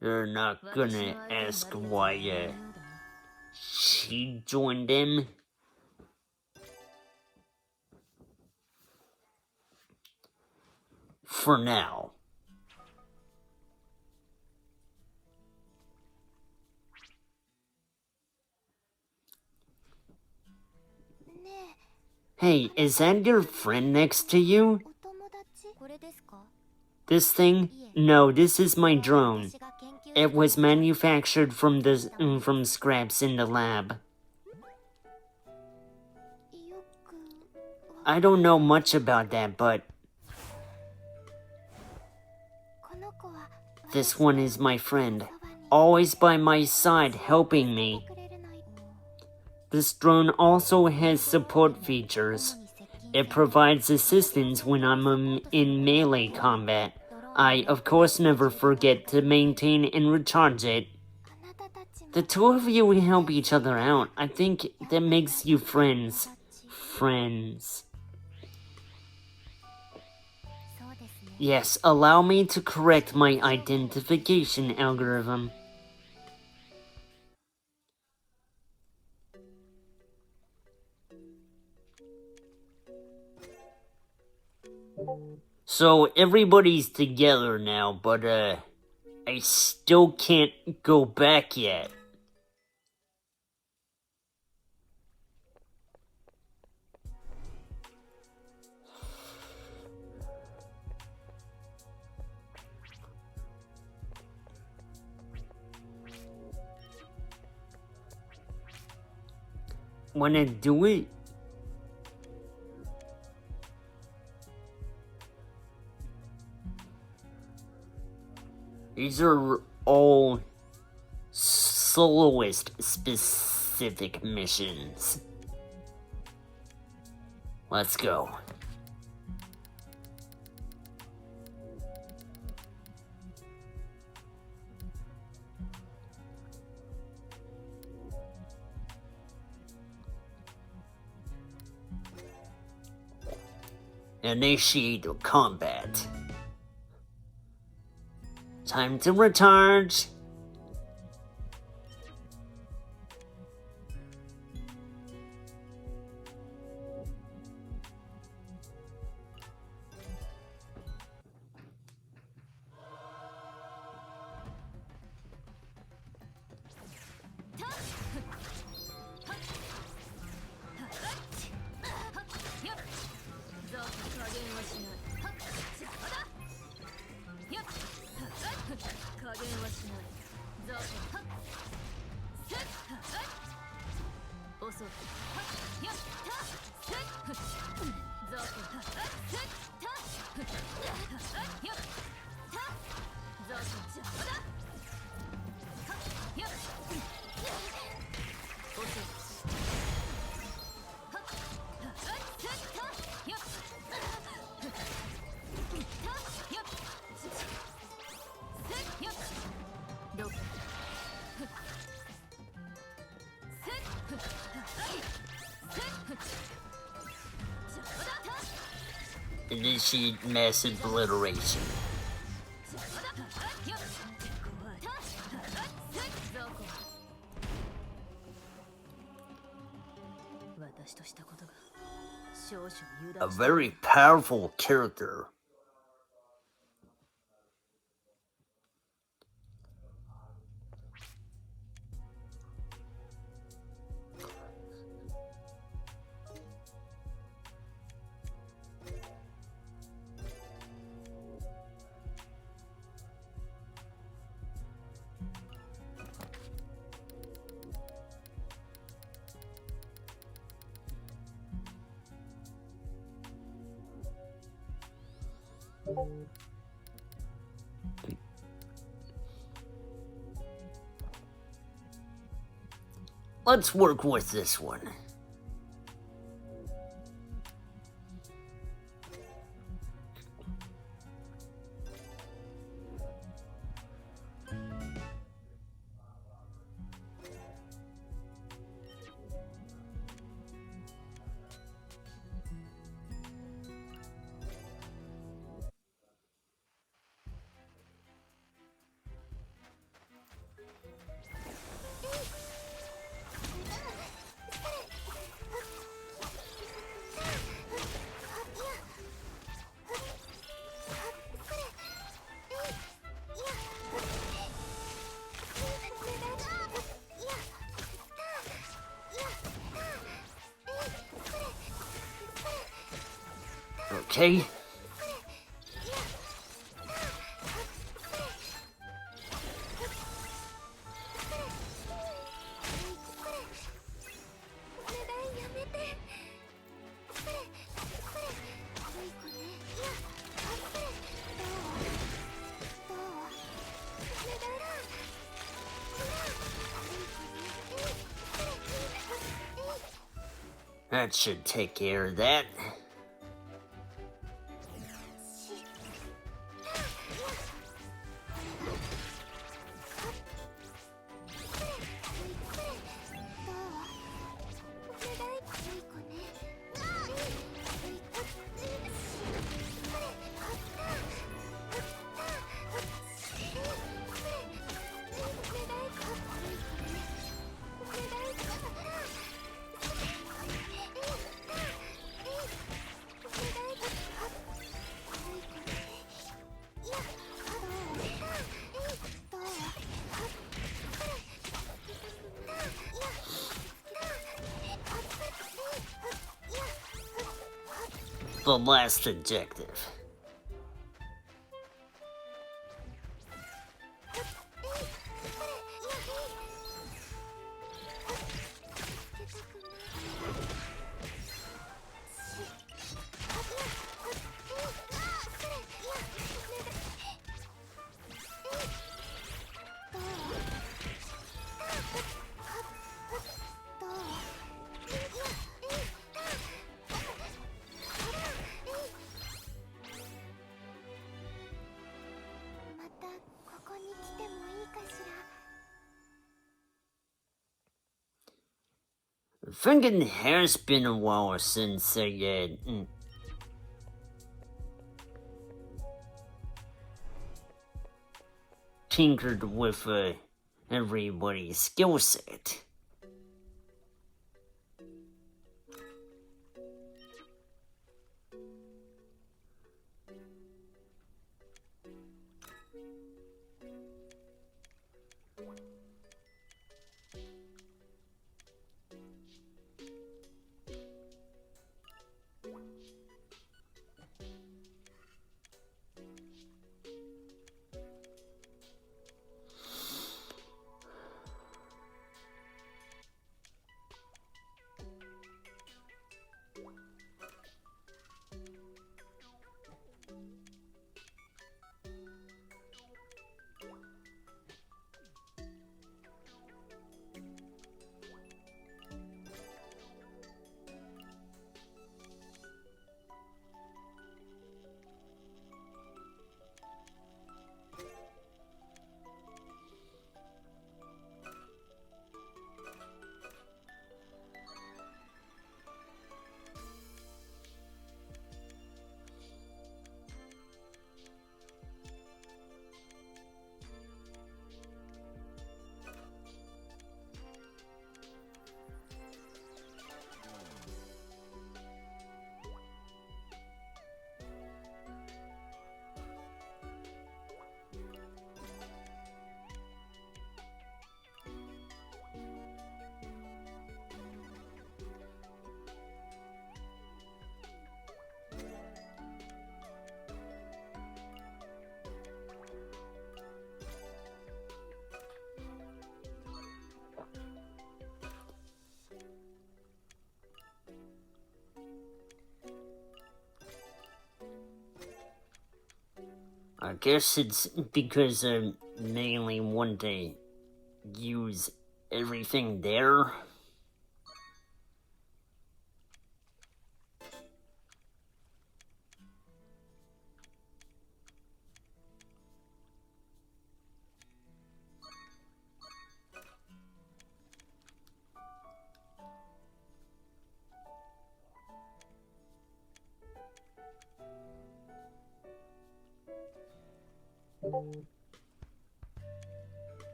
You're not gonna ask why, she joined in? For now. Hey, is that your friend next to you? This thing? No, this is my drone. It was manufactured from scraps in the lab. I don't know much about that, but この子は this one is my friend, always by my side helping me. くれるのよ This drone also has support features. It provides assistance when I'm in melee combat. I, of course, never forget to maintain and recharge it. あなたたちも The two of you help each other out. I think that makes you friends. Friends. そうですね Yes, allow me to correct my identification algorithm. So everybody's together now, but I still can't go back yet. Wanna do it? These are all soloist specific missions. Let's go. Initiate combat. Time to recharge. Initiate mass obliteration. A very powerful character. Let's work with this one. Okay. That should take care of that. The last objective. Thinking it has been a while since I tinkered with everybody's skill set. I guess it's because I mainly want to use everything there.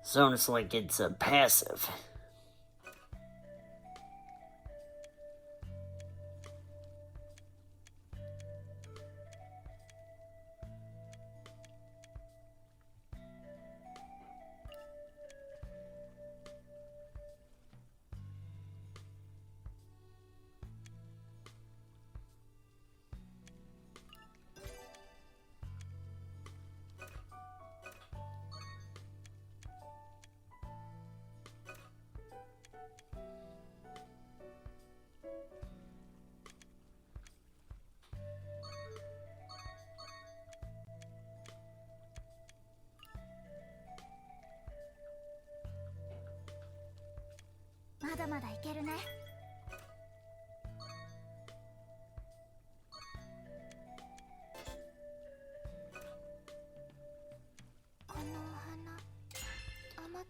Sounds like it's a passive.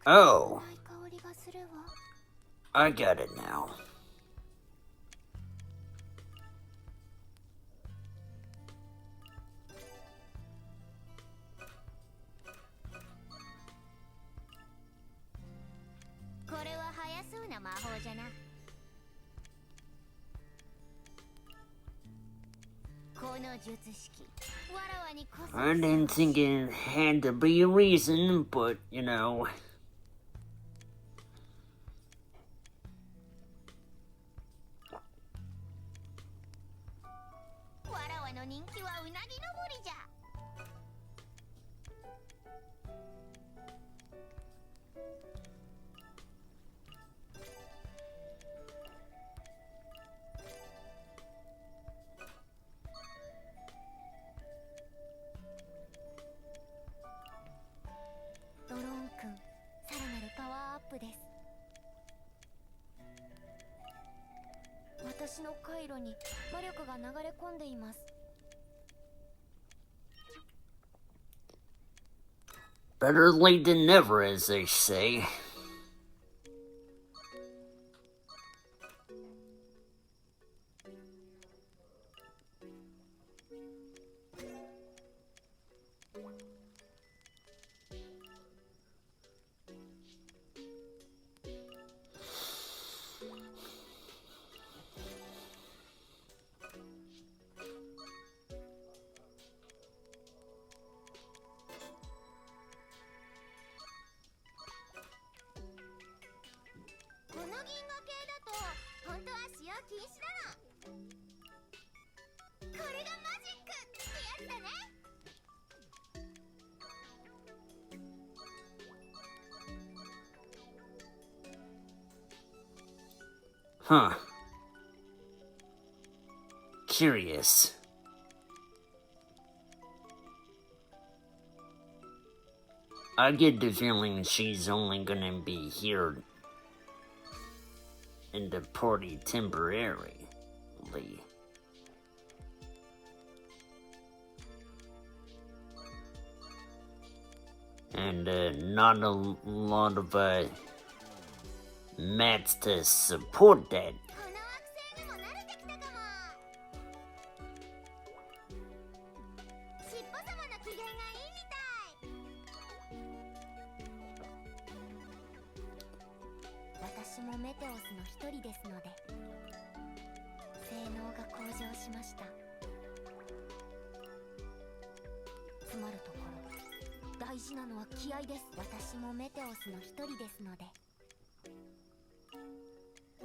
Oh, 甘い香りがするわ。 I got it now. これは早そうな魔法じゃな。この術式、わらわにこそ I didn't think it had to be a reason, but you know. わらわの人気はうなぎ登りじゃ。ドローンくん、さらなるパワーアップです。私の回路に魔力が流れ込んでいます。 Better late than never, as they say. Huh. Curious. I get the feeling she's only gonna be here in the party temporarily. And not a lot of mats to support that. この惑星にも慣れてきたかも。尻尾様の機嫌がいいみたい。私もメテオスの一人ですので、性能が向上しました。つまるところ、大事なのは気合です。私もメテオスの一人ですので。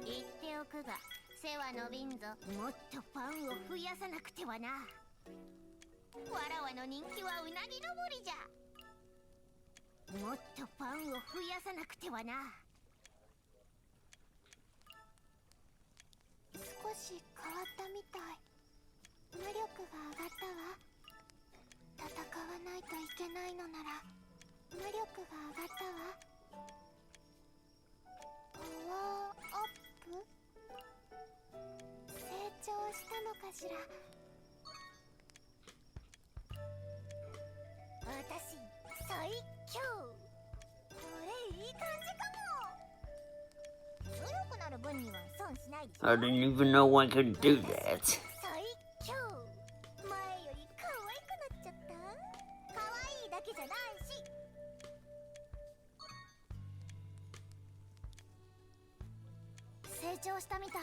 言っておくが、背は伸びんぞ。もっとファンを増やさなくてはな。わらわの人気はうなぎ登りじゃ。もっとファンを増やさなくてはな。少し変わったみたい。魔力が上がったわ。戦わないといけないのなら魔力が上がったわ。パワーアップ？成長したのかしら。私最強。これいい感じかも。強くなる分には損しないでしょ。 I didn't even know I could do that. 最強。前より可愛くなっちゃった。可愛いだけじゃないし。成長したみたい。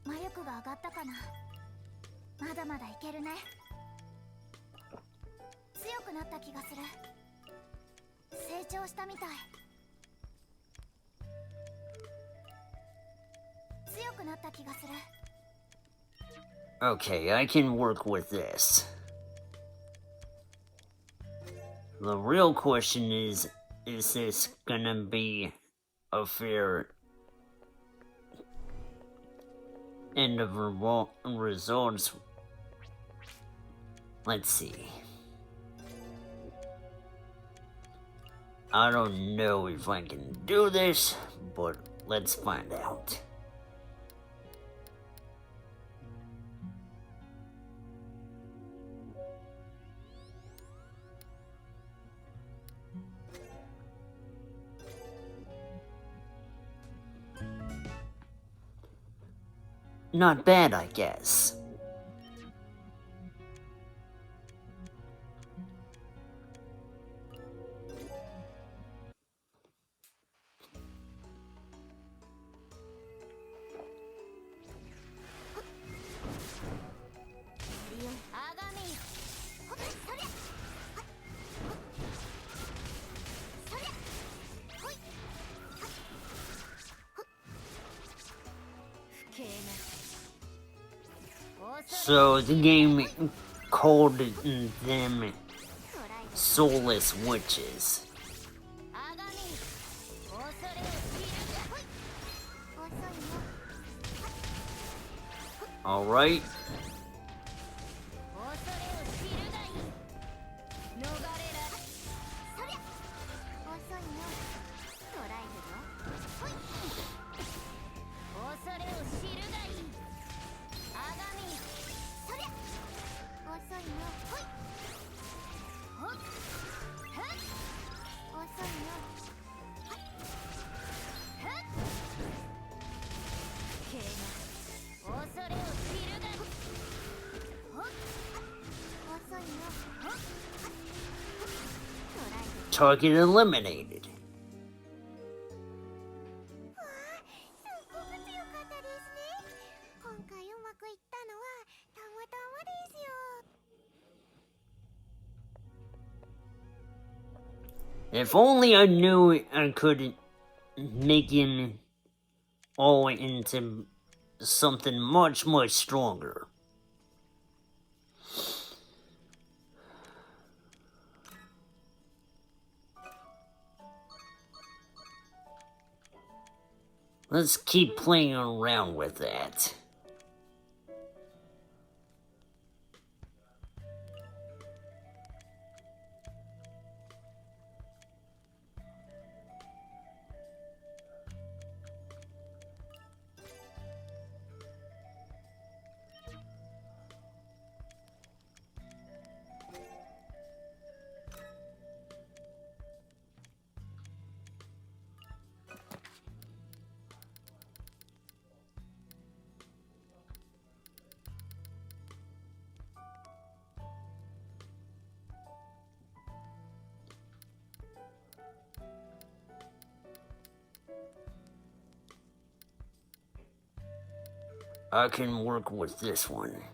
魔力が上がったかな。まだまだいけるね。強くなった気がする。成長したみたい。強くなった気がする。 Okay, I can work with this. The real question is this gonna be a fair end of results? Let's see. I don't know if I can do this, but let's find out. not bad, I guess. So the game called them soulless witches. Alright. Target eliminated. すごく強かったですね。今回うまくいったのはたまたまですよ。 If only I knew I could make him all into something much, much stronger. Let's keep playing around with that. I can work with this one.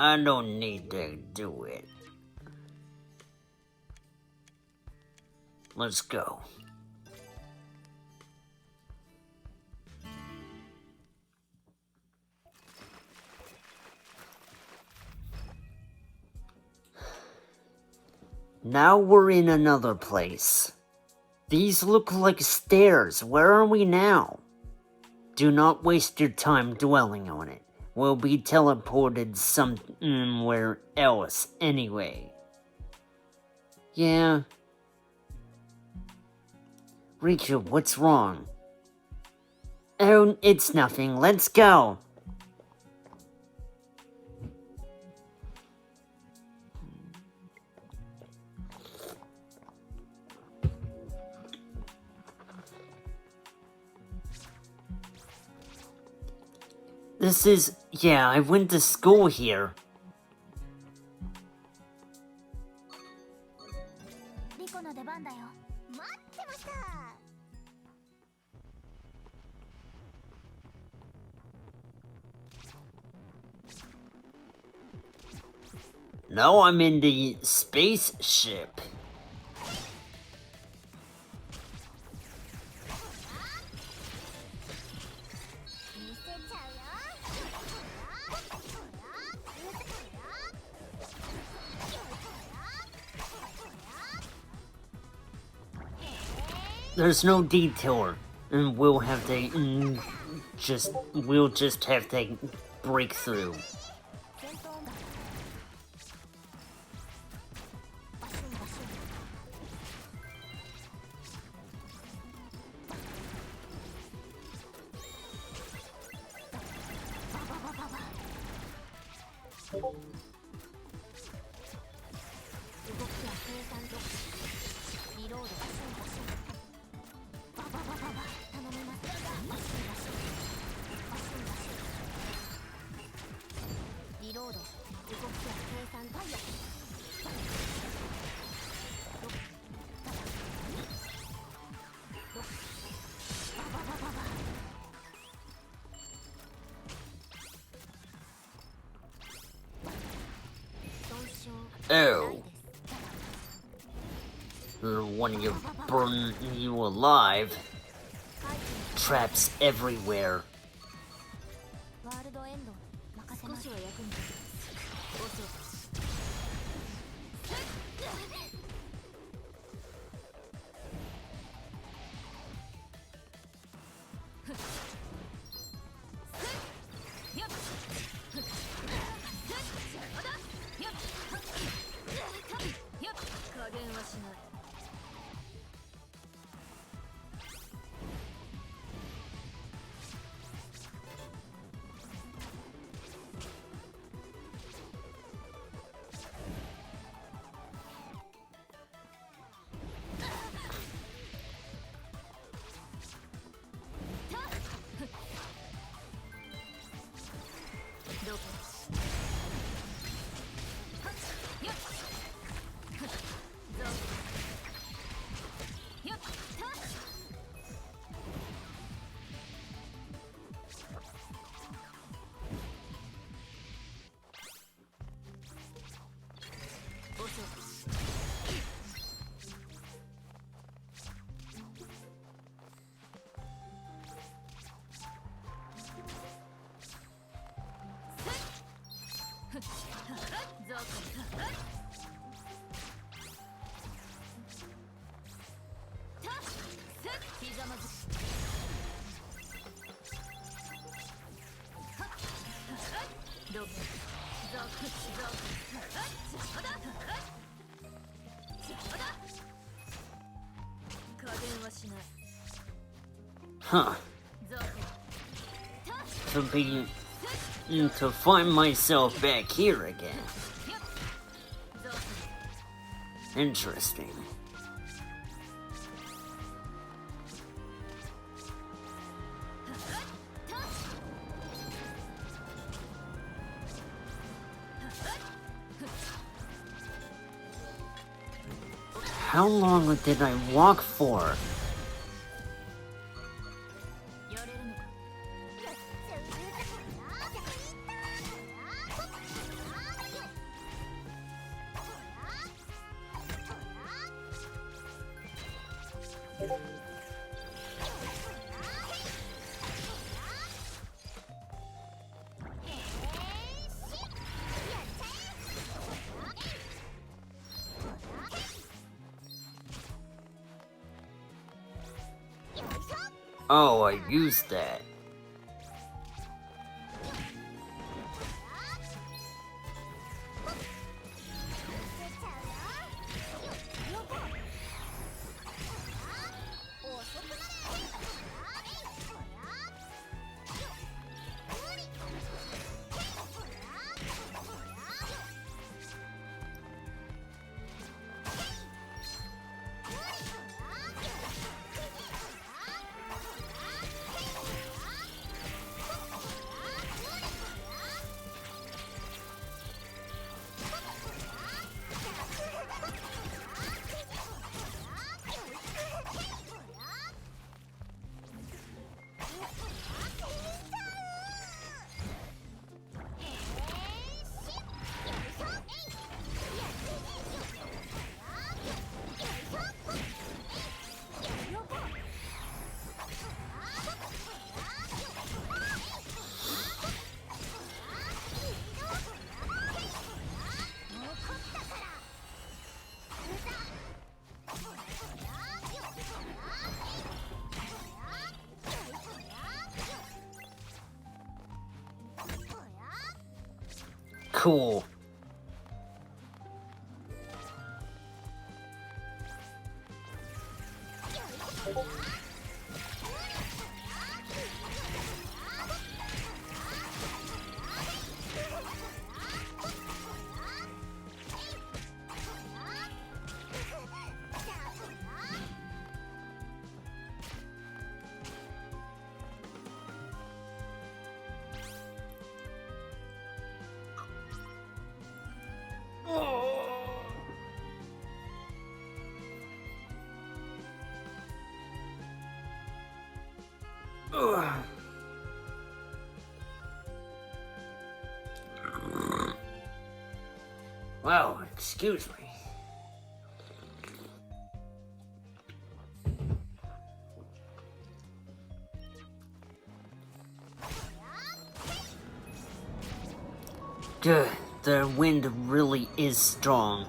I don't need to do it. Let's go. Now we're in another place. These look like stairs. Where are we now? Do not waste your time dwelling on it. We'll be teleported somewhere else anyway. Yeah. Riko, what's wrong? Oh, it's nothing. Let's go. This is... yeah, I went to school here. リコの出番だよ。待ってました。 Now I'm in the spaceship. There's no detour. and we'll have to we'll just have to break through. 戦闘音楽バシュンバシュンバババババ動きや計算とリロードバシュンバシュンバババババ頼みますバシュンバシュンバシュンバシュンリロード動きや計算タイヤバババババ Oh. When you burn you alive. Traps everywhere. ワールドエンド任せます。少しは役に立つ。加減はしない。 Huh. To find myself back here again. Interesting. How long did I walk for? Oh, I used that. Cool. Ugh. Wow, excuse me. Good. The wind really is strong.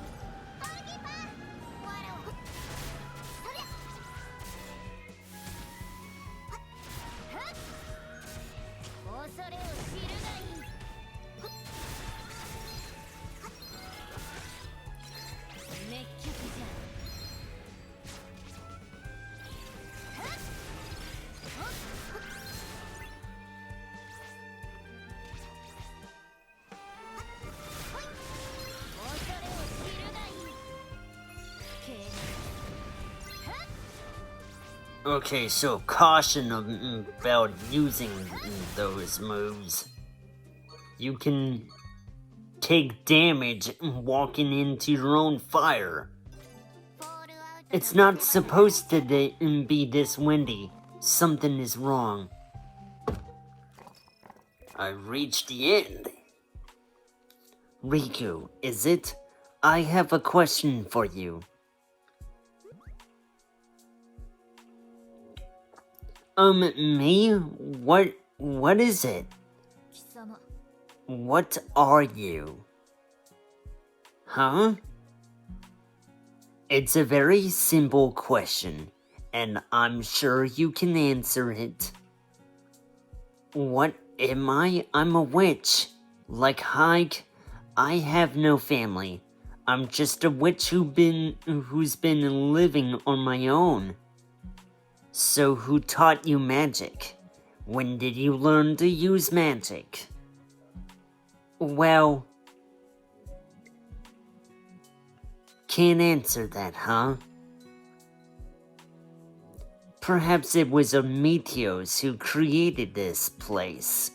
Okay, so caution about using those moves. You can take damage walking into your own fire. It's not supposed to be this windy. Something is wrong. I reached the end. Riko, is it? I have a question for you. Me? What is it? 貴様 What are you? Huh? It's a very simple question, and I'm sure you can answer it. What am I? I'm a witch. Like HYKE, I have no family. I'm just a witch who's been living on my own. So who taught you magic? When did you learn to use magic? Well, can't answer that, huh? Perhaps it was a Meteos who created this place.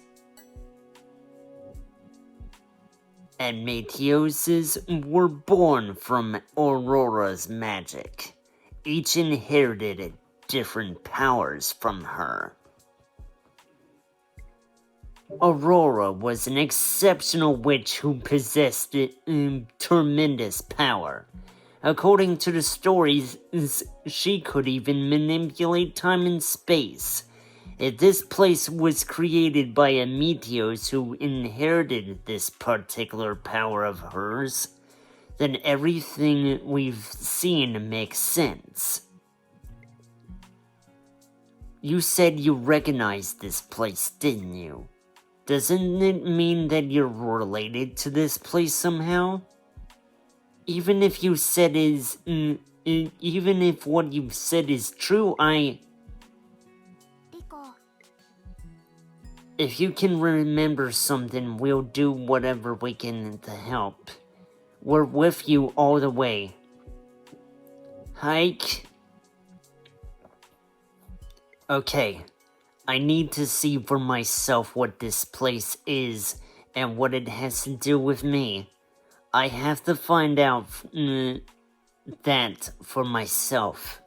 And Meteoses were born from Aurora's magic. Each inherited different powers from her. Aurora was an exceptional witch who possessed tremendous power. According to the stories, she could even manipulate time and space. If this place was created by a Meteos who inherited this particular power of hers, then everything we've seen makes sense. You said you recognized this place, didn't you? Doesn't it mean that you're related to this place somehow? Even if you said even if what you said is true, Riko, if you can remember something, we'll do whatever we can to help. We're with you all the way. HYKE. Okay, I need to see for myself what this place is and what it has to do with me. I have to find out that for myself.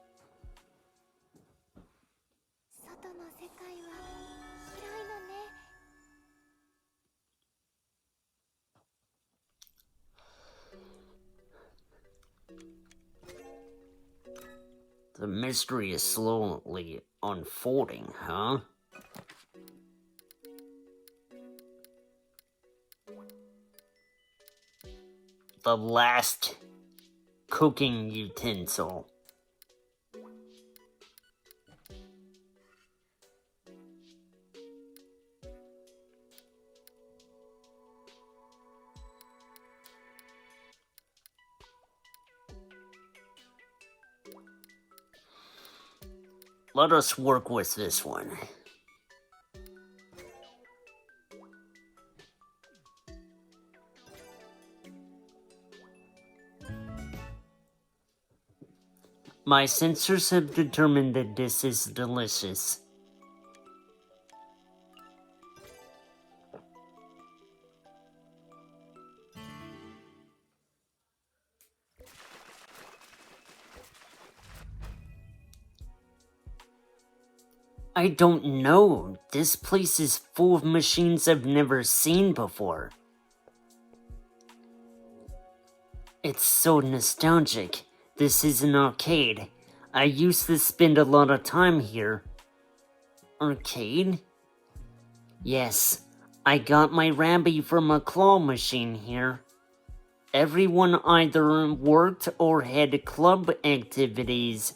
外の世界は広いのね。 The mystery is slowly unfolding, huh? The last cooking utensil. Let us work with this one. My sensors have determined that this is delicious. I don't know. This place is full of machines I've never seen before. It's so nostalgic. This is an arcade. I used to spend a lot of time here. Arcade? Yes, I got my Rabby from a claw machine here. Everyone either worked or had club activities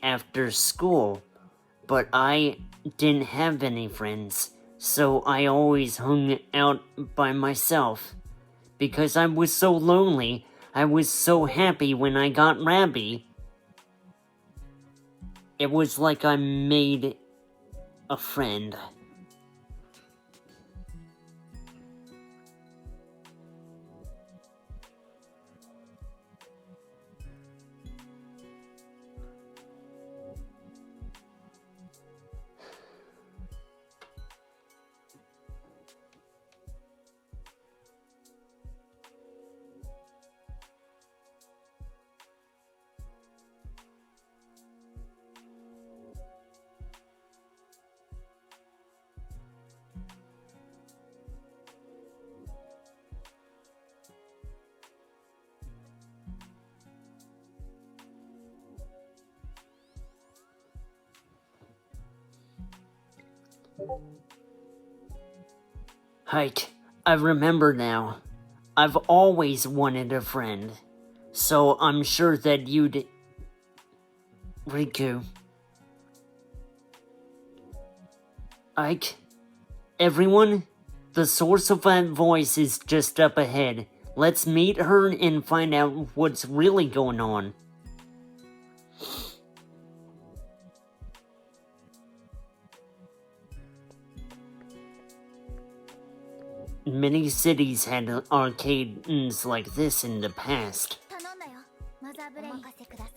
after school, but I didn't have any friends, so I always hung out by myself. Because I was so lonely, I was so happy when I got Rabby. It was like I made a friend. HYKE, I remember now. I've always wanted a friend, so I'm sure that you'd... Riko. HYKE, everyone, the source of that voice is just up ahead. Let's meet her and find out what's really going on. Many cities had arcades like this in the past.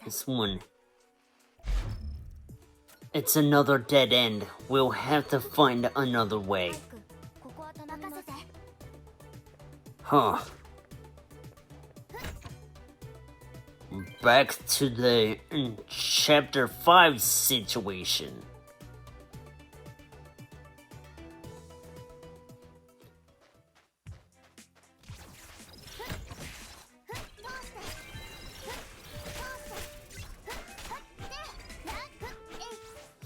This one. It's another dead end. We'll have to find another way. Huh. Back to the Chapter 5 situation.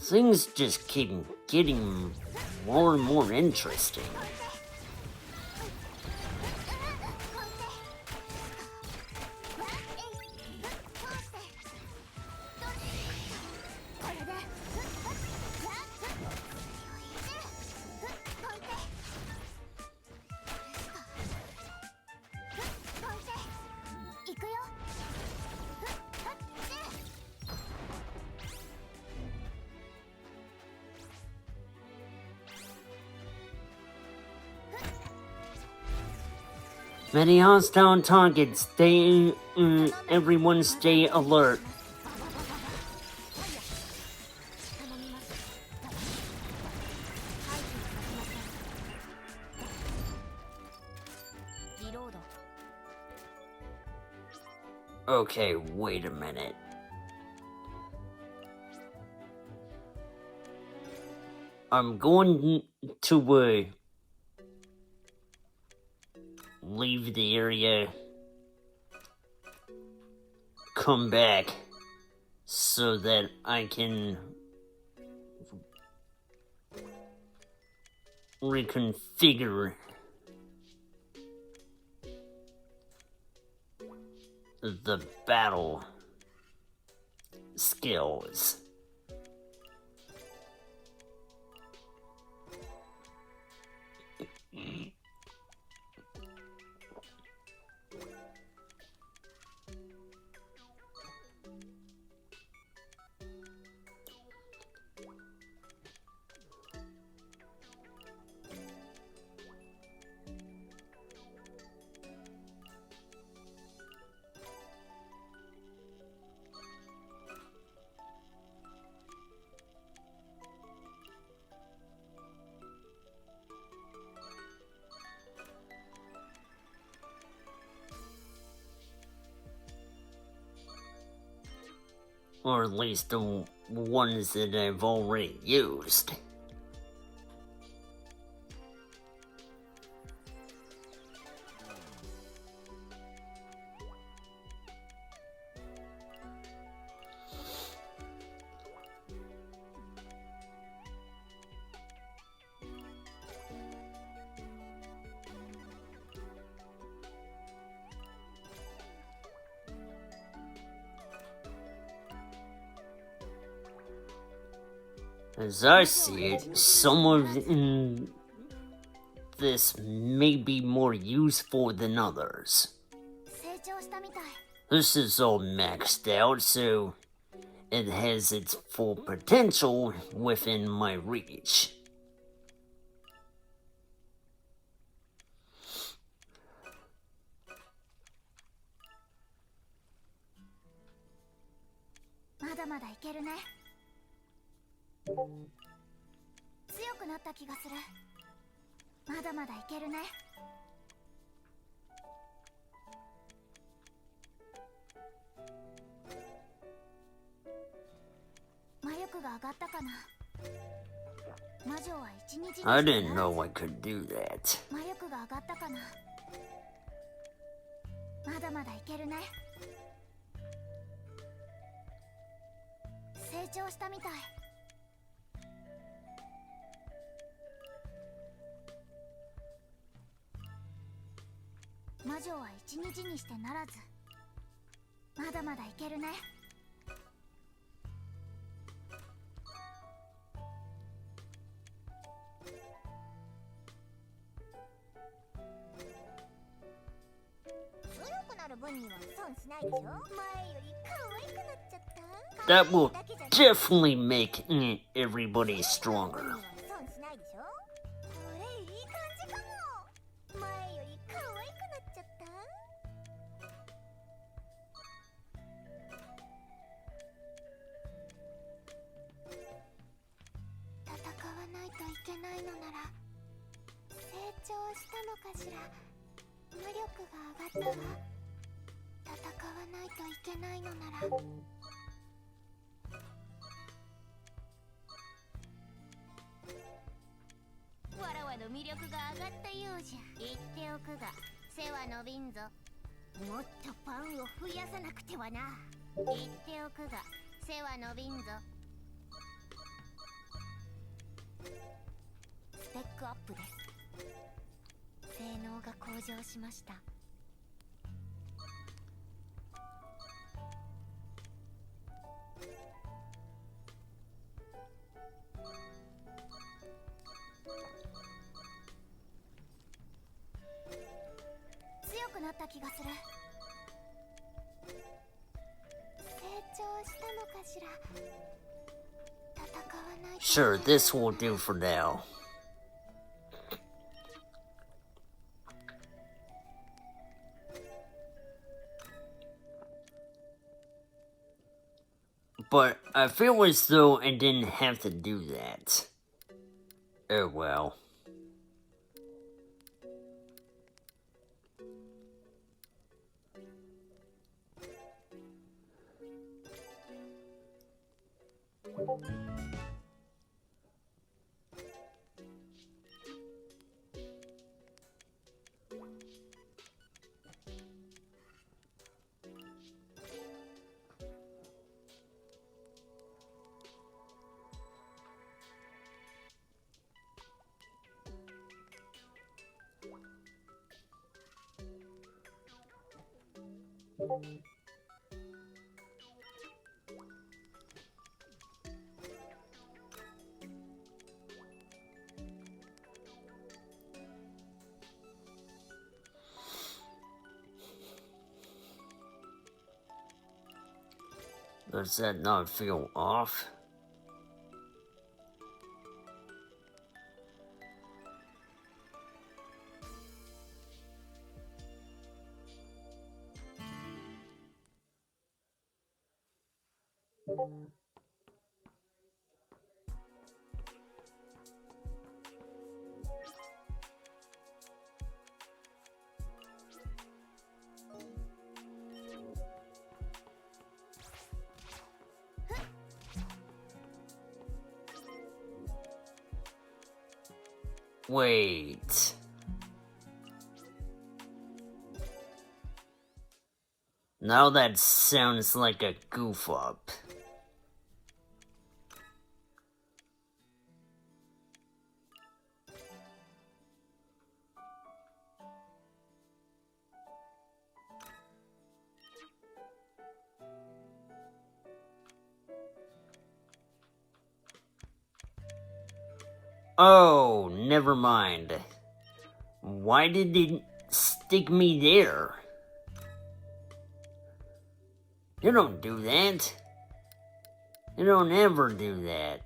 Things just keep getting more and more interesting. Many hostile targets. Everyone stay alert. Okay, wait a minute. I'm going to leave the area, come back so that I can reconfigure the battle skills. Or at least the ones that I've already used. As I see it, some of this may be more useful than others. 成長したみたい。 This is all maxed out, so it has its full potential within my reach. まだまだいけるね。強くなった気がする。まだまだいけるね。魔力が上がったかな。魔女は一日に I didn't know I could do that. 魔力が上がったかな。まだまだいけるね。成長したみたい。魔女は一日にしてならず。まだまだいけるね。強くなる分には損しないでしょ。前より可愛くなっちゃった。 That will definitely make everybody stronger. 損しないでしょ。これいい感じかも。前より可愛くなっちゃった。戦わないといけないのなら成長したのかしら。魔力が上がったわ。戦わないといけないのなら。わらわの魅力が上がったようじゃ。言っておくが背は伸びんぞ。もっとファンを増やさなくてはな。言っておくが背は伸びんぞ。スペックアップです。性能が向上しました。強くなった気がする。成長したのかしら。戦わないと。 Sure, this will do for now. But I feel as though I didn't have to do that. Oh well. Does that not feel off? Wait. Now that sounds like a goof up. Oh, never mind. Why did it stick me there? You don't do that. You don't ever do that.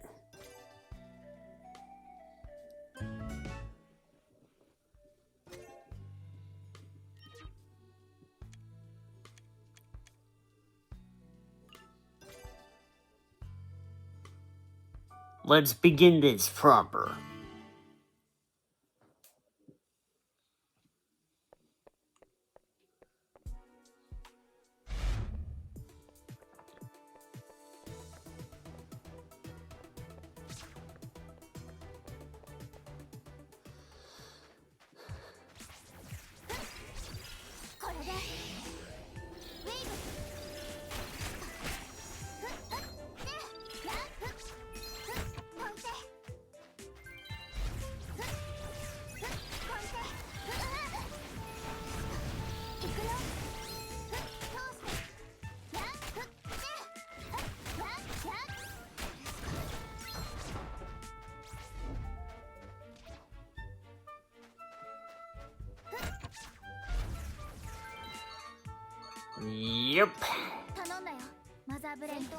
Let's begin this proper. Yep. 頼んだよマザーブレンド。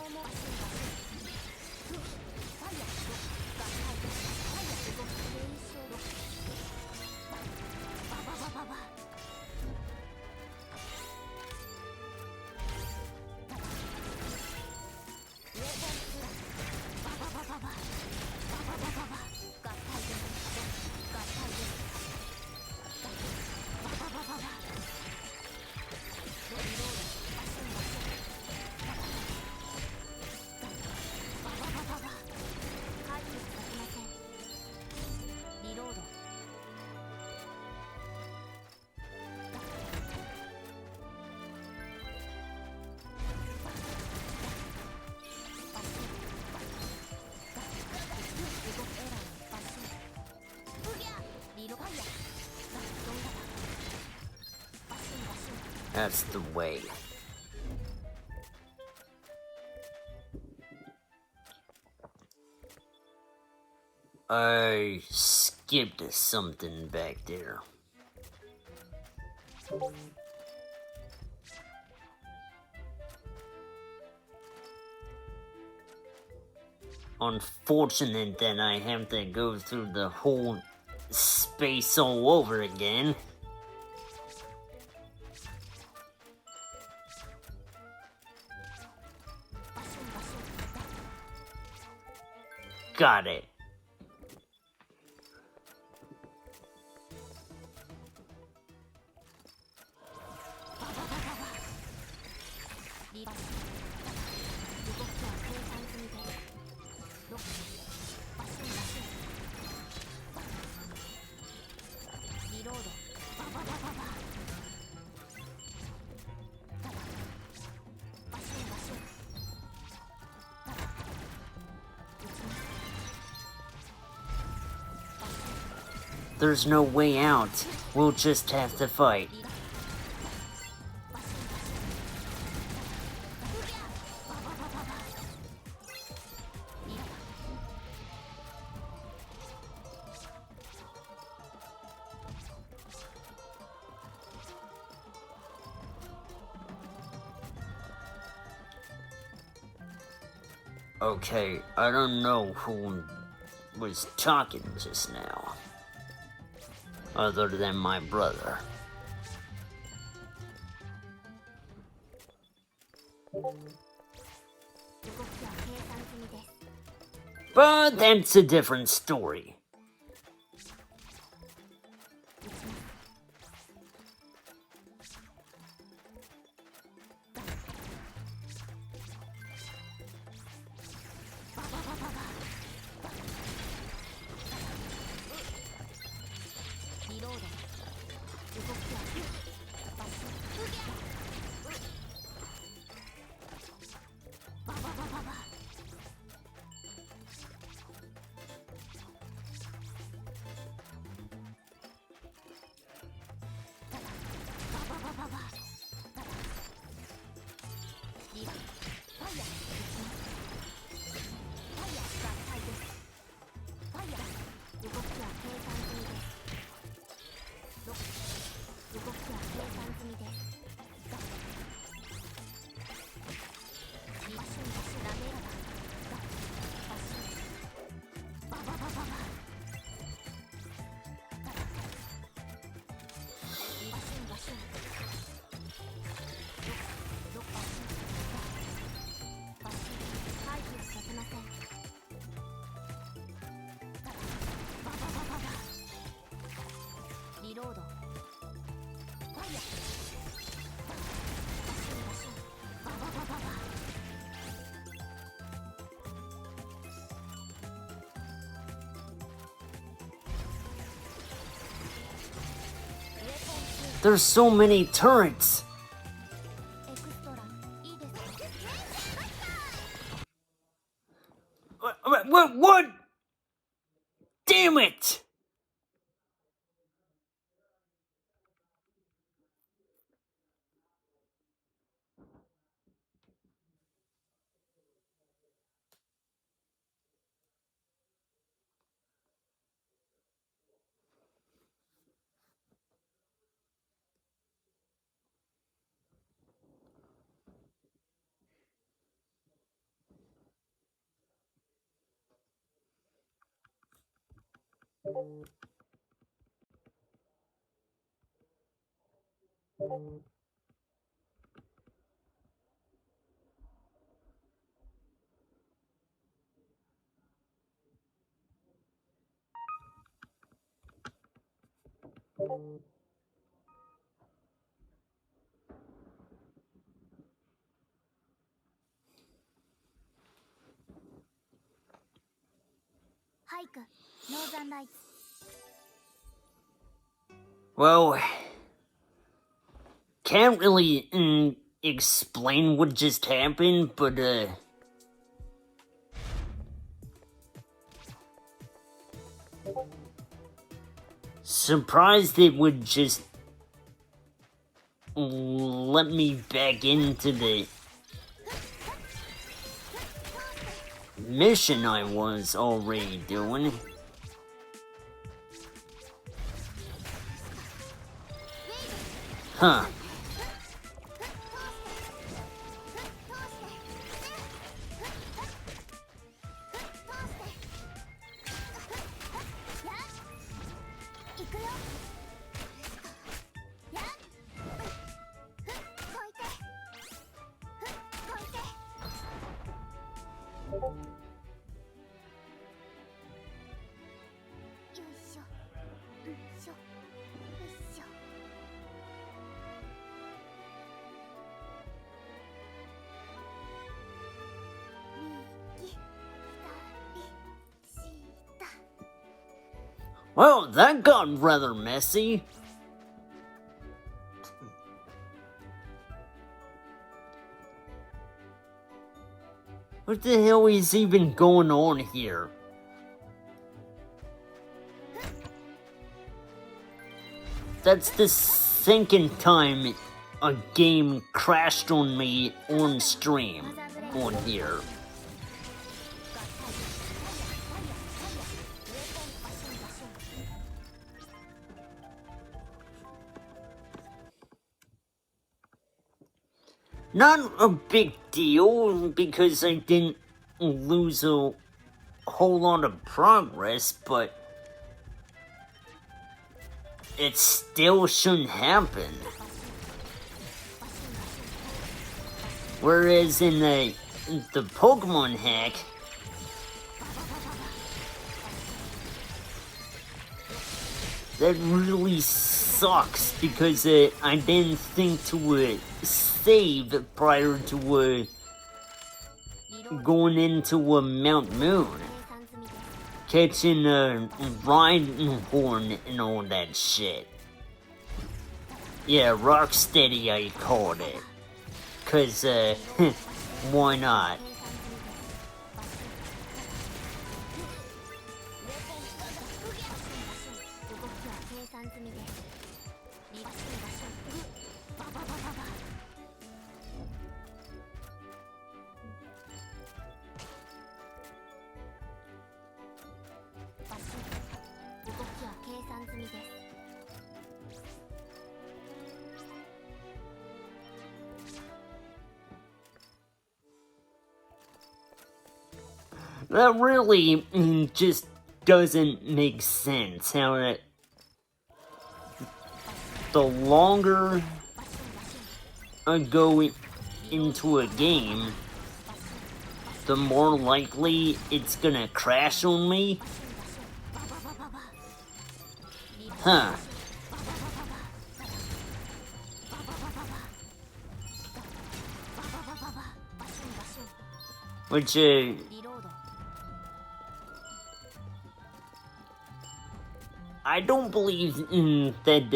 That's the way. I skipped something back there. Unfortunate that I have to go through the whole space all over again. Got it. There's no way out. We'll just have to fight. Okay, I don't know who was talking just now, other than my brother. But that's a different story. There's so many turrets. エクストラいいですか？ What? Damn it! HYKE ノーザンライツ Well, can't really explain what just happened, but surprised it would just let me back into the mission I was already doing. Huh. Well, that got rather messy. What the hell is even going on here? That's the second time a game crashed on me on stream on here. Not a big deal, because I didn't lose a whole lot of progress, but it still shouldn't happen. Whereas in the Pokemon hack, that really sucks, because I didn't think to save prior to going into Mount Moon, catching a Rhyhorn and all that shit. Yeah, Rocksteady I called it, 'cause why not? That really just doesn't make sense, how the longer I go into a game, the more likely it's gonna crash on me. Huh. Which, I don't believe that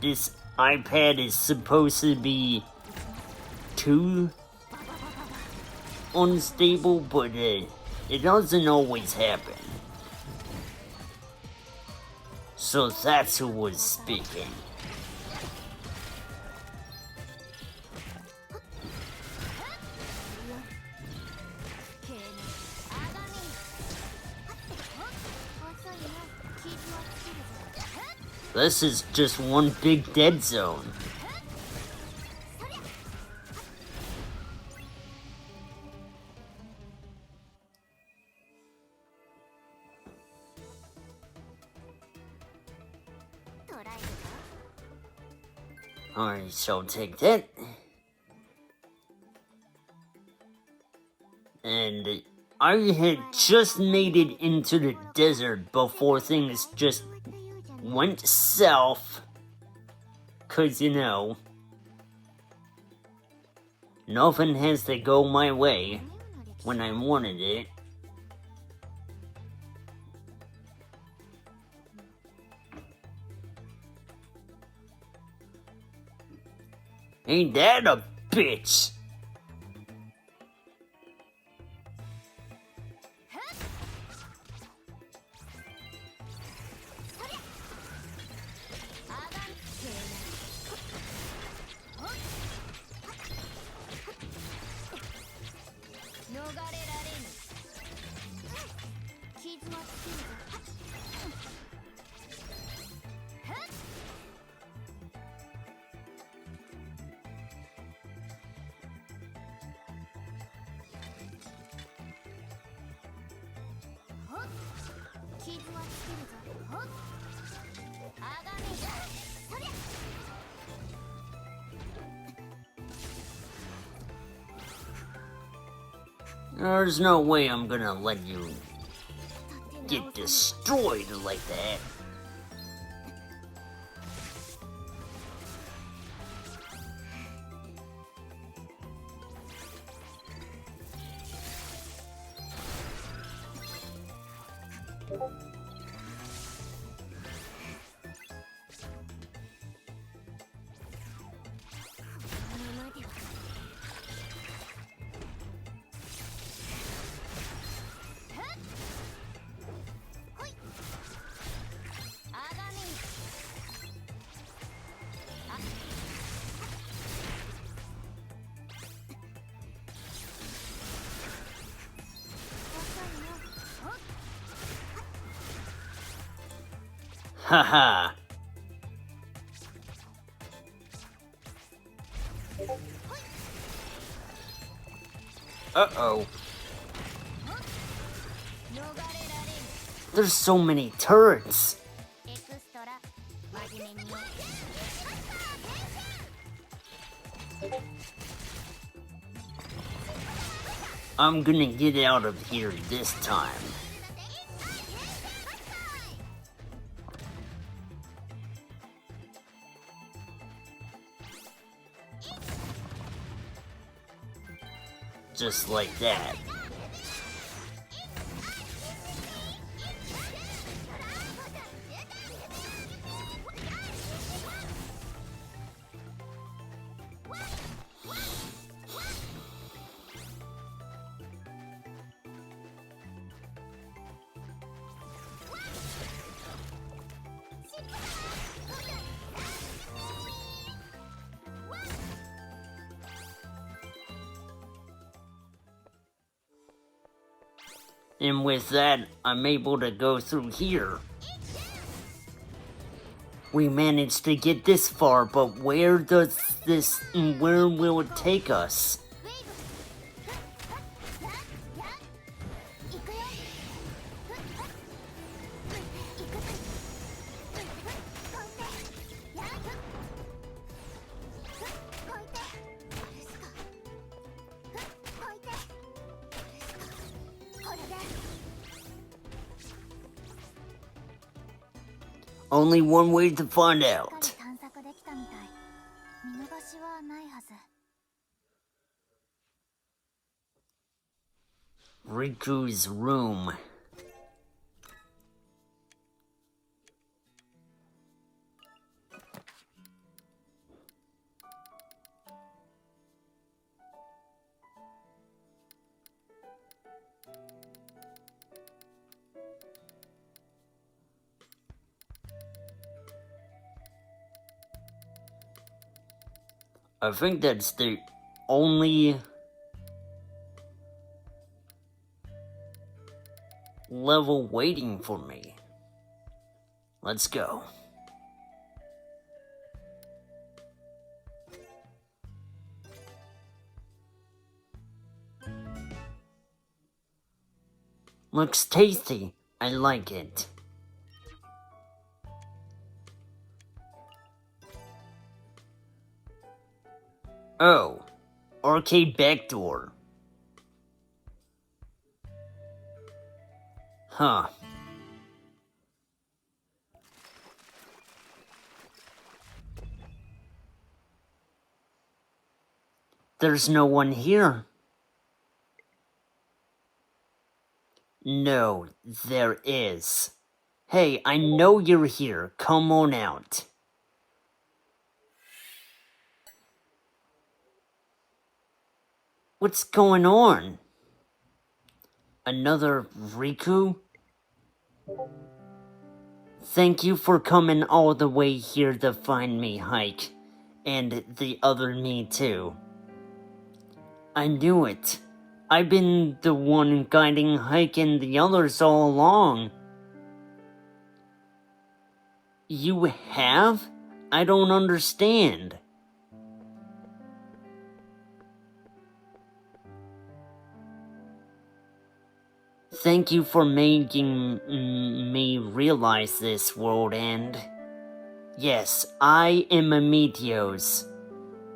this iPad is supposed to be too unstable, but it doesn't always happen. So that's who was speaking. This is just one big dead zone. Alright, so take that. And I had just made it into the desert before things just went south. 'Cause, you know, nothing has to go my way when I wanted it. Ain't that a bitch? There's no way I'm gonna let you get destroyed like that. Haha. Uh-oh. There's so many turrets. I'm gonna get out of here this time. Just like that. And with that, I'm able to go through here. We managed to get this far, but where will it take us? Only one way to find out. Riku's room. I think that's the only level waiting for me. Let's go. Looks tasty. I like it. Oh, arcade backdoor. Huh. There's no one here. No, there is. Hey, I know you're here. Come on out. What's going on? Another Riko? Thank you for coming all the way here to find me, HYKE. And the other me too. I knew it. I've been the one guiding HYKE and the others all along. You have? I don't understand. Thank you for making me realize this, World End. Yes, I am a Meteos.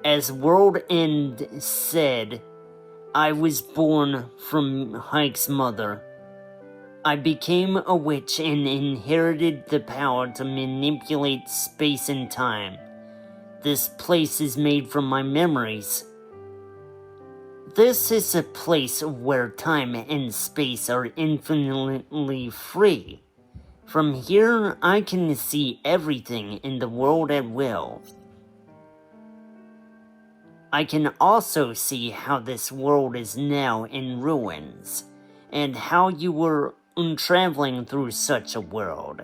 As World End said, I was born from HYKE's mother. I became a witch and inherited the power to manipulate space and time. This place is made from my memories. This is a place where time and space are infinitely free. From here, I can see everything in the world at will. I can also see how this world is now in ruins, and how you were traveling through such a world.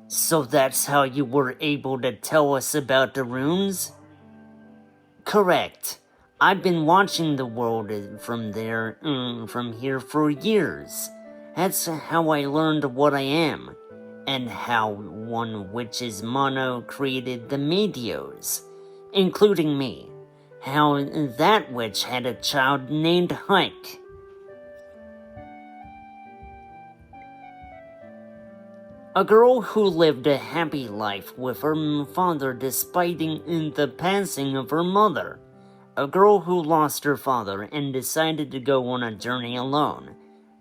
So that's how you were able to tell us about the runes? Correct. I've been watching the world from here for years. That's how I learned what I am, and how one witch's mono created the Meteos, including me. How that witch had a child named HYKE. A girl who lived a happy life with her father despite the passing of her mother. A girl who lost her father and decided to go on a journey alone.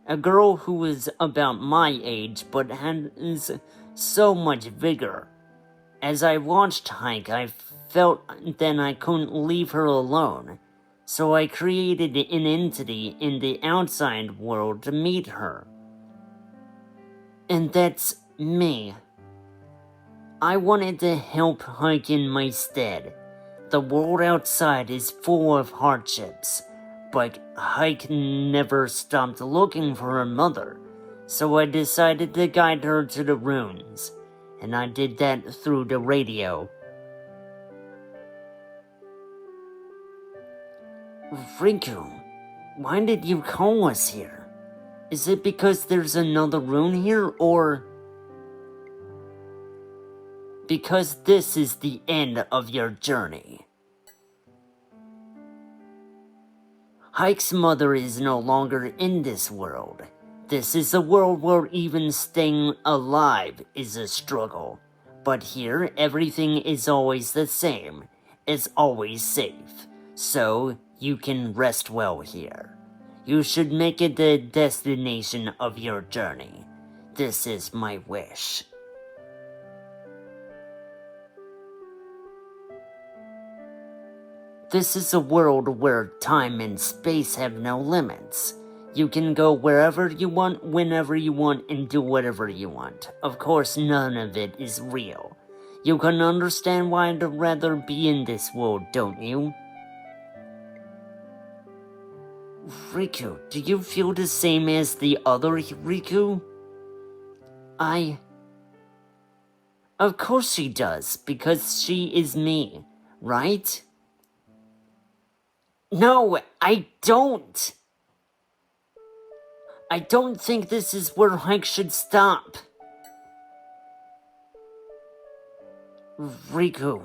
A girl who was about my age but had so much vigor. As I watched HYKE, I felt that I couldn't leave her alone, so I created an entity in the outside world to meet her. And that's me. I wanted to help HYKE in my stead. The world outside is full of hardships, but HYKE never stopped looking for her mother, so I decided to guide her to the ruins, and I did that through the radio. Riko, why did you call us here? Is it because there's another rune here, or because this is the end of your journey? HYKE's mother is no longer in this world. This is a world where even staying alive is a struggle. But here, everything is always the same. It's always safe. So, you can rest well here. You should make it the destination of your journey. This is my wish. This is a world where time and space have no limits. You can go wherever you want, whenever you want, and do whatever you want. Of course, none of it is real. You can understand why I'd rather be in this world, don't you? Riko, do you feel the same as the other Riko? Of course she does, because she is me, right? No, I don't! I don't think this is where HYKE should stop. Riko,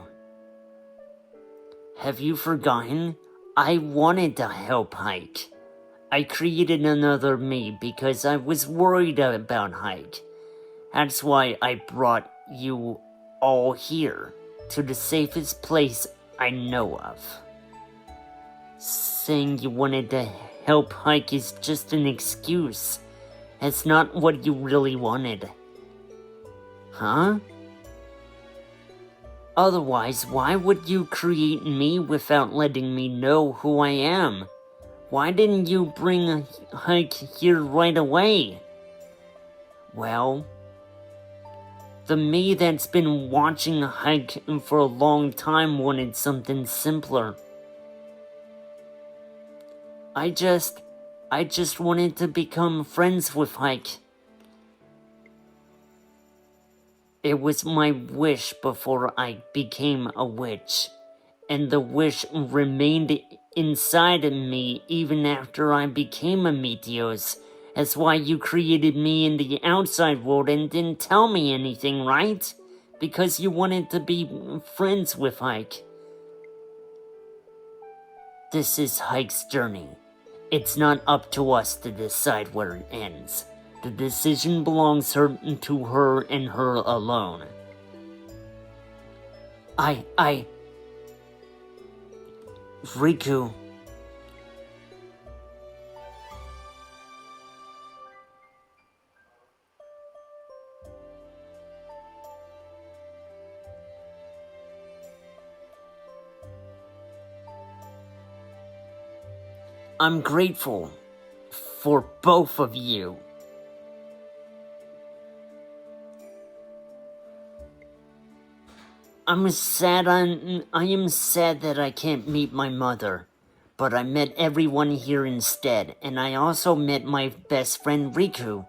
have you forgotten? I wanted to help HYKE. I created another me because I was worried about HYKE. That's why I brought you all here, to the safest place I know of. Saying you wanted to help HYKE is just an excuse. It's not what you really wanted. Huh? Otherwise, why would you create me without letting me know who I am? Why didn't you bring HYKE here right away? Well, the me that's been watching HYKE for a long time wanted something simpler. I just wanted to become friends with HYKE. It was my wish before I became a witch, and the wish remained inside of me even after I became a Meteos. That's why you created me in the outside world and didn't tell me anything, right? Because you wanted to be friends with HYKE. This is HYKE's journey. It's not up to us to decide where it ends. The decision belongs to her and her alone. Riko. I'm grateful for both of you. I am sad that I can't meet my mother, but I met everyone here instead, and I also met my best friend Riko.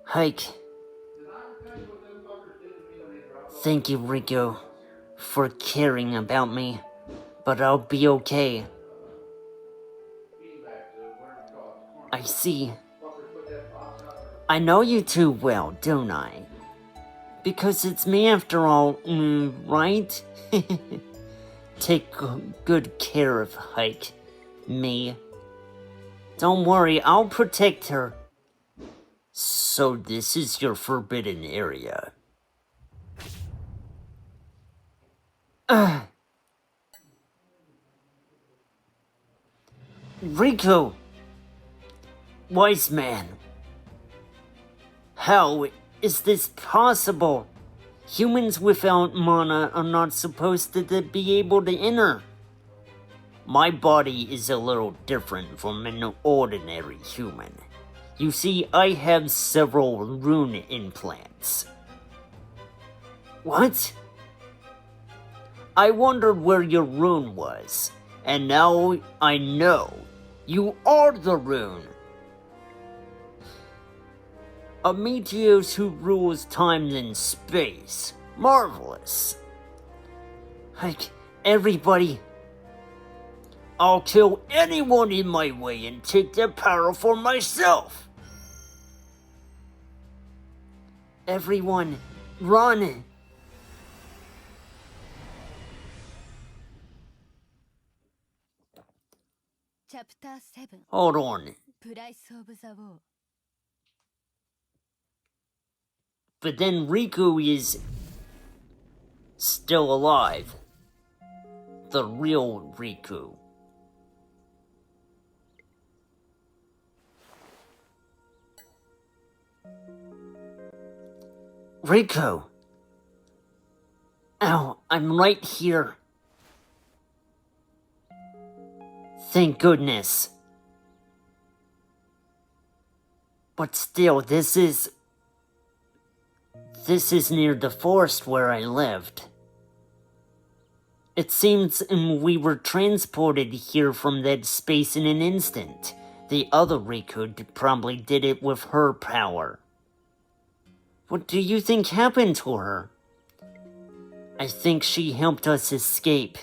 HYKE. Thank you, Riko, for caring about me, but I'll be okay. I see. I know you too well, don't I? Because it's me after all, right? Take good care of HYKE, me. Don't worry, I'll protect her. So this is your forbidden area. Riko! Wise man. How is this possible? Humans without mana are not supposed to be able to enter. My body is a little different from an ordinary human. You see, I have several rune implants. What? I wondered where your rune was, and now I know. You are the rune. A Meteos who rules time and space. Marvelous. Like, everybody. I'll kill anyone in my way and take their power for myself. Everyone, run. Chapter 7 Hold on. Price of the War. But then Riko is still alive. The real Riko. Riko! Ow, I'm right here. Thank goodness. But still, this is near the forest where I lived. It seems we were transported here from that space in an instant. The other Riko probably did it with her power. What do you think happened to her? I think she helped us escape,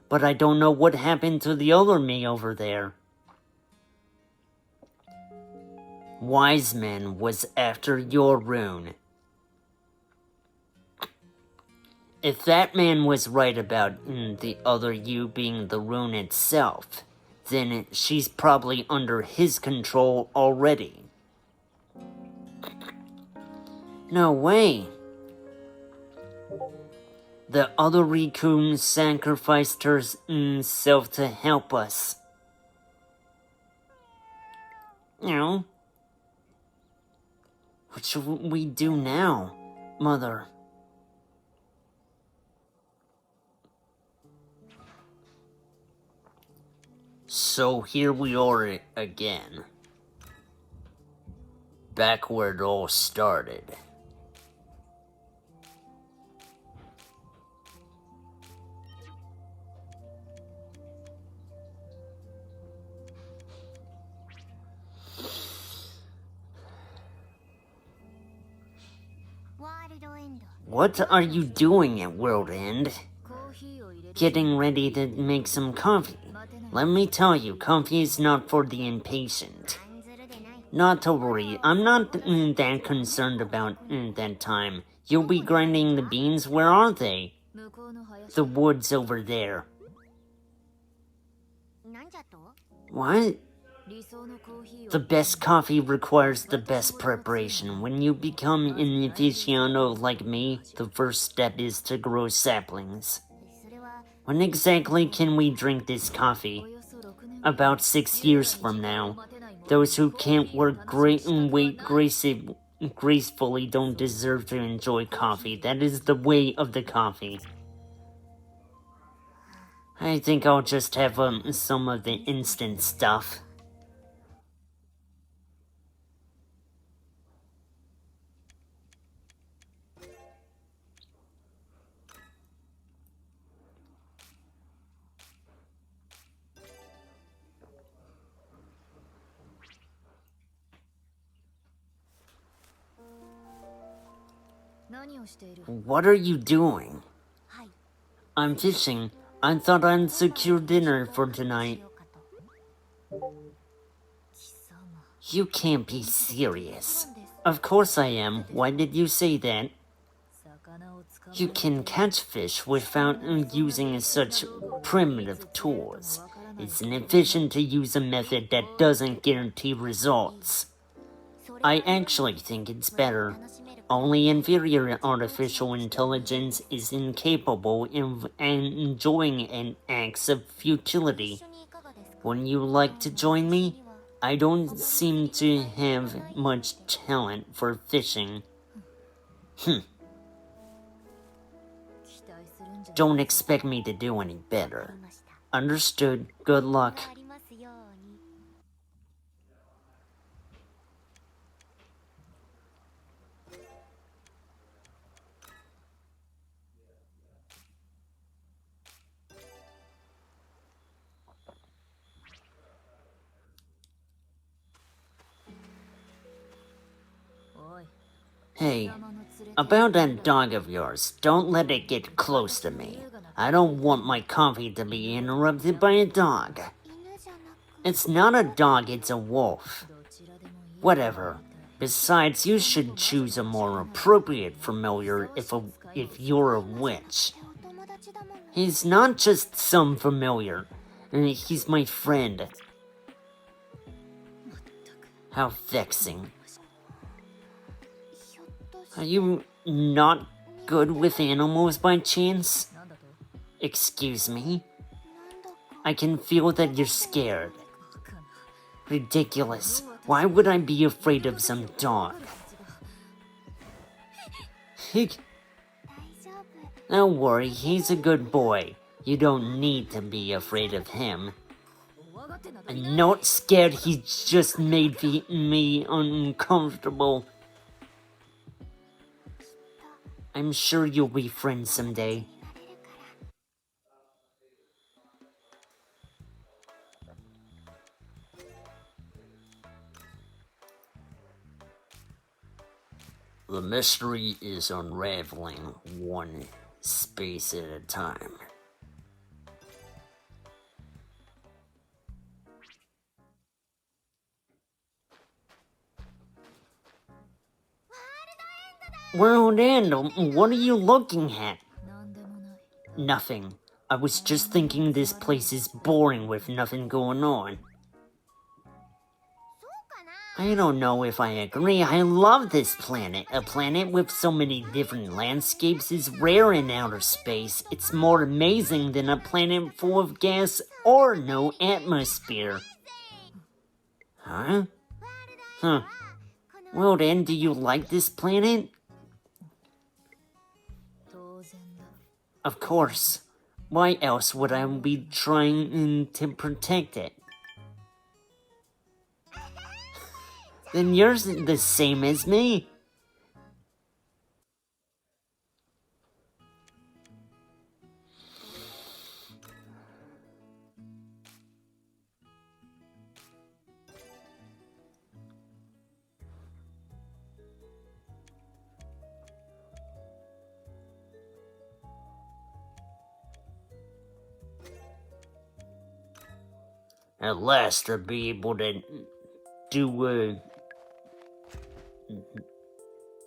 but I don't know what happened to the other me over there. Wise Man was after your rune. If that man was right about the other you being the rune itself, then she's probably under his control already. No way. The other Rikun sacrificed herself to help us. You. What should we do now, Mother? So here we are again. Back where it all started. What are you doing at World End? Getting ready to make some coffee. Let me tell you, coffee is not for the impatient. Not to worry, I'm not that concerned about that time. You'll be grinding the beans, where are they? The woods over there. What? The best coffee requires the best preparation. When you become an aficionado like me, the first step is to grow saplings. When exactly can we drink this coffee? About 6 years from now. Those who can't work great and wait gracefully don't deserve to enjoy coffee. That is the way of the coffee. I think I'll just have some of the instant stuff. What are you doing? I'm fishing. I thought I'd secure dinner for tonight. You can't be serious. Of course I am. Why did you say that? You can catch fish without using such primitive tools. It's inefficient to use a method that doesn't guarantee results. I actually think it's better. Only inferior artificial intelligence is incapable of enjoying an acts of futility. Wouldn't you like to join me? I don't seem to have much talent for fishing. Don't expect me to do any better. Understood. Good luck. Hey, about that dog of yours, don't let it get close to me. I don't want my coffee to be interrupted by a dog. It's not a dog, it's a wolf. Whatever. Besides, you should choose a more appropriate familiar if you're a witch. He's not just some familiar. He's my friend. How vexing. Are you not good with animals by chance? Excuse me? I can feel that you're scared. Ridiculous. Why would I be afraid of some dog? Don't worry, he's a good boy. You don't need to be afraid of him. I'm not scared, he just made me uncomfortable. I'm sure you'll be friends someday. The mystery is unraveling one space at a time. World End, what are you looking at? なんでもない Nothing. I was just thinking this place is boring with nothing going on. そうかな。 I don't know if I agree. I love this planet. A planet with so many different landscapes is rare in outer space. It's more amazing than a planet full of gas or no atmosphere. Huh? Huh. Well then, do you like this planet? 当然だ Of course. Why else would I be trying to protect it? Then you're the same as me. At last, I'll be able to do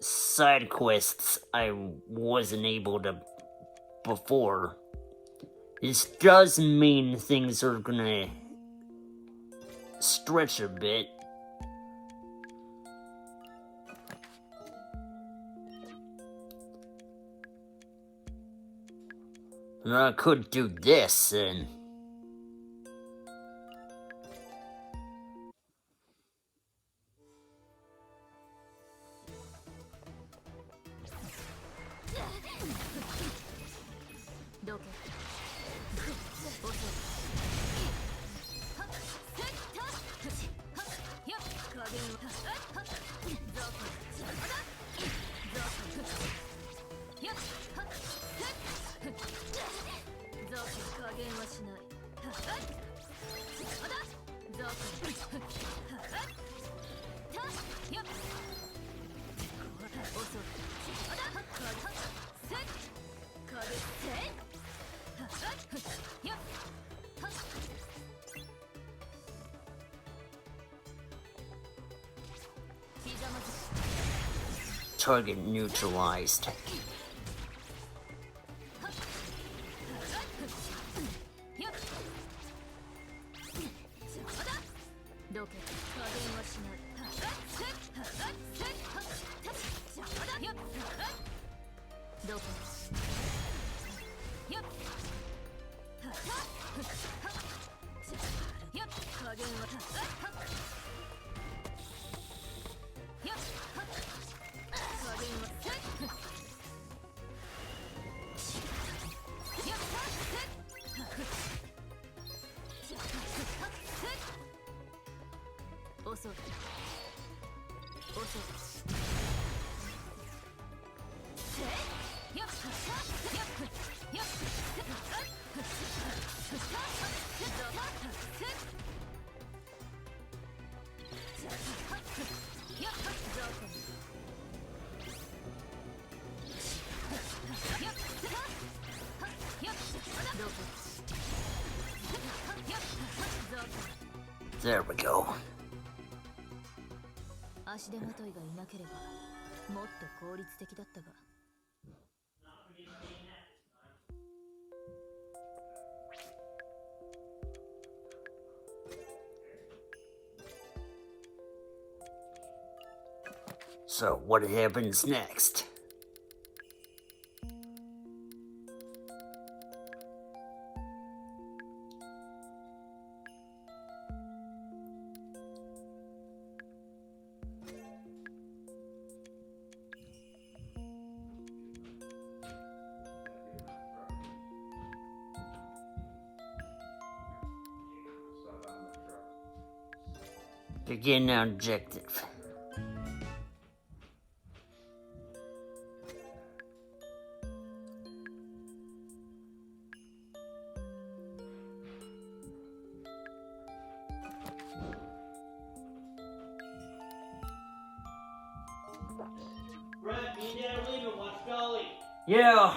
side quests I wasn't able to before. This does mean things are gonna stretch a bit. And I could do this and... Target neutralized. There we go. 足手まといがいなければもっと効率的だったが So, what happens next? Begin objective. Yeah.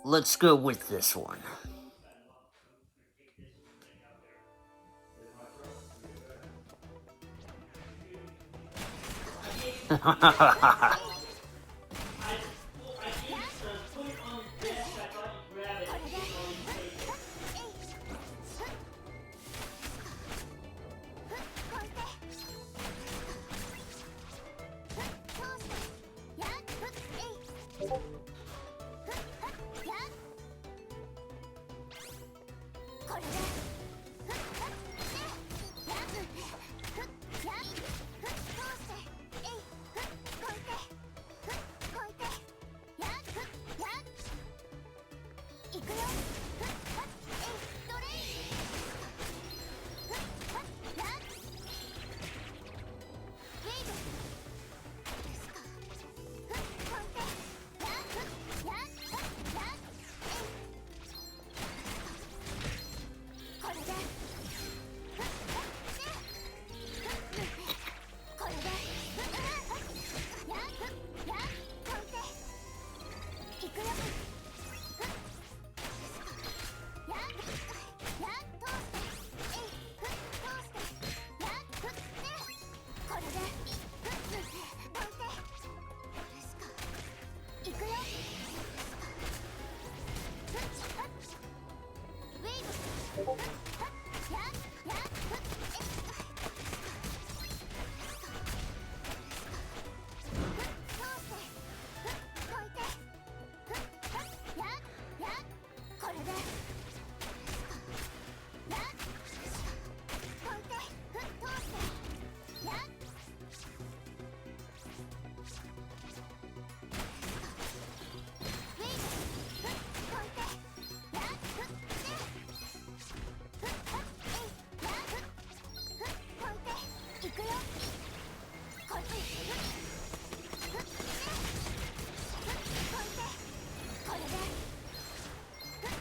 Let's go with this one.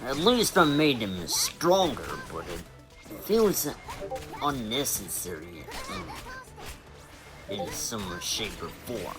At least I made him stronger, but it feels unnecessary in some shape or form.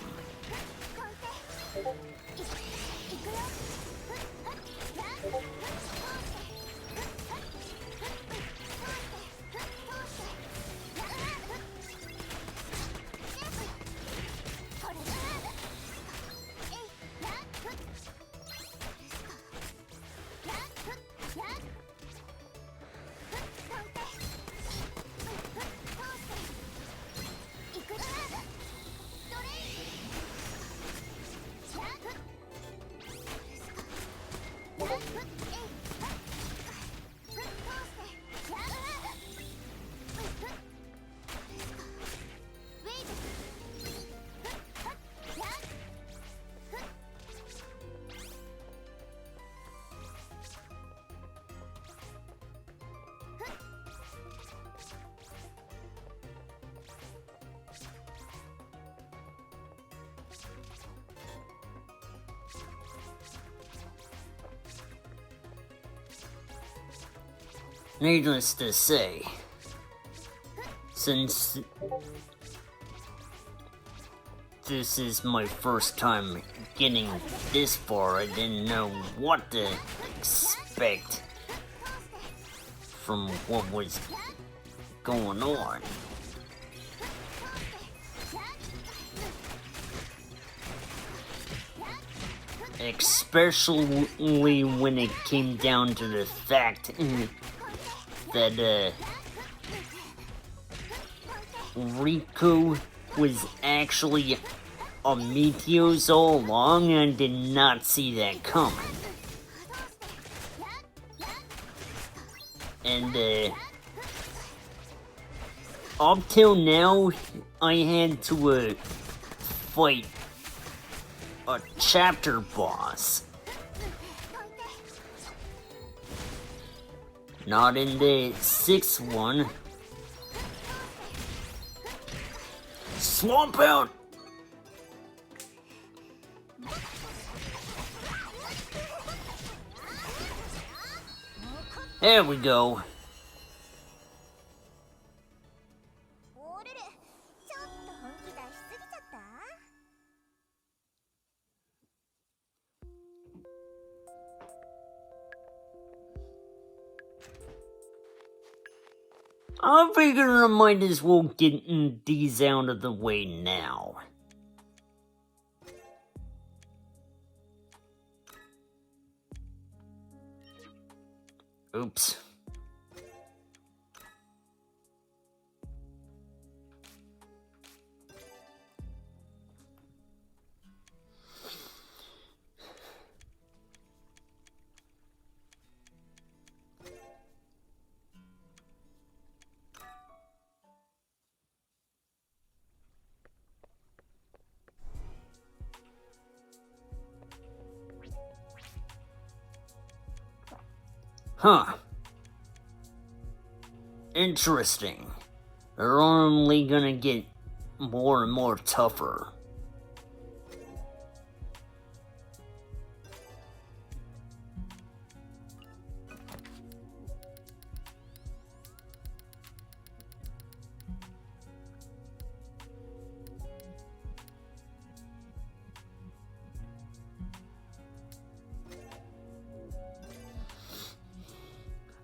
Needless to say, since this is my first time getting this far, I didn't know what to expect from what was going on. Especially when it came down to the fact that Riko was actually a Meteos all along, and I did not see that coming. And up till now, I had to fight a chapter boss. Not in the 6th one. Swamp out! There we go. ルル、ちょっと本気出しすぎちゃった？ I figure I might as well get these out of the way now. Oops. Huh. Interesting. They're only gonna get more and more tougher.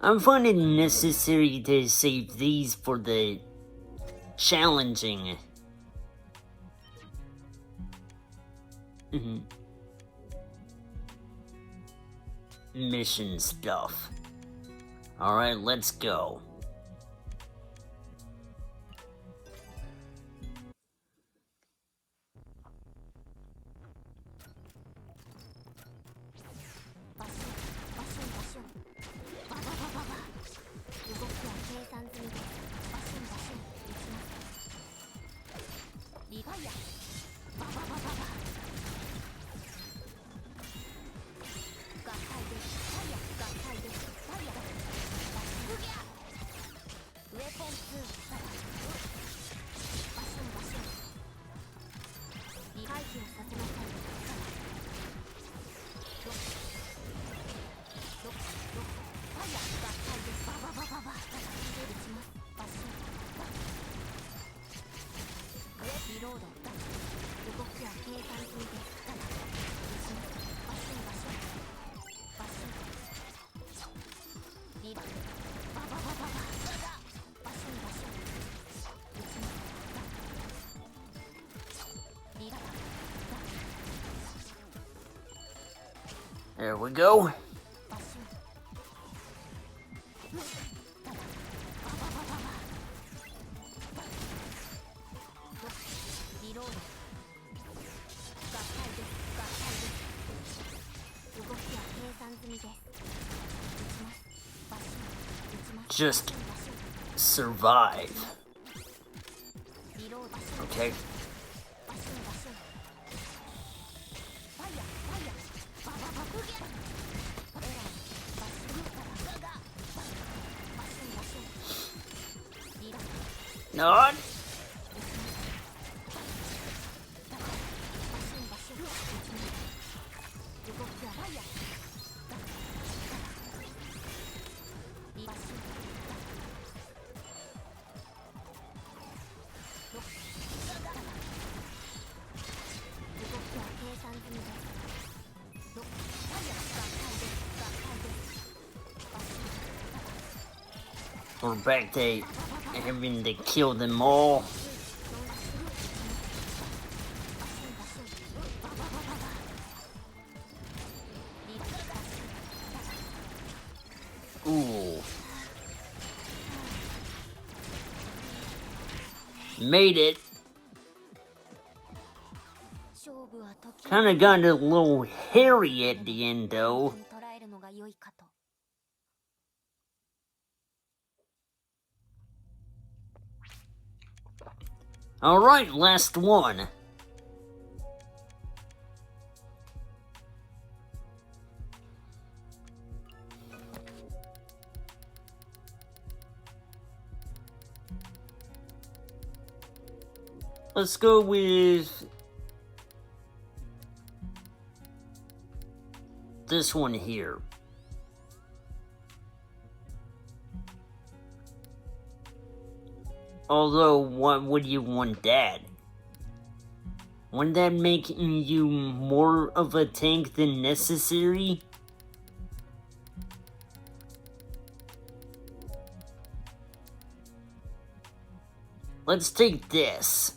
I'm finding it necessary to save these for the challenging mission stuff. Alright, let's go. There we go. Just survive. Okay. Not. We're back to having to kill them all. Ooh. Made it. Kinda got a little hairy at the end though. Alright, last one. Let's go with this one here. Although, why would you want that? Wouldn't that make you more of a tank than necessary? Let's take this.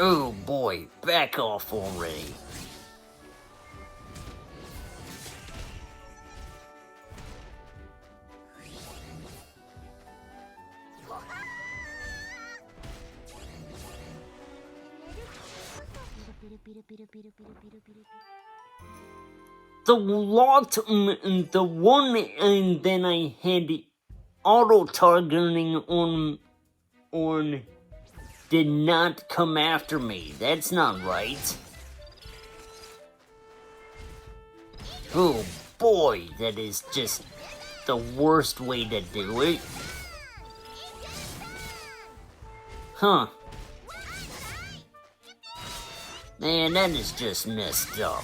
Oh boy, back off already. The the one and then I had auto-targeting on did not come after me. That's not right. Oh boy, that is just the worst way to do it. Huh. Man, that is just messed up.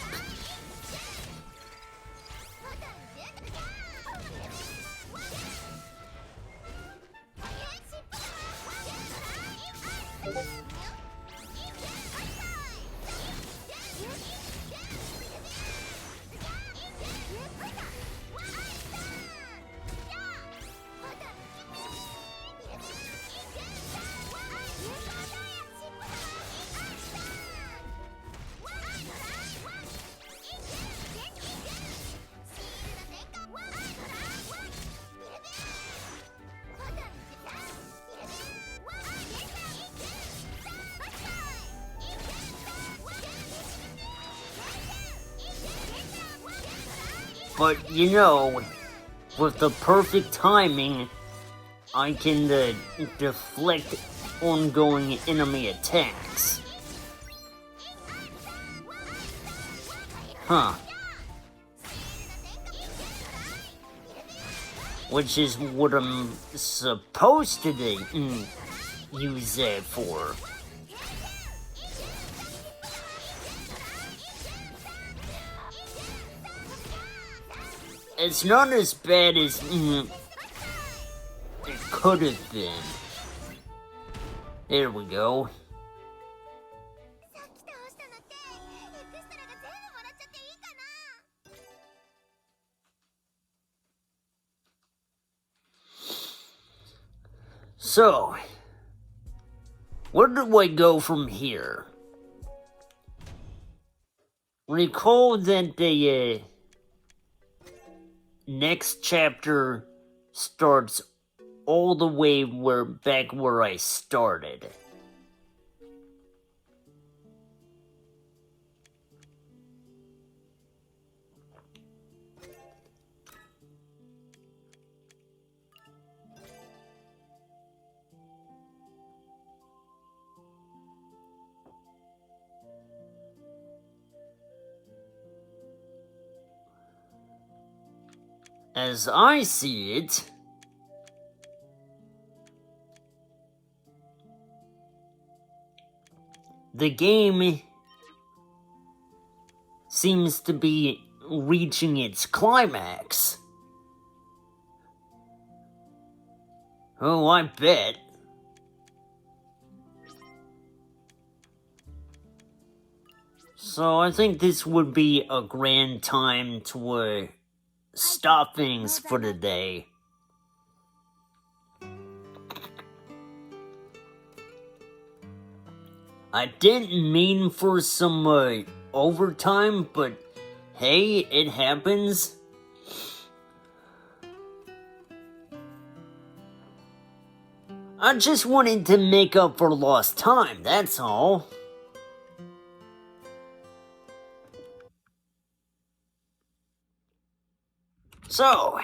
But, you know, with the perfect timing, I can deflect ongoing enemy attacks. Huh. Which is what I'm supposed to use that for. It's not as bad as it could have been. There we go. So, where do I go from here? Recall that the next chapter starts all the way back where I started. As I see it, the game seems to be reaching its climax. Oh, I bet. So I think this would be a grand time to stop things for the day. I didn't mean for some overtime, but hey, it happens. I just wanted to make up for lost time, that's all. So,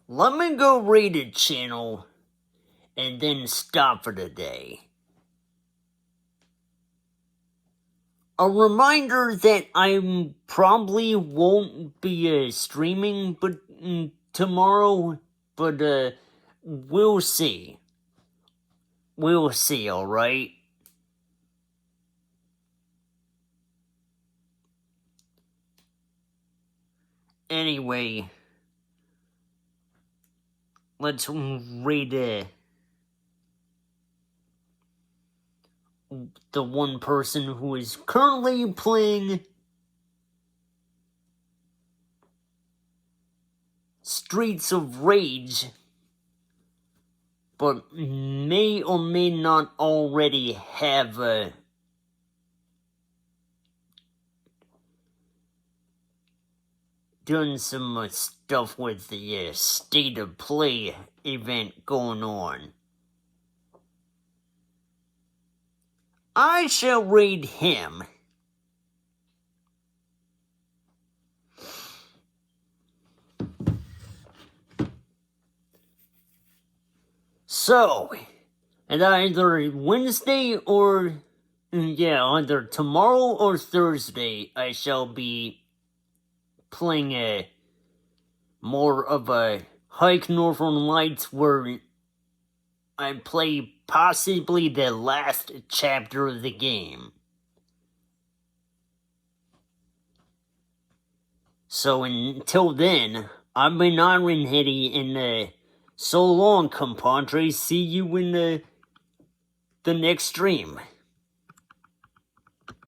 let me go raid a channel and then stop for the day. A reminder that I probably won't be streaming tomorrow, but we'll see. We'll see, alright? Anyway, let's raid the one person who is currently playing Streets of Rage, but may or may not already have done some stuff with the State of Play event going on. I shall raid him. So, and either Wednesday or, either tomorrow or Thursday, I shall be playing more of a HYKE Northern Lights where I play possibly the last chapter of the game. So until then, I've been Iron Heady, and so long, compadre. See you in the next stream.